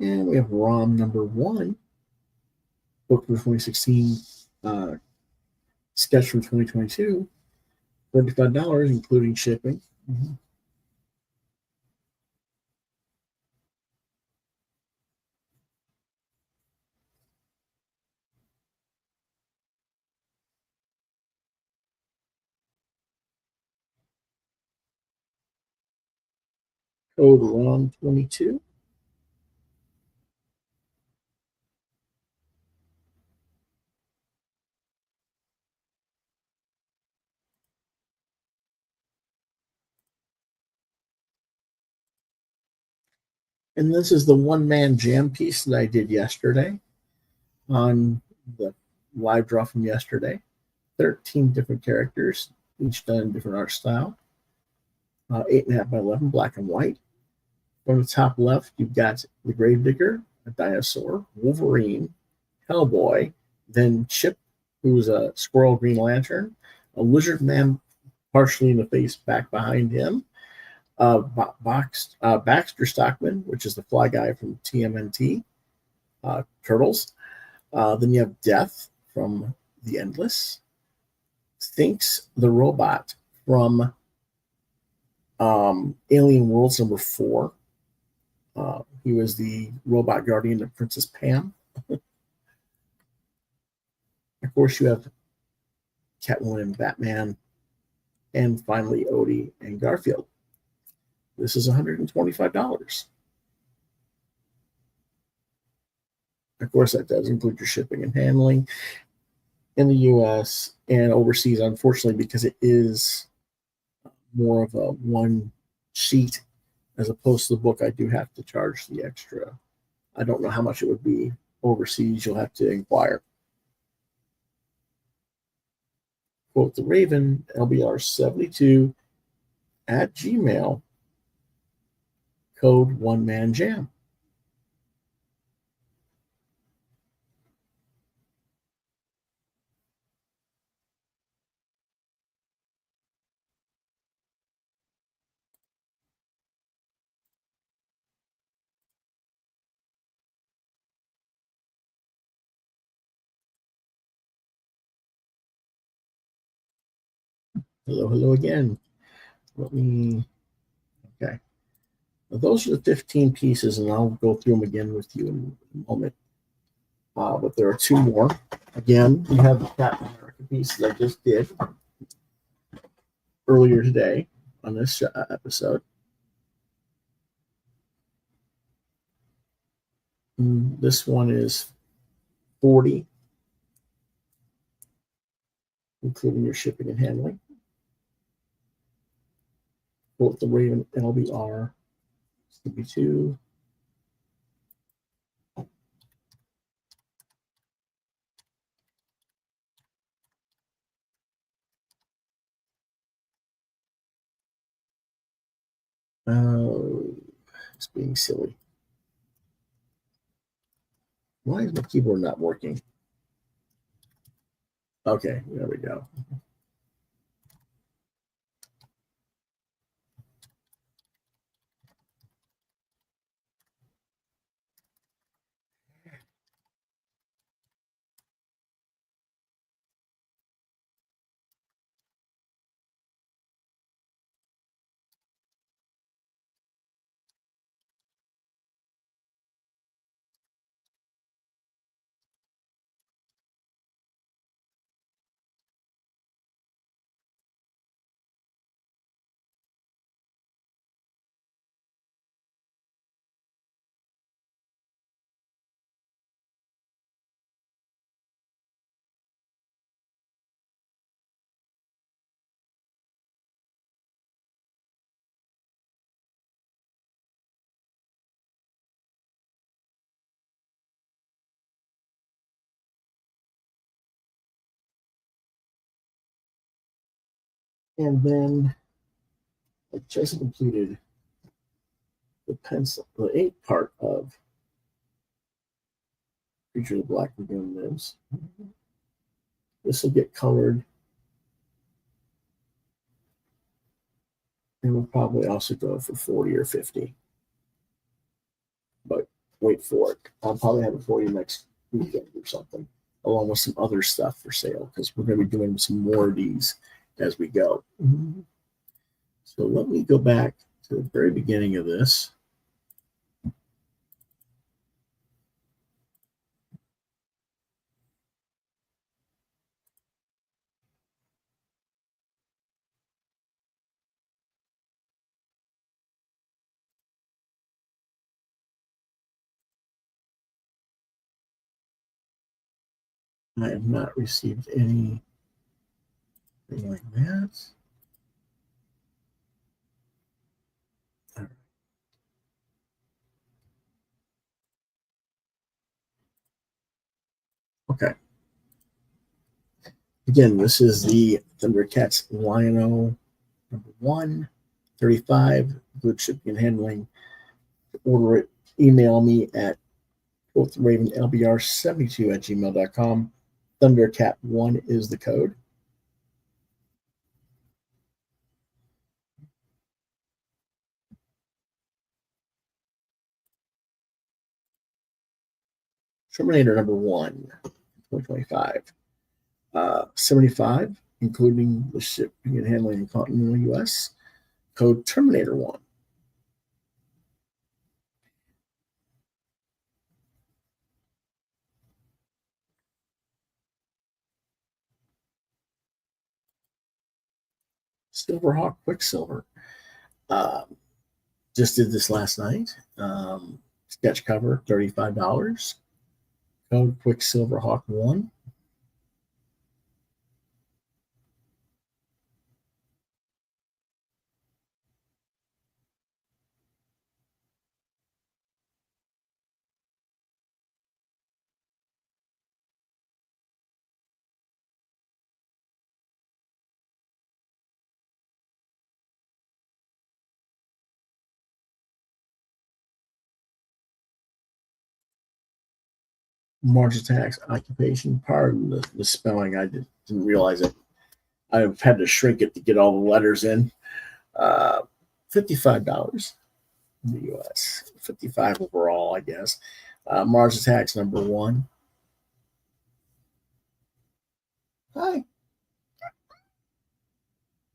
And we have ROM number 1, book from 2016, uh, sketch from 2022, $45, including shipping. Mm-hmm. Code ROM 22. And this is the one man jam piece that I did yesterday on the live draw from yesterday. 13 different characters, each done in different art style. 8.5 by 11, black and white. From the top left, you've got the Gravedigger, a dinosaur, Wolverine, Hellboy, then Chip, who's a squirrel Green Lantern, a lizard man partially in the face back behind him, Baxter Stockman, which is the fly guy from TMNT, Turtles. Then you have Death from The Endless, Sphinx the robot from Alien Worlds number 4. He was the robot guardian of Princess Pam. Of course, you have Catwoman and Batman, and finally Odie and Garfield. This is $125. Of course, that does include your shipping and handling in the US and overseas, unfortunately, because it is more of a one sheet as opposed to the book. I do have to charge the extra. I don't know how much it would be overseas. You'll have to inquire. Quoth the Raven, LBR72 at Gmail, code One Man Jam. Hello, hello again. Let me, okay. Now, those are the 15 pieces, and I'll go through them again with you in a moment. But there are two more. Again, we have the Captain America pieces I just did earlier today on this episode. This one is 40, including your shipping and handling. Both the Raven LBR, CB2. It's being silly. Why is my keyboard not working? Okay, there we go. And then I just completed the pencil, the ink part of Creature of the Black Lagoon Lives. This will get colored, and we'll probably also go for 40 or 50. But wait for it. I'll probably have it for you next weekend or something, along with some other stuff for sale, because we're going to be doing some more of these as we go. So let me go back to the very beginning of this. I have not received anything like that. All right. Okay. Again, this is the Thundercats Lion-O number 135. Good shipping and handling. To order it, email me at quothravenlbr72 at gmail.com. Thundercat1 is the code. Terminator number 1, 2025. 75, including the shipping and handling in continental US. Code Terminator1. Silverhawk Quicksilver. Just did this last night. Sketch cover, $35. Code Quicksilverhawk1. Mars Attacks Occupation. Pardon the spelling. I didn't realize it. I've had to shrink it to get all the letters in. Uh, $55 in the US. 55 overall, I guess. Mars Attacks number 1. Hi.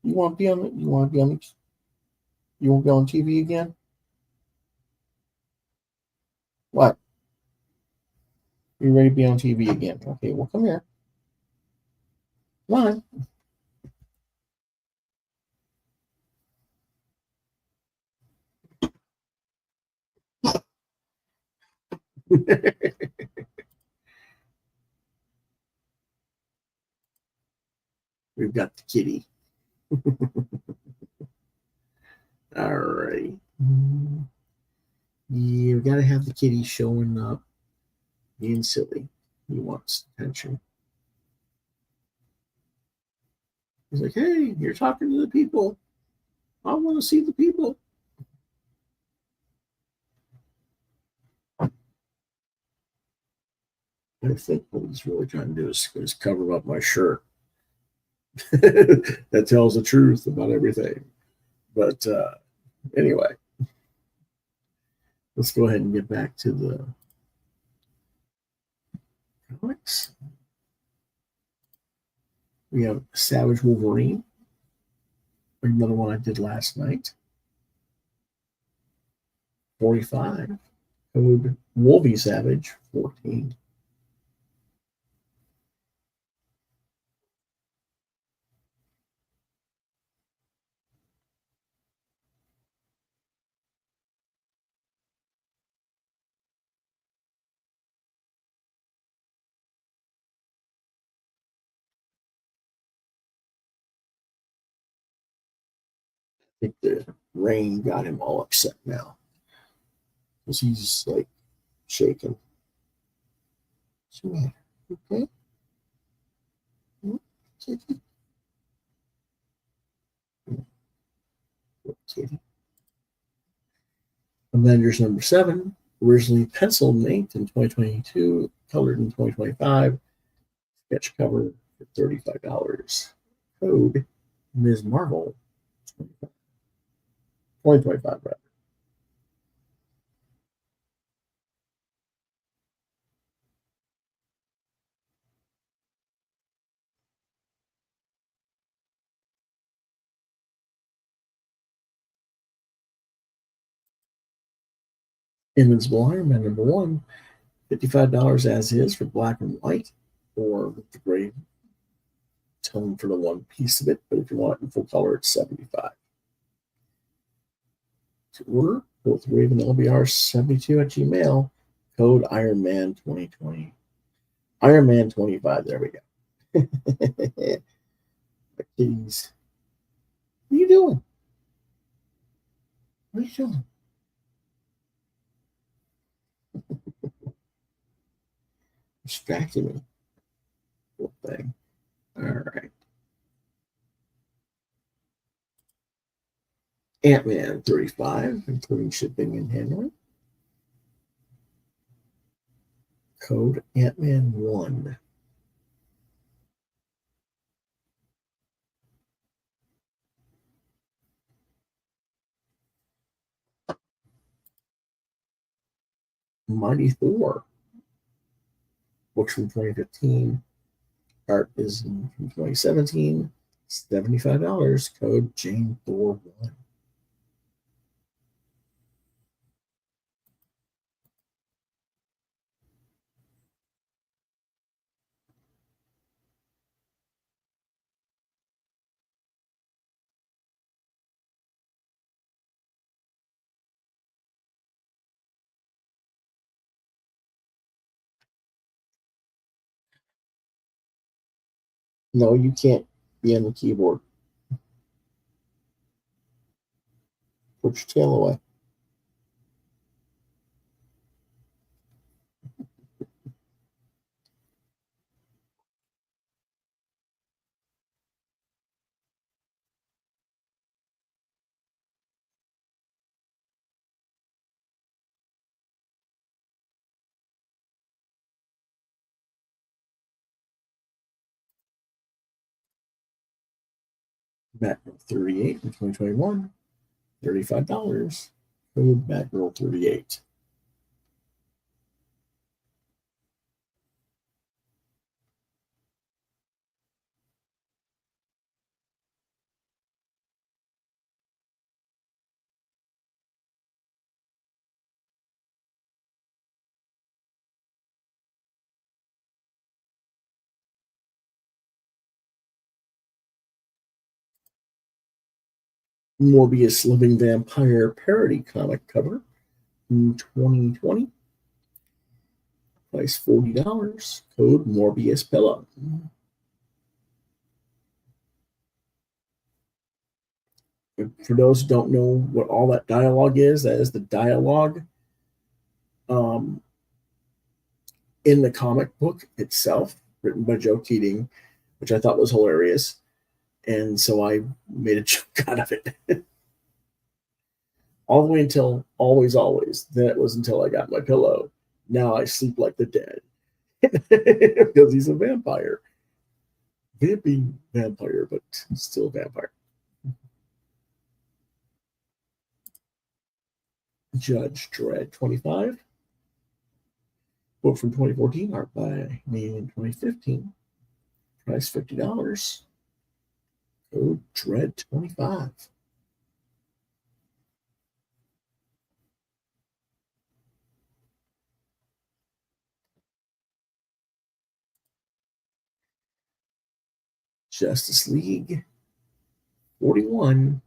You want to be on? You want to be on? You won't be on TV again? What? You ready to be on TV again? Okay, well, come here. Come on. We've got the kitty. All right. You got to have the kitty showing up, being silly. He wants attention. He's like, hey, you're talking to the people. I want to see the people. I think what he's really trying to do is cover up my shirt. That tells the truth about everything. But anyway, let's go ahead and get back to the comics. We have Savage Wolverine, another one I did last night. 45. Code Wolvie Savage 14. I think the rain got him all upset now because he's like shaking. Okay. Okay. Avengers number 7, originally penciled and inked in 2022, colored in 2025. Sketch cover for $35. Code Ms. Marvel 2025, rather. Invincible Iron Man number 1, $55 as is for black and white, or with the gray tone for the one piece of it. But if you want it in full color, it's 75. To order, both Raven LBR 72 at Gmail, code Iron Man 2020. Iron Man 25. There we go. Kitties. What are you doing? What are you doing? Distracting me. Little thing. All right. Ant-Man 35, including shipping and handling. Code Ant-Man 1. Mighty Thor, books from 2015. Art is from 2017. $75. Code Jane Thor 1. No, you can't be on the keyboard. Put your tail away. Batgirl 38 from 2021. $35. Code Batgirl 38. Morbius Living Vampire parody comic cover in 2020. Price $40. Code Morbius Pillow. For those who don't know what all that dialogue is, that is the dialogue um, in the comic book itself, written by Joe Keating, which I thought was hilarious. And so I made a joke out of it. All the way until always, always. Then it was until I got my pillow. Now I sleep like the dead. Because he's a vampire. Vamping vampire, but still a vampire. Judge Dredd 25. Book from 2014, art by me in 2015. Price $50. Code Dredd 25. Justice League 41.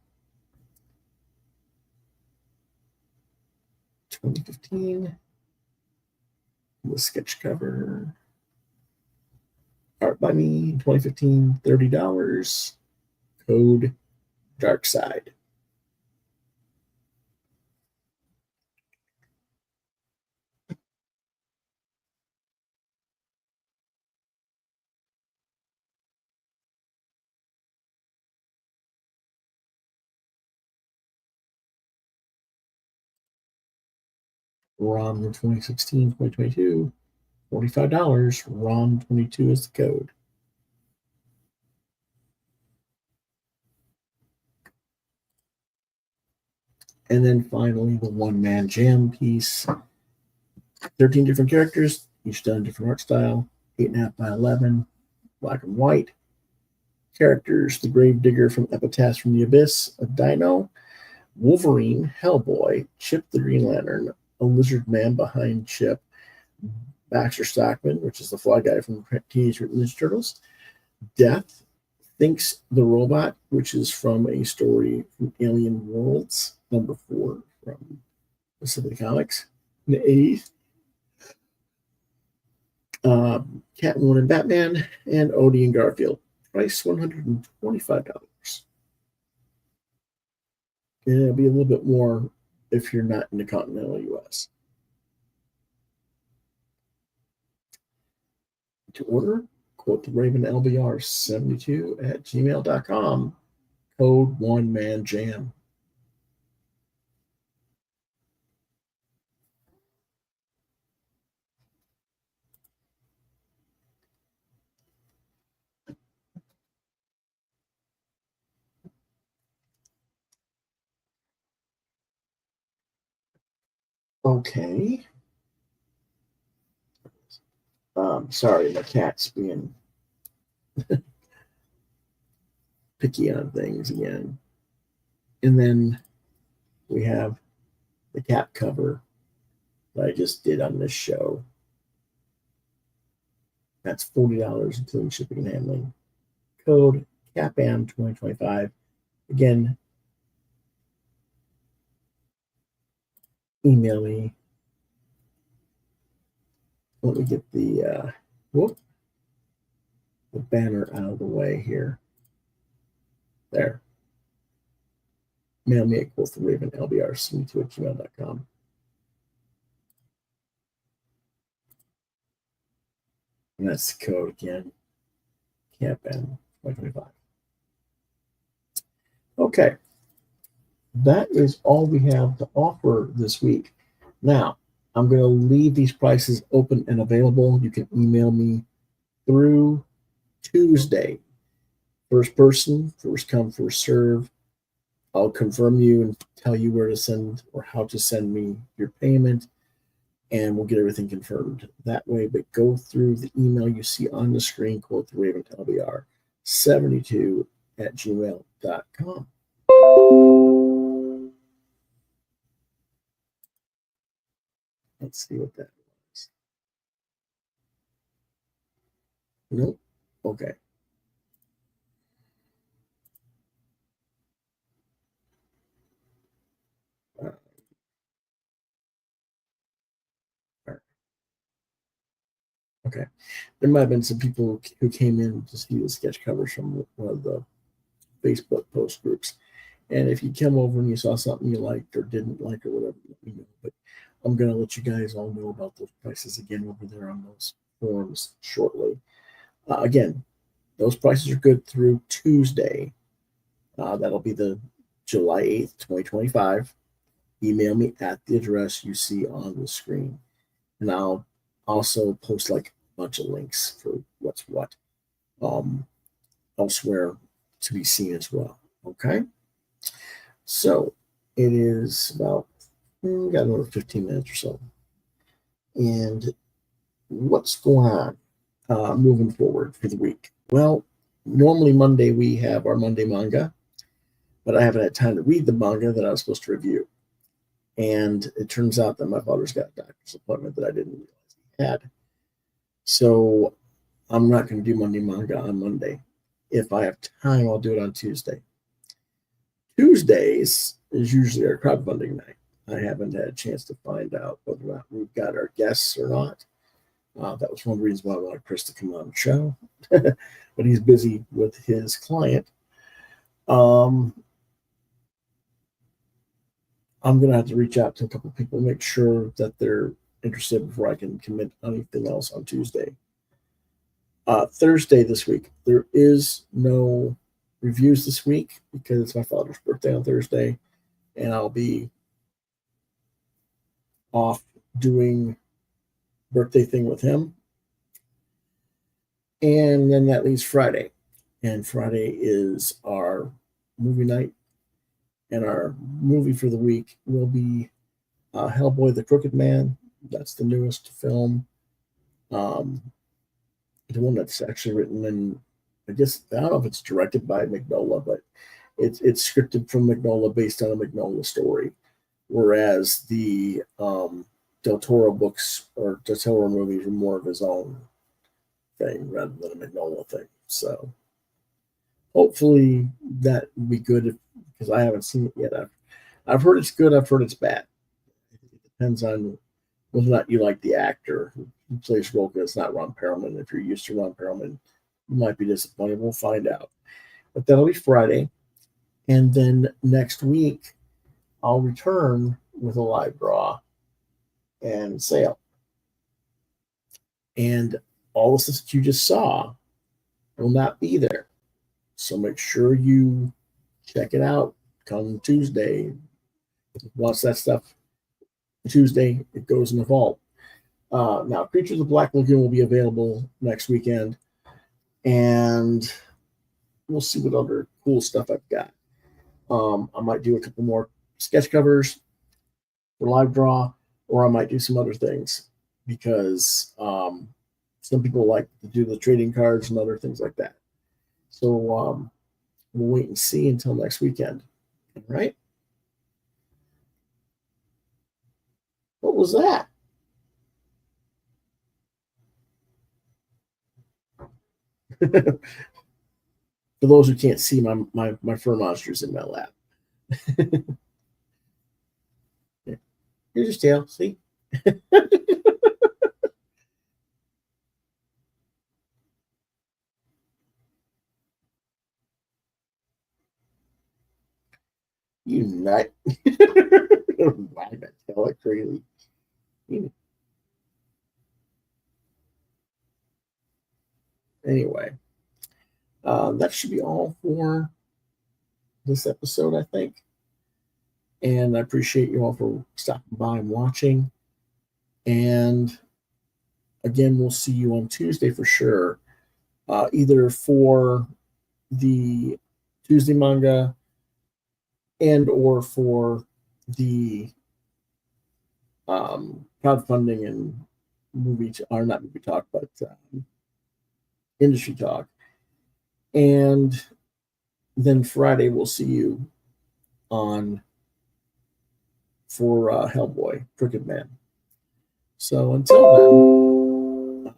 2015. The sketch cover. Art by me in 2015, $30. Code Dark Side. ROM 2016, 2022, $45. ROM 22 is the code. And then finally, the one-man jam piece. 13 different characters, each done a different art style. 8.5 by 11, black and white. Characters: the Gravedigger from Epitaphs from the Abyss, a Dino, Wolverine, Hellboy, Chip the Green Lantern, a lizard man behind Chip, Baxter Stockman, which is the fly guy from Teenage Mutant Ninja Turtles, Death, Thinks the Robot, which is from a story from Alien Worlds, #4 from Pacific Comics in the 80s, Catwoman and Batman, and Odie and Garfield. Price $125. And it'll be a little bit more if you're not in the continental US. To order, Quoth the Raven LBR72 at gmail.com. Code One Man Jam. Okay. Sorry, my cat's being picky on things again. And then we have the cap cover that I just did on this show. That's $40, including shipping and handling. Code CAPAM2025. Again, email me. Let me get the banner out of the way here. There. Mail me at quoththeravenlbr72@gmail.com. And that's the code again. CAPAM2025. Okay. That is all we have to offer this week. Now, I'm going to leave these prices open and available. You can email me through Tuesday. First person, first come, first serve. I'll confirm you and tell you where to send or how to send me your payment, and we'll get everything confirmed that way. But go through the email you see on the screen, Quoth the Raven LBR72 at gmail.com. Let's see what that was. Nope. Okay. Okay. There might have been some people who came in to see the sketch covers from one of the Facebook post groups. And if you come over and you saw something you liked or didn't like or whatever, let me know. But I'm going to let you guys all know about those prices again over there on those forums shortly. Again, those prices are good through Tuesday. That'll be the July 8th, 2025. Email me at the address you see on the screen. And I'll also post like a bunch of links for what's what elsewhere to be seen as well. Okay. So it is about, got another 15 minutes or so. And what's going on moving forward for the week? Well, normally Monday we have our Monday manga, but I haven't had time to read the manga that I was supposed to review. And it turns out that my father's got a doctor's appointment that I didn't realize he had. So I'm not going to do Monday manga on Monday. If I have time, I'll do it on Tuesday. Tuesdays is usually our crowdfunding night. I haven't had a chance to find out whether or not we've got our guests or not. That was one of the reasons why I wanted Chris to come on the show, but he's busy with his client. I'm going to have to reach out to a couple of people, make sure that they're interested before I can commit anything else on Tuesday. Thursday this week, there is no reviews this week because it's my father's birthday on Thursday, and I'll be off doing birthday thing with him. And then that leaves Friday. And Friday is our movie night. And our movie for the week will be Hellboy the Crooked Man. That's the newest film. The one that's actually written in, I guess, I don't know if it's directed by Mignola, but it's scripted from Mignola based on a Mignola story. Whereas the Del Toro books or Del Toro movies are more of his own thing rather than a Mignola thing. So hopefully that will be good because I haven't seen it yet. I've heard it's good. I've heard it's bad. It depends on whether or not you like the actor who plays Rolka. It's not Ron Perlman. If you're used to Ron Perlman, you might be disappointed. We'll find out. But that'll be Friday. And then next week, I'll return with a live draw and sale. And all the stuff that you just saw will not be there. So make sure you check it out come Tuesday. Watch that stuff Tuesday. It goes in the vault. Now, Creatures of Black Lagoon will be available next weekend, and we'll see what other cool stuff I've got. I might do a couple more sketch covers for live draw, or I might do some other things because some people like to do the trading cards and other things like that. So we'll wait and see until next weekend. All right. What was that? For those who can't see, my fur monster's in my lap. Here's his tail. See? You nut. Wag that tail like crazy. Anyway, that should be all for this episode, I think. And I appreciate you all for stopping by and watching. And again, we'll see you on Tuesday for sure, either for the Tuesday manga and or for the crowdfunding and movie, or not movie talk, but industry talk. And then Friday we'll see you on for Hellboy, Crooked Man. So until then,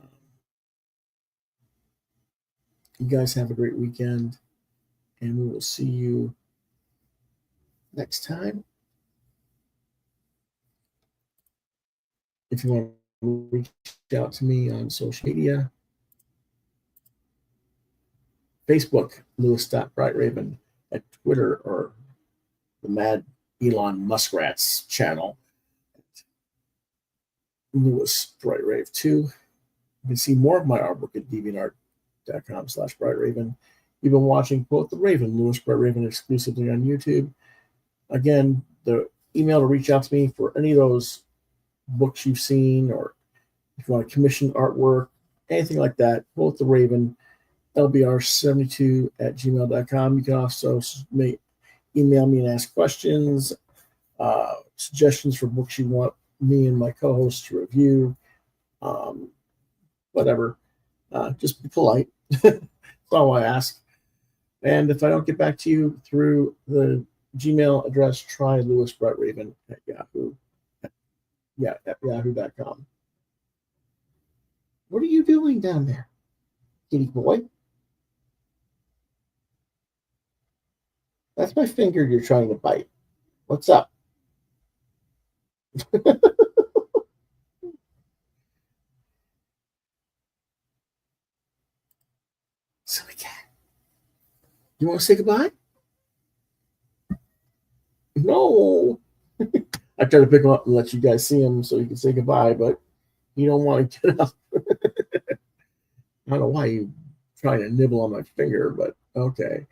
you guys have a great weekend, and we will see you next time. If you want to reach out to me on social media, Facebook, Lewis.BrightRaven, at Twitter, or the Mad Elon Muskrats channel, Lewis Brightrave 2. You can see more of my artwork at deviantart.com/BrightRaven. You've been watching Quoth the Raven, Lewis Brightraven, exclusively on YouTube. Again, the email to reach out to me for any of those books you've seen, or if you want to commission artwork, anything like that, Quoth the Raven, lbr72@gmail.com. You can also email me and ask questions, suggestions for books you want me and my co-hosts to review, whatever. Just be polite. That's all I ask. And if I don't get back to you through the Gmail address, try lewisbrightraven at yahoo.com. What are you doing down there, kitty boy? That's my finger you're trying to bite. What's up? Silly cat. You want to say goodbye? No. I try to pick him up and let you guys see him so you can say goodbye, but you don't want to get up. I don't know why you're trying to nibble on my finger, but okay.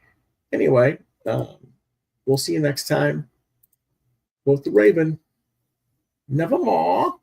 Anyway, we'll see you next time. Quoth the Raven. Nevermore.